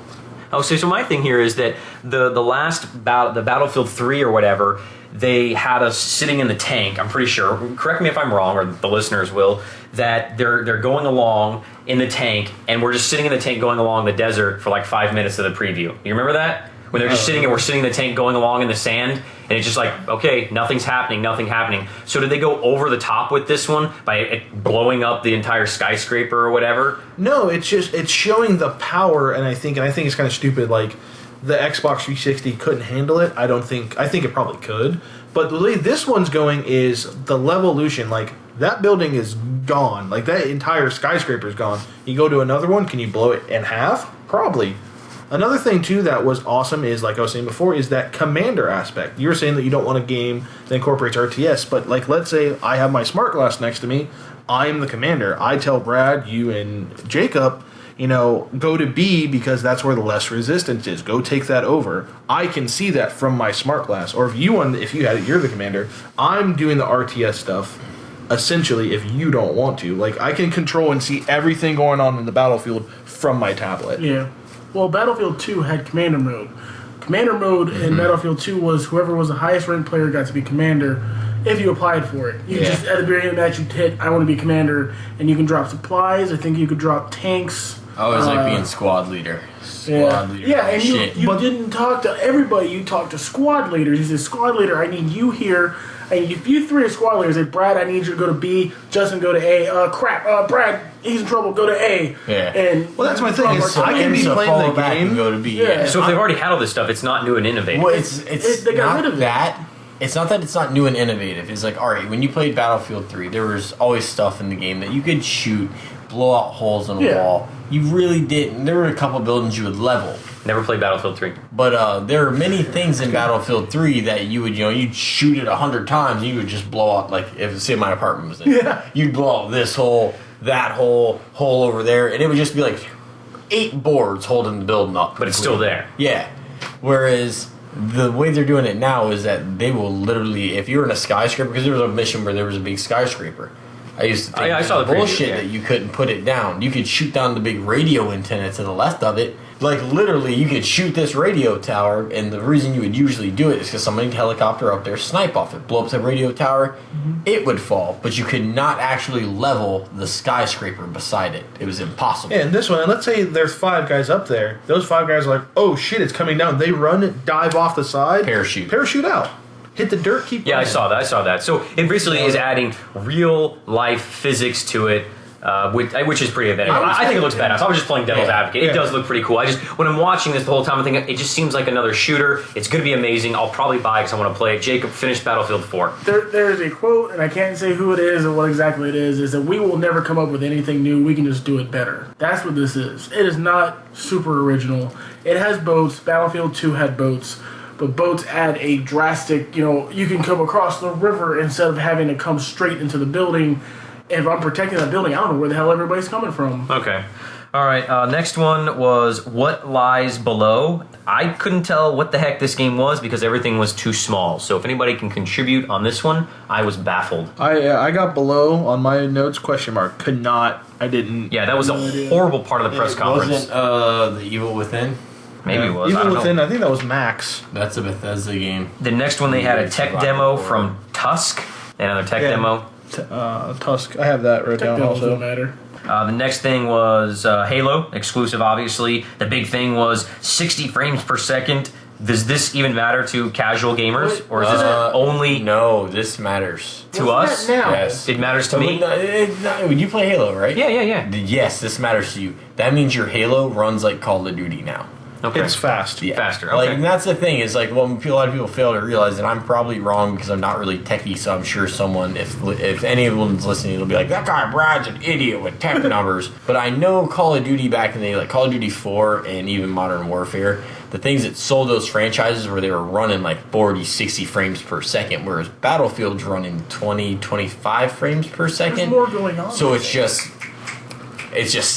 Oh, so my thing here is that the last the Battlefield 3 or whatever, they had us sitting in the tank. I'm pretty sure. Correct me if I'm wrong, or the listeners will. That they're going along in the tank, and we're just sitting in the tank going along the desert for like 5 minutes of the preview. You remember that? When they're just sitting and we're sitting in the tank going along in the sand, and it's just like, okay, nothing's happening, nothing happening. So did they go over the top with this one by blowing up the entire skyscraper or whatever? No, it's showing the power, and I think it's kind of stupid. Like the Xbox 360 couldn't handle it. I think it probably could, but the way this one's going is the levolution. Like that building is gone. Like that entire skyscraper is gone. You go to another one, can you blow it in half? Probably. Another thing too that was awesome is, like I was saying before, is that commander aspect. You were saying that you don't want a game that incorporates RTS, but like let's say I have my smart glass next to me, I'm the commander. I tell Brad, you and Jacob, go to B because that's where the less resistance is. Go take that over. I can see that from my smart glass. Or if you had it, you're the commander. I'm doing the RTS stuff. Essentially, if you don't want to, like I can control and see everything going on in the battlefield from my tablet. Yeah. Well, Battlefield 2 had Commander Mode. Commander Mode in Battlefield 2 was whoever was the highest ranked player got to be Commander if you applied for it. You just, at the beginning of the match, you'd hit, I want to be Commander, and you can drop supplies. I think you could drop tanks. I always like being squad leader. Yeah, and you didn't talk to everybody. You talked to squad leaders. You said, squad leader, I need you here. And if you three are squad leaders, like, Brad, I need you to go to B. Justin, go to A. Brad, he's in trouble. Go to A. Yeah. And well, that's my thing. Is I can be playing the game and go to B. Yeah. So if they've already had all this stuff, it's not new and innovative. Well, it's they got not rid of it. that. It's not that it's not new and innovative. It's like, all right, when you played Battlefield 3, there was always stuff in the game that you could shoot, blow out holes in a wall. You really didn't. There were a couple buildings you would level. Never played Battlefield 3. But there are many things in Battlefield 3 that you would, you'd shoot it 100 times and you would just blow out, like, if, say, my apartment was there. You'd blow out this hole, that hole over there, and it would just be like 8 boards holding the building up. But it's still there. Yeah. Whereas the way they're doing it now is that they will literally, if you're in a skyscraper, because there was a mission where there was a big skyscraper. I used to think I saw the bullshit preview, that you couldn't put it down. You could shoot down the big radio antenna to the left of it. Like, literally, you could shoot this radio tower, and the reason you would usually do it is because somebody helicopter up there, snipe off it, blow up the radio tower, it would fall. But you could not actually level the skyscraper beside it. It was impossible. Yeah, and this one, and let's say there's 5 guys up there. Those 5 guys are like, oh shit, it's coming down. They run, dive off the side. Parachute out. Hit the dirt, keep Yeah, running. I saw that. So it basically is adding real life physics to it, which is pretty inventive. I think it looks badass. I was just playing devil's advocate. It does look pretty cool. When I'm watching this the whole time, I'm thinking, it just seems like another shooter. It's going to be amazing. I'll probably buy it because I want to play it. Jacob, finish Battlefield 4. There's a quote, and I can't say who it is or what exactly it is that we will never come up with anything new. We can just do it better. That's what this is. It is not super original. It has boats. Battlefield 2 had boats. But boats add a drastic, you can come across the river instead of having to come straight into the building. If I'm protecting that building, I don't know where the hell everybody's coming from. Okay. All right. Next one was What Lies Below. I couldn't tell what the heck this game was because everything was too small. So if anybody can contribute on this one, I was baffled. I got below on my notes, question mark. Could not. I didn't. Yeah, that was a horrible part of the press conference. Wasn't The Evil Within? Maybe it was. Even within, I think that was Max. That's a Bethesda game. The next one, they had a tech demo from Tusk. Another tech demo. Tusk. I have that written down also. Don't matter. The next thing was Halo, exclusive, obviously. The big thing was 60 frames per second. does this even matter to casual gamers, or is this only No, this matters. to Wasn't us? that now? Yes. It matters to me. You play Halo, right? Yeah. Yes, this matters to you. That means your Halo runs like Call of Duty now. Okay. It's fast. Yeah. Faster, Like, okay. and that's the thing is like, well, a lot of people fail to realize that I'm probably wrong because I'm not really techie. So I'm sure someone, if anyone's listening, it'll be like, that guy Brad's an idiot with tech numbers. But I know Call of Duty back in the day, like Call of Duty 4 and even Modern Warfare, the things that sold those franchises where they were running like 40, 60 frames per second, whereas Battlefield's running 20, 25 frames per second. There's more going on. So it's just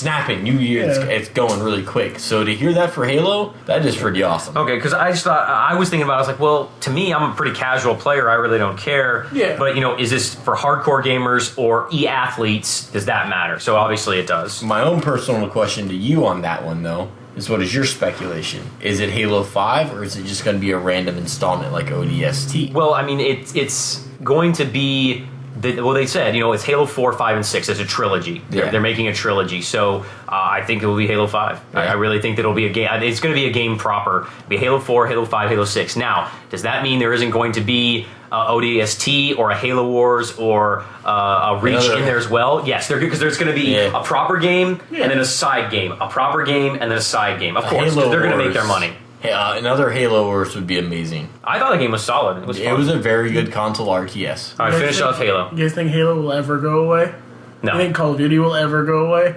snapping. It's going really quick. So to hear that for Halo, that is pretty awesome. Okay, because I just thought, I was thinking about it, I was like, well, to me, I'm a pretty casual player. I really don't care. Yeah. But, is this for hardcore gamers or e-athletes? Does that matter? So obviously it does. My own personal question to you on that one, though, is what is your speculation? Is it Halo 5 or is it just going to be a random installment like ODST? Well, I mean, it's going to be... they said, it's Halo 4, 5, and 6. It's a trilogy. Yeah. They're making a trilogy. So I think it will be Halo 5. Yeah. I really think that it'll be a game. It's going to be a game proper. It'll be Halo 4, Halo 5, Halo 6. Now, does that mean there isn't going to be ODST or a Halo Wars or a Reach in there as well? Yes, because there's going to be a proper game and then a side game. A proper game and then a side game. Of course, because they're going to make their money. Another Halo Wars would be amazing. I thought the game was solid. It was fun. It was a very good console RTS. All right, finish off Halo. You guys think Halo will ever go away? No. You think Call of Duty will ever go away?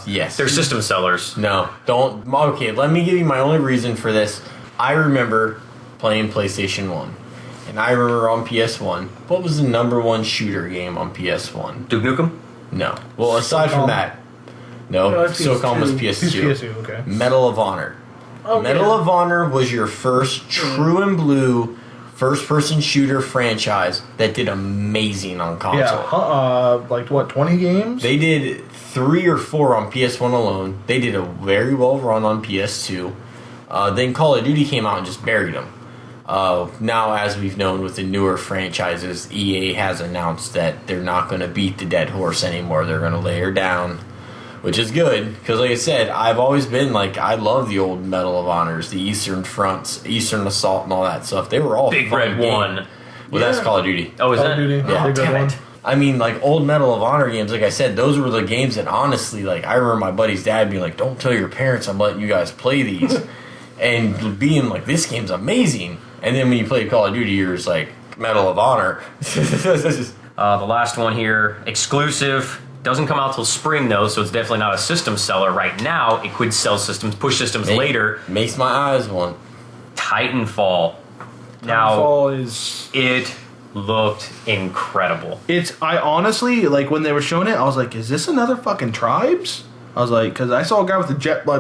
Yes. They're system sellers. No, don't. Okay, let me give you my only reason for this. I remember playing PlayStation 1. And I remember on PS1, what was the number one shooter game on PS1? Duke Nukem? No. Well, aside from that, no, that's SOCOM was PS2. PS2. PS2, okay. Medal of Honor. Oh, Medal yeah. of Honor was your first true and blue first-person shooter franchise that did amazing on console. Yeah, like what, 20 games? They did 3 or 4 on PS1 alone. They did a very well run on PS2. Then Call of Duty came out and just buried them. Now, as we've known with the newer franchises, EA has announced that they're not going to beat the dead horse anymore. They're going to lay her down, which is good. Because like I said, I've always been like, I love the old Medal of Honors, the Eastern Fronts, Eastern Assault and all that stuff. They were all Big fun Red games. 1. Well, that's Call of Duty. Oh, is Call that? of Duty. Yeah. Big Red Damn One. it. I mean, like, old Medal of Honor games, like I said, those were the games that honestly, like, I remember my buddy's dad being like, don't tell your parents I'm letting you guys play these. And being like, this game's amazing. And then when you play Call of Duty, you're just like, Medal of Honor. The last one here, exclusive. Doesn't come out till spring though, so it's definitely not a system seller right now. It could sell systems, push systems later. Makes my eyes want. Titanfall. Now, Titanfall is... it looked incredible. I honestly, like, when they were showing it, I was like, is this another fucking Tribes? I was like, because I saw a guy with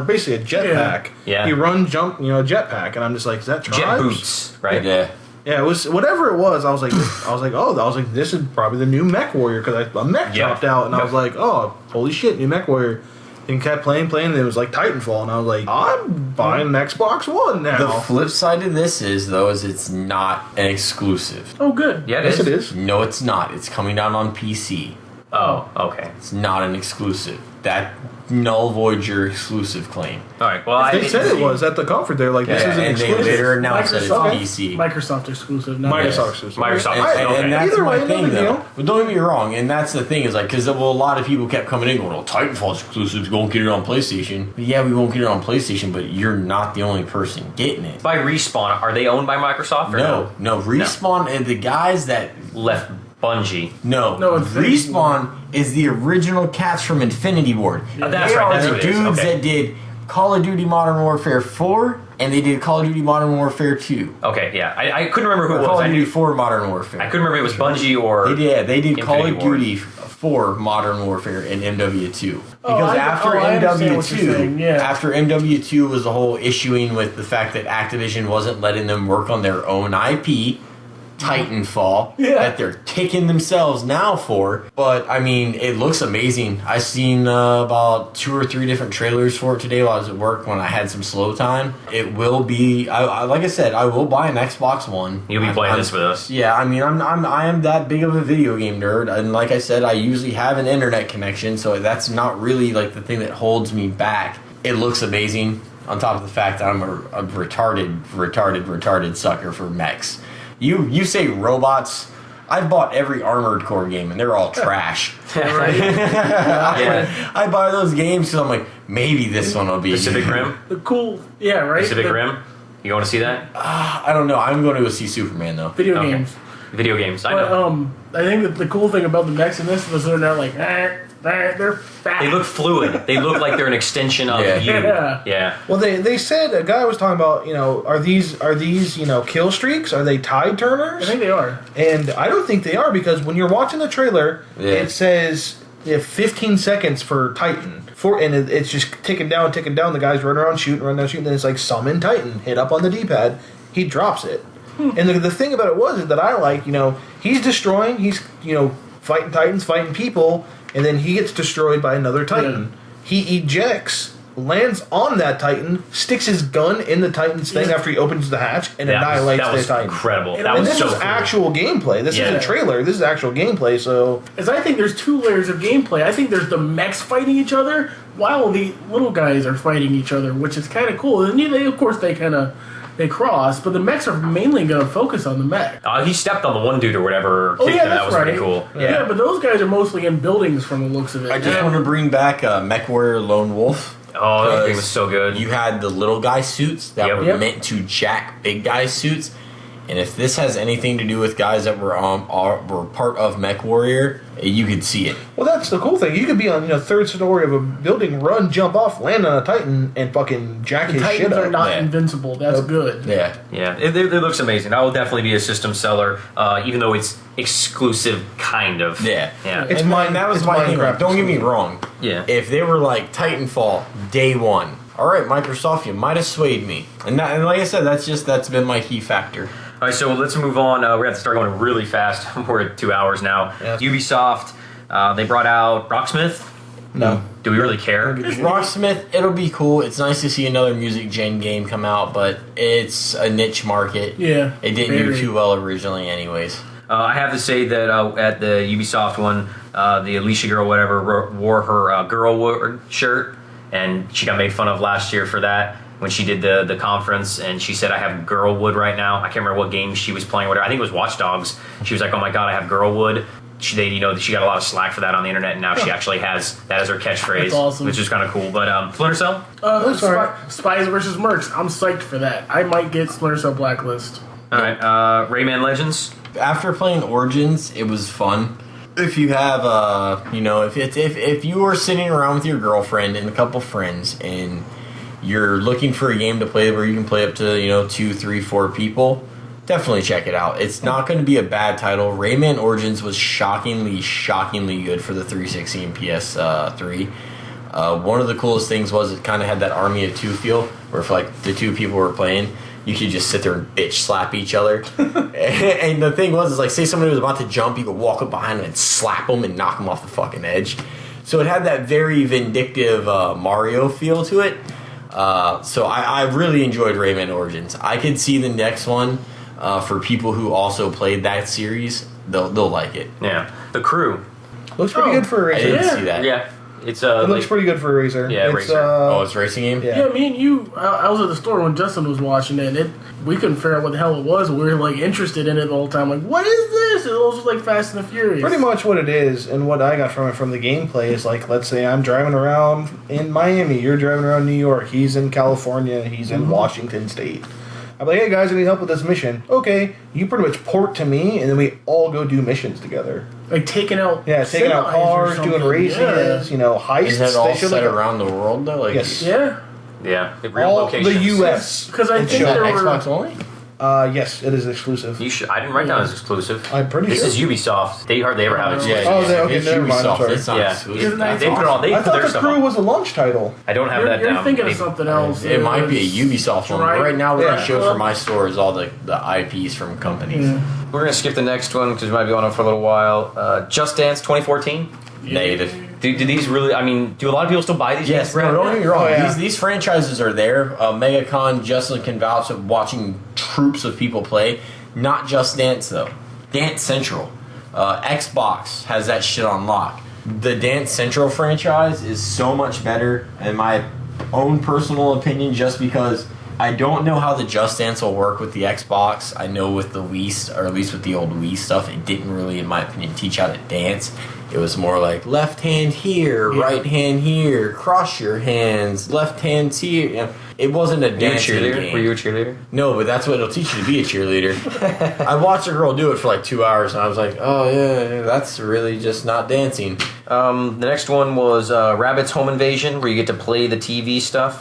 basically a jetpack. Yeah. He jump, a jetpack, and I'm just like, is that Tribes? Jet boots, right? Yeah. Yeah, it was whatever it was. I was like, this is probably the new Mech Warrior because a mech Yeah. dropped out, and I Yep. was like, oh, holy shit, new Mech Warrior. And kept playing, and it was like Titanfall, and I was like, I'm buying an Xbox One now. The flip side of this is, though, is it's not an exclusive. Oh, good. Yeah, Yes, it is. No, it's not. It's coming out on PC. Oh, okay. It's not an exclusive. That null voids your exclusive claim. All right. Well, They said it was at the conference. They're like, this is an and they exclusive. later announced that it's Microsoft, PC. Microsoft exclusive. Not Microsoft exclusive. Microsoft. And that's Either my way, thing, no big though. deal. But don't get me wrong, and that's the thing is like because a lot of people kept coming in going, "Oh, Titanfall's exclusive. Go and get it on PlayStation." But yeah, we won't get it on PlayStation, but you're not the only person getting it. by Respawn, are they owned by Microsoft or No, Respawn and the guys that left Bungie? No, Infinity Respawn is the original cats from Infinity Ward. That's They right, are that's the who it is, dudes okay. that did Call of Duty Modern Warfare 4 and they did Call of Duty Modern Warfare 2. Okay, yeah. I couldn't remember who it Call was. of I Duty knew. 4 Modern Warfare. I couldn't remember if it was Bungie or. They did Call Infinity of Ward. Duty 4 Modern Warfare and MW2. Oh, Because I understand what you're saying, yeah. after MW2 was the whole issuing with the fact that Activision wasn't letting them work on their own IP, Titanfall, that they're kicking themselves now for. But I mean, it looks amazing. I seen about 2 or 3 different trailers for it today while I was at work when I had some slow time. It will be, like I said, I will buy an Xbox One. You'll be playing this with us. Yeah, I mean, I am that big of a video game nerd, and like I said, I usually have an internet connection, so that's not really like the thing that holds me back. It looks amazing. on top of the fact that I'm a retarded sucker for mechs. You say robots. I've bought every Armored Core game, and they're all trash. I buy those games because I'm like, maybe this one will be Pacific Rim. The cool, yeah, right. Pacific Rim. You want to see that? I don't know. I'm going to go see Superman though. Video Okay. games. Video games. I But know. I think that the cool thing about the mechs in this is they're not like they're fat. They look fluid. They look like they're an extension of Yeah. you. Yeah. Yeah. Well, they said a guy was talking about, are these kill streaks? Are they tide I turners? think they are. And I don't think they are, because when you're watching the trailer, Yeah. it says 15 seconds for Titan. It's just ticking down. The guy's running around shooting, then it's like summon Titan, hit up on the D-pad, he drops it. And the thing about it is that I like, he's destroying, he's, fighting Titans, fighting people, and then he gets destroyed by another Titan. He ejects, lands on that Titan, sticks his gun in the Titan's thing after he opens the hatch, and annihilates that was the Titan. incredible. And That And was this so is cool. actual gameplay. This Yeah. isn't a trailer. This is actual gameplay. So As I think there's two layers of gameplay. I think there's the mechs fighting each other while the little guys are fighting each other, which is kind of cool. And of course, they cross, but the mechs are mainly going to focus on the mech. He stepped on the one dude or whatever. Oh Kicked yeah, him. That that's was right. pretty cool. Yeah. But those guys are mostly in buildings from the looks of it. I just want to bring back MechWarrior Lone Wolf. Oh, that game Because was so good. You had the little guy suits that Yep. were Yep. meant to jack big guy suits, and if this has anything to do with guys that were part of MechWarrior, you could see it. well, that's the cool thing. You could be on third story of a building, run, jump off, land on a Titan, and fucking jack the his shit Titans are up. not Yeah. invincible. That's good. Yeah. Yeah, it looks amazing. I will definitely be a system seller, even though it's exclusive, kind of. Yeah. Yeah. It's And mine- that was it's my thing. Minecraft Don't get me wrong. Yeah. If they were like Titanfall day one, all right, Microsoft, you might have swayed me. And like I said, that's been my key factor. All right, so let's move on. We're going to have to start going really fast. We're at 2 hours now. Yes. Ubisoft, they brought out Rocksmith. No. Do we really care? Rocksmith, it'll be cool. It's nice to see another music gen game come out, but it's a niche market. Yeah. It didn't do very. too well originally, anyways. I have to say that at the Ubisoft one, the Alicia girl, whatever, wore her girl shirt, and she got made fun of last year for that when she did the conference, and she said, I have Girlwood right now. I can't remember what game she was playing, whatever. I think it was Watch Dogs. She was like, oh my god, I have Girlwood. She got a lot of slack for that on the internet, and now she actually has that as her catchphrase, That's awesome. which is kind of cool. But Splinter Cell? sorry. Spies versus Mercs. I'm psyched for that. I might get Splinter Cell Blacklist. All right, Rayman Legends? After playing Origins, it was fun. If you have, if you are sitting around with your girlfriend and a couple friends, and you're looking for a game to play where you can play up to 2, 3, 4 people, definitely check it out. It's not going to be a bad title. Rayman Origins was shockingly good for the 360 and PS3. One of the coolest things was it kind of had that Army of Two feel, where if like the two people were playing, you could just sit there and bitch slap each other. And the thing was, is like, say somebody was about to jump, you could walk up behind them and slap them and knock them off the fucking edge. So it had that very vindictive Mario feel to it. So I really enjoyed Rayman Origins. I could see the next one for people who also played that series. They'll like it. Yeah. The Crew. Looks pretty good for a I racer. didn't Yeah. see that. Yeah. It's It looks pretty good for a racer. Yeah, it's, racer. Oh, it's a racing game? Yeah. Yeah, me and you, I was at the store when Justin was watching it. We couldn't figure out what the hell it was. We were like interested in it the whole time. Like, what is this? It was like Fast and the Furious. Pretty much what it is, and what I got from the gameplay is like, let's say I'm driving around in Miami, you're driving around New York, he's in California, he's in Washington State. I'm like, hey guys, I need help with this mission. Okay, you pretty much port to me, and then we all go do missions together. Like taking out Taking out semis or cars, doing something. races, heists. Is that all They should set look- around the world, though? Like, Yes. Yeah, Yeah. The real All locations. the U.S. because I It think showed there Xbox were. only? Yes, it is exclusive. You should. I didn't write down as exclusive. I'm pretty This sure. is Ubisoft. They hardly ever have exclusive. Oh, okay, it's never mind, I'm Ubisoft. sorry. It's not Yeah. exclusive. Isn't that They put it all. They I put thought their the stuff Crew on. was a launch title. I don't have that You're down. thinking of Maybe. something else. It might be a Ubisoft one. Right. But right now, what Yeah. it shows for my store is all the IPs from companies. Yeah. We're gonna skip the next one because we might be on it for a little while. Just Dance 2014. Negative. Do these really? I mean, do a lot of people still buy these? Yes, games, no, Brad? don't get me wrong. Oh, yeah. These franchises are there. MegaCon, Justin can vouch of watching troops of people play. Not Just Dance, though. Dance Central. Xbox has that shit on lock. The Dance Central franchise is so much better, in my own personal opinion, just because I don't know how the Just Dance will work with the Xbox. I know with the Wii, or at least with the old Wii stuff, it didn't really, in my opinion, teach how to dance. It was more like left hand here, right hand here, cross your hands, left hand's here. You know, it wasn't a dancing game. Were you a cheerleader? No, but that's what it'll teach you to be a cheerleader. I watched a girl do it for like 2 hours, and I was like, oh yeah, that's really just not dancing. The next one was Rabbids Home Invasion, where you get to play the TV stuff.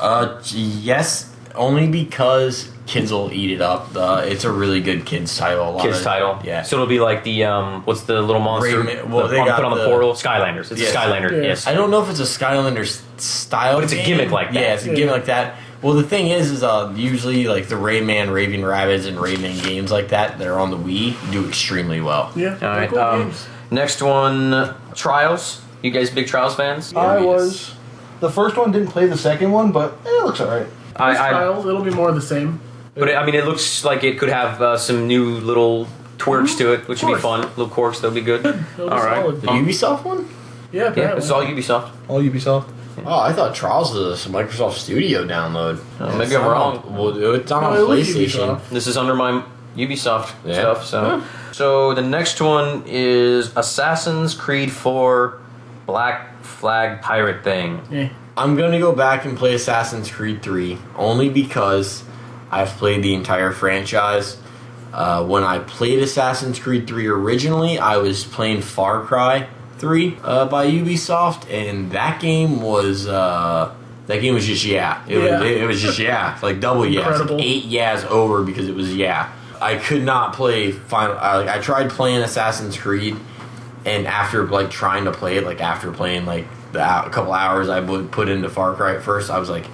Yes, only because kids will eat it up. It's a really good kids title. Title. Yeah. So it'll be like the what's the little monster? They put got on the portal. Skylanders. It's a Skylander. Yeah. Yes. I don't know if it's a Skylander style, But it's a game. gimmick like that. Yeah, it's a gimmick like that. Well, the thing is usually like the Rayman, Raving Rabbids, and Rayman games like that are on the Wii do extremely well. Yeah. All right. Cool games. Next one, Trials. You guys big Trials fans? I was. The first one didn't play the second one, but it looks alright. Trials, it'll be more of the same. But it looks like it could have some new little twerks to it, which would be fun. Little quirks, that'll be good. It'll be All right. solid. The Ubisoft one? Yeah, Yeah, apparently. this is all Ubisoft. All Ubisoft. Oh, I thought Trials was a Microsoft Studio download. Maybe I'm wrong. Well, it's on No, it was PlayStation. Ubisoft. This is under my Ubisoft Yeah. stuff. So the next one is Assassin's Creed 4 Black Flag Pirate thing. Yeah. I'm going to go back and play Assassin's Creed 3, only because I've played the entire franchise. When I played Assassin's Creed 3 originally, I was playing Far Cry 3 by Ubisoft, and that game was just It was just like double Incredible. Like 8 yeahs over because it was I could not play Final. I tried playing Assassin's Creed, and after like trying to play it, like after playing like a couple hours I would put into Far Cry at first, I was like,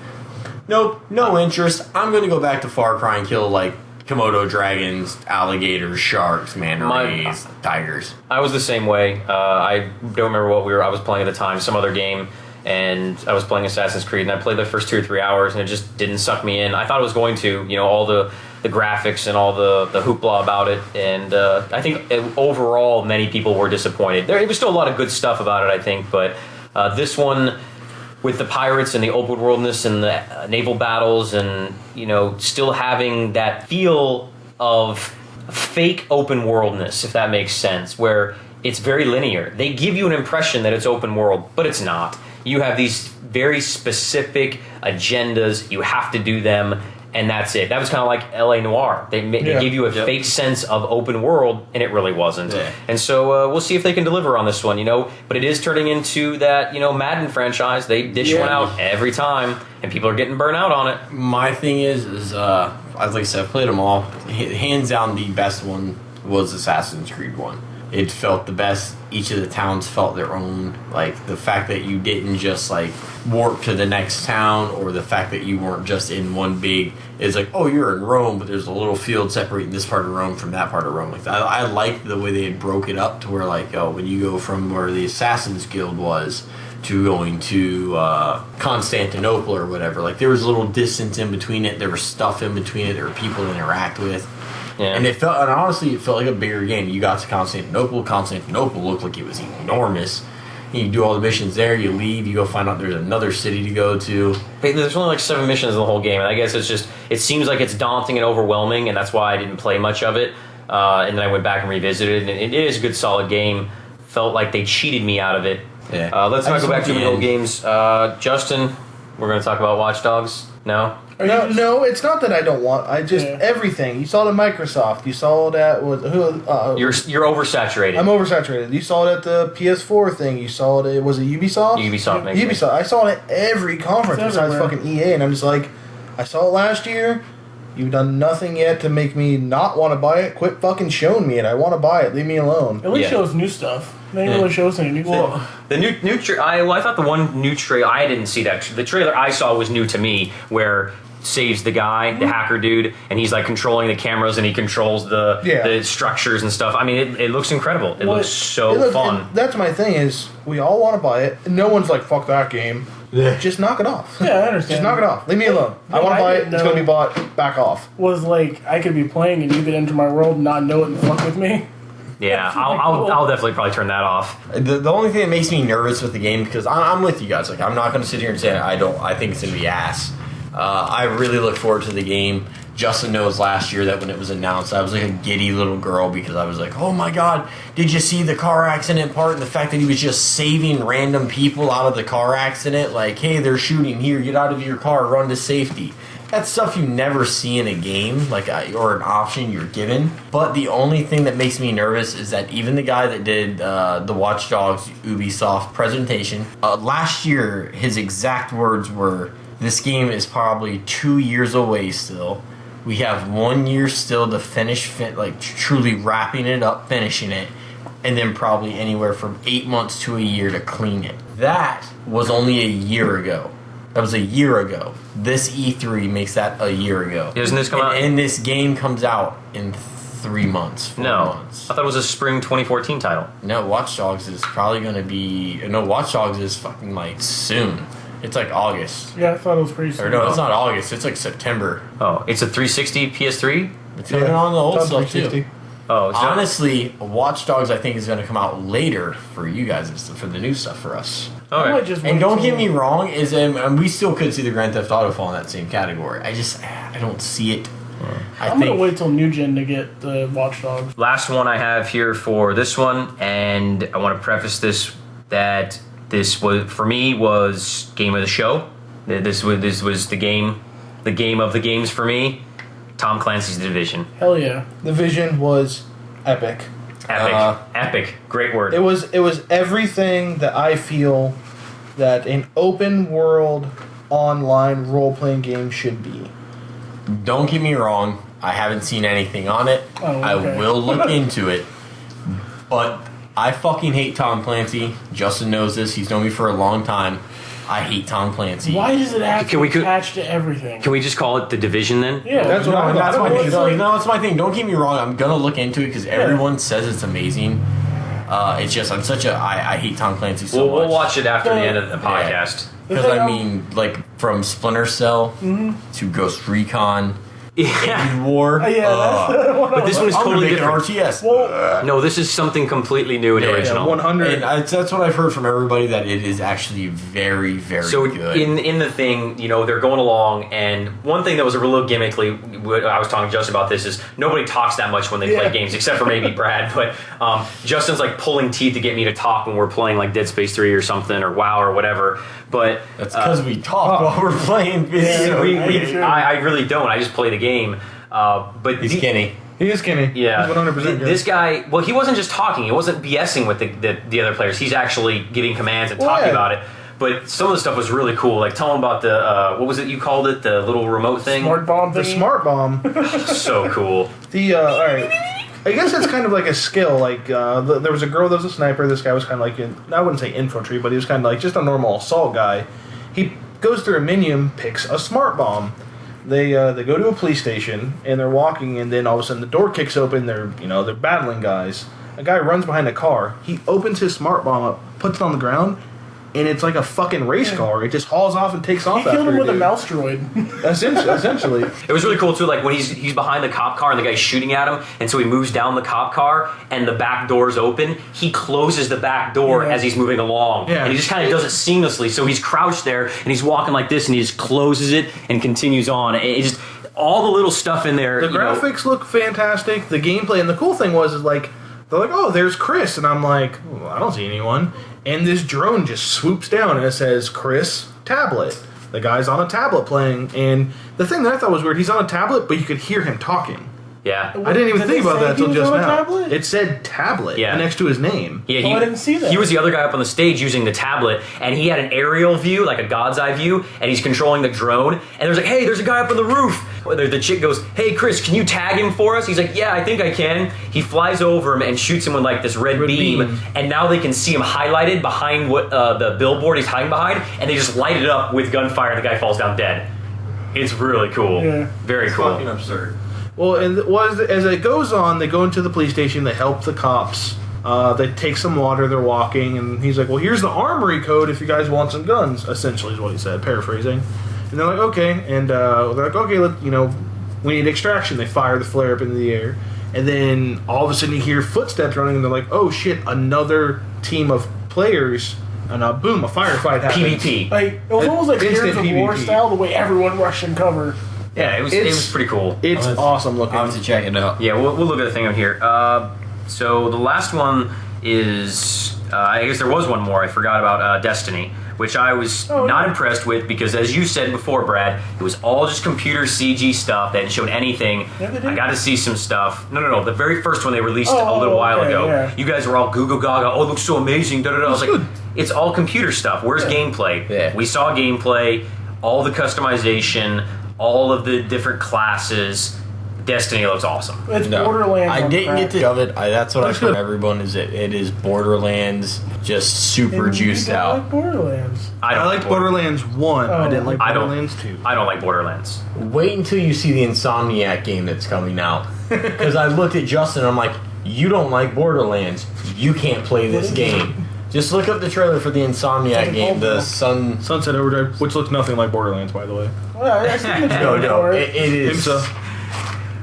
nope, no interest. I'm gonna go back to Far Cry and kill like Komodo dragons, alligators, sharks, manta rays, tigers. I was the same way. I don't remember what I was playing at the time, some other game, and I was playing Assassin's Creed, and I played the first 2 or 3 hours, and it just didn't suck me in. I thought it was going to, all the graphics and all the hoopla about it, and I think overall many people were disappointed. There was still a lot of good stuff about it, I think, but this one, with the pirates and the open worldness and the naval battles and, still having that feel of fake open worldness, if that makes sense, where it's very linear. They give you an impression that it's open world, but it's not. You have these very specific agendas. You have to do them, and that's it. That was kind of like L.A. Noire. They give you a fake sense of open world, and it really wasn't. Yeah. And so we'll see if they can deliver on this one, But it is turning into that, Madden franchise. They dish one out every time, and people are getting burnt out on it. My thing is like I said, I've played them all. Hands down, the best one was Assassin's Creed 1. It felt the best. Each of the towns felt their own. Like, the fact that you didn't just, like, warp to the next town, or the fact that you weren't just in one big... It's like, oh, you're in Rome, but there's a little field separating this part of Rome from that part of Rome. Like, I liked the way they had broke it up to where, like, when you go from where the Assassin's Guild was to going to Constantinople or whatever, like, there was a little distance in between it. There was stuff in between it. There were people to interact with. Yeah. And honestly, it felt like a bigger game. You got to Constantinople. Constantinople looked like it was enormous. You do all the missions there. You leave. You go find out there's another city to go to. There's only like 7 missions in the whole game, and I guess it seems like it's daunting and overwhelming, and that's why I didn't play much of it. And then I went back and revisited it, and it is a good, solid game. Felt like they cheated me out of it. Yeah. Let's not go back to the old games. Justin, we're going to talk about Watch Dogs. No? No, it's not that I don't want. I just everything. You saw it at Microsoft. You saw it at You're oversaturated. I'm oversaturated. You saw it at the PS4 thing. You saw it. Was it Ubisoft? Ubisoft makes Ubisoft. I saw it at every conference It's besides everywhere. fucking EA, and I'm just like, I saw it last year. You've done nothing yet to make me not want to buy it. Quit fucking showing me it. I want to buy it. Leave me alone. At least Yeah. shows new stuff. They didn't really show us any new Well, stuff. the new I thought the one new trailer, I didn't see that. The trailer I saw was new to me, where saves the guy, the hacker dude, and he's like controlling the cameras and he controls the structures and stuff. I mean, it looks incredible. It looks so fun. and that's my thing is we all want to buy it. And no one's like, fuck that game. Yeah. Just knock it off. Yeah, I understand. Just knock it off. Leave me alone. I No, want I to buy it. didn't It's going to know. be bought. Back off. Was like, I could be playing and you could enter my world and not know it and fuck with me. Yeah, I'll definitely probably turn that off. The only thing that makes me nervous with the game, because I'm with you guys. Like, I'm not going to sit here and say I think it's going to be ass. I really look forward to the game. Justin knows last year that when it was announced, I was like a giddy little girl because I was like, oh my god, did you see the car accident part and the fact that he was just saving random people out of the car accident? Like, hey, they're shooting here, get out of your car, run to safety. That's stuff you never see in a game, like or an option you're given. But the only thing that makes me nervous is that even the guy that did the Watch Dogs Ubisoft presentation, last year his exact words were, this game is probably 2 years away still. We have 1 year still to finish, truly wrapping it up, finishing it, and then probably anywhere from 8 months to a year to clean it. That was only a year ago. That was a year ago. This E3 makes that a year ago. Doesn't this come out? And this game comes out in 3 months, 4 months. I thought it was a spring 2014 title. No, Watch Dogs is probably going to be... No, Watch Dogs is fucking, soon. It's August. Yeah, I thought it was pretty soon. Or no, it's not August. It's September. Oh, it's a 360 PS3? It's coming on the old stuff, too. Oh, honestly, Watch Dogs I think is going to come out later for you guys, for the new stuff for us. Okay. And don't get me wrong, and we still could see the Grand Theft Auto fall in that same category. I don't see it. I'm going to wait till New Gen to get the Watch Dogs. Last one I have here for this one, and I want to preface this that this was, for me, was game of the show. This was the game of the games for me. Tom Clancy's The Division. Hell yeah. The Division was epic. Epic. Great word. It was everything that I feel that an open world online role playing game should be. Don't get me wrong, I haven't seen anything on it. Oh, okay. I will look into it. But I fucking hate Tom Clancy. Justin knows this. He's known me for a long time. I hate Tom Clancy. Why does it have to be attached to everything? Can we just call it The Division then? Yeah, that's what that's my thing. No, that's my thing. Don't get me wrong. I'm gonna look into it because everyone says it's amazing. It's just I hate Tom Clancy so much. We'll watch it after the end of the podcast. Because I mean, from Splinter Cell to Ghost Recon. Yeah. War. But this one is totally different. RTS. Well, no, this is something completely new and original. 100. And that's what I've heard from everybody, that it is actually very, very good. In the thing, they're going along, and one thing that was a little gimmickly, I was talking to Justin about this, is nobody talks that much when they play games, except for maybe Brad. But Justin's pulling teeth to get me to talk when we're playing Dead Space 3 or something, or WoW or whatever. But that's because we talk while we're playing video. I really don't. I just play the game. But he's skinny. He is skinny. Yeah. He's 100% good. This guy, well, he wasn't just talking. He wasn't BSing with the other players. He's actually giving commands and talking about it. But some of the stuff was really cool. Tell him about the, what was it you called it? The little remote thing? Smart bomb thing? The smart bomb. So cool. Alright. I guess it's kind of like a skill. There was a girl that was a sniper. This guy was kind of I wouldn't say infantry, but he was kind of just a normal assault guy. He goes through a menu and picks a smart bomb. They go to a police station and they're walking, and then all of a sudden the door kicks open. They're battling guys. A guy runs behind a car. He opens his smart bomb up, puts it on the ground, and it's like a fucking race car. It just hauls off and takes off. He killed him with a mouse droid. Essentially. It was really cool too. When he's behind the cop car and the guy's shooting at him, and so he moves down the cop car and the back door's open. He closes the back door as he's moving along, and he just kind of does it seamlessly. So he's crouched there and he's walking like this, and he just closes it and continues on. It just all the little stuff in there. The graphics look fantastic. The gameplay, and the cool thing was they're like, oh, there's Chris, and I'm like, well, I don't see anyone. And this drone just swoops down and it says, Chris, tablet. The guy's on a tablet playing. And the thing that I thought was weird, he's on a tablet, but you could hear him talking. Yeah. I didn't even think about that until just now. Tablet? It said tablet next to his name. Yeah, I didn't see that. He was the other guy up on the stage using the tablet, and he had an aerial view, like a God's eye view, and he's controlling the drone. And there's hey, there's a guy up on the roof. The chick goes, hey, Chris, can you tag him for us? He's like, yeah, I think I can. He flies over him and shoots him with this red beam, and now they can see him highlighted behind what the billboard he's hiding behind, and they just light it up with gunfire, and the guy falls down dead. It's really cool. Yeah. Very cool. Fucking absurd. Well, and as it goes on, they go into the police station, they help the cops, they take some water, they're walking, and he's like, well, here's the armory code if you guys want some guns, essentially is what he said, paraphrasing. And they're like, okay, and they're like, okay, we need extraction. They fire the flare up into the air, and then all of a sudden you hear footsteps running, and they're like, "Oh shit, another team of players!" And boom, a firefight happens. PvP. Like, it was almost like Instant Gears of War PvP. style, the way everyone rushed and cover. Yeah, it was pretty cool. It's awesome looking. I'll have to check it out. Yeah, we'll look at the thing on here. So the last one is, I guess there was one more. I forgot about Destiny, which I was not impressed with because, as you said before, Brad, it was all just computer CG stuff that didn't show anything. Yeah, they did. I got to see some stuff. No. The very first one they released a little while ago. Yeah. You guys were all goo goo gaga. Oh, it looks so amazing. Da da da. I was like, it's all computer stuff. Where's gameplay? Yeah. We saw gameplay, all the customization, all of the different classes. Destiny looks awesome. It's No, Borderlands. I on didn't crack. get to of it. That's what I've heard good. everyone is. It is Borderlands, just super And you juiced don't out. like Borderlands. I don't I liked Borderlands 1. I didn't like I don't- Borderlands 2. I don't like Borderlands. Wait until you see the Insomniac game that's coming out. Because I looked at Justin and I'm like, you don't like Borderlands. You can't play this game. Just look up the trailer for the Insomniac game, the Sun... Sunset Overdrive, which looks nothing like Borderlands, by the way. Well, I seen the No, trailer no, for it is... So,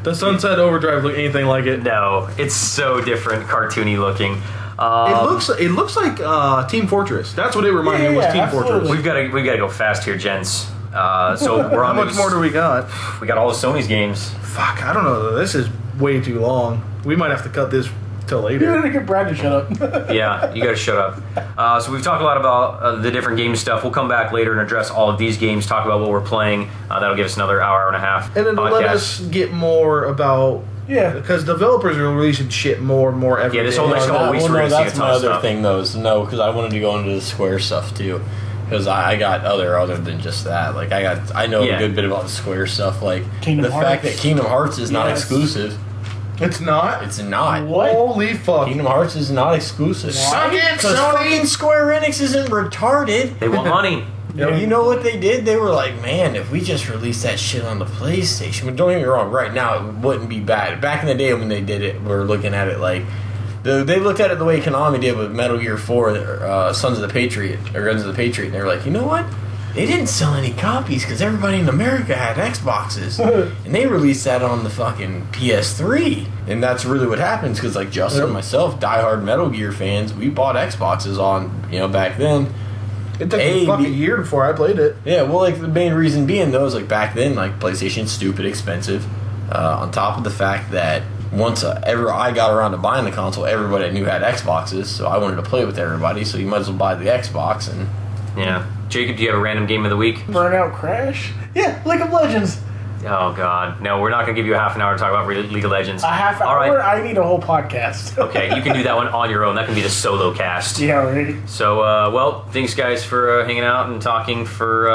the Sunset Overdrive look anything like it. No, it's so different, cartoony looking. It looks like Team Fortress. That's what it reminded me of, was Yeah, Team absolutely. Fortress. We've got to go fast here, gents. So we're How on. much more do we got? We got all the Sony's games. Fuck, I don't know. This is way too long. We might have to cut this till You later. gotta get Brad to shut up. Yeah, you got to shut up. So we've talked a lot about the different game stuff. We'll come back later and address all of these games. Talk about what we're playing. That'll give us another hour and a half. And then to podcast. let us get more about... Yeah. Because developers are releasing shit more and more every Yeah, this day. whole next couple of weeks we're gonna see a that's ton my of other stuff. thing, though. Is no, because I wanted to go into the Square stuff, too. Because I got other than just that. Like, I know Yeah. a good bit about the Square stuff. Like, Kingdom the fact Hearts. that Kingdom Hearts is not Yes. exclusive. It's not? It's not. What? Holy fuck. Kingdom Hearts is not exclusive. Suck it, Because Sony! fucking Square Enix isn't retarded. They want money. Yep. You know what they did? They were like, man, if we just released that shit on the PlayStation, but don't get me wrong, right now it wouldn't be bad. Back in the day when they did it, we're looking at it like, they looked at it the way Konami did with Metal Gear 4, Sons of the Patriot, or Guns of the Patriot, and they were like, you know what? They didn't sell any copies because everybody in America had Xboxes. And they released that on the fucking PS3. And that's really what happens because, like, Justin and myself, diehard Metal Gear fans, we bought Xboxes on, back then. It took me fucking a year before I played it. Yeah, well, like, the main reason being, though, is, like, back then, like, PlayStation's stupid expensive. On top of the fact that once ever I got around to buying the console, everybody I knew had Xboxes, so I wanted to play with everybody, so you might as well buy the Xbox, and... Yeah. Jacob, do you have a random game of the week? Burnout Crash? Yeah, League of Legends. Oh, God. No, we're not going to give you a half an hour to talk about League of Legends. A half All hour? right. I need a whole podcast. Okay, you can do that one on your own. That can be the solo cast. Yeah, right. So, well, thanks, guys, for hanging out and talking for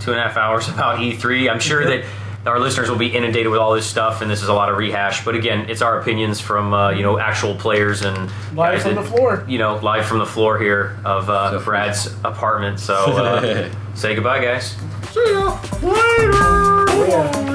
2.5 hours about E3. I'm sure that our listeners will be inundated with all this stuff, and this is a lot of rehash. But again, it's our opinions from actual players and Live guys from that, the floor. live from the floor here of Brad's apartment. So, say goodbye, guys. See ya. Later. Yeah.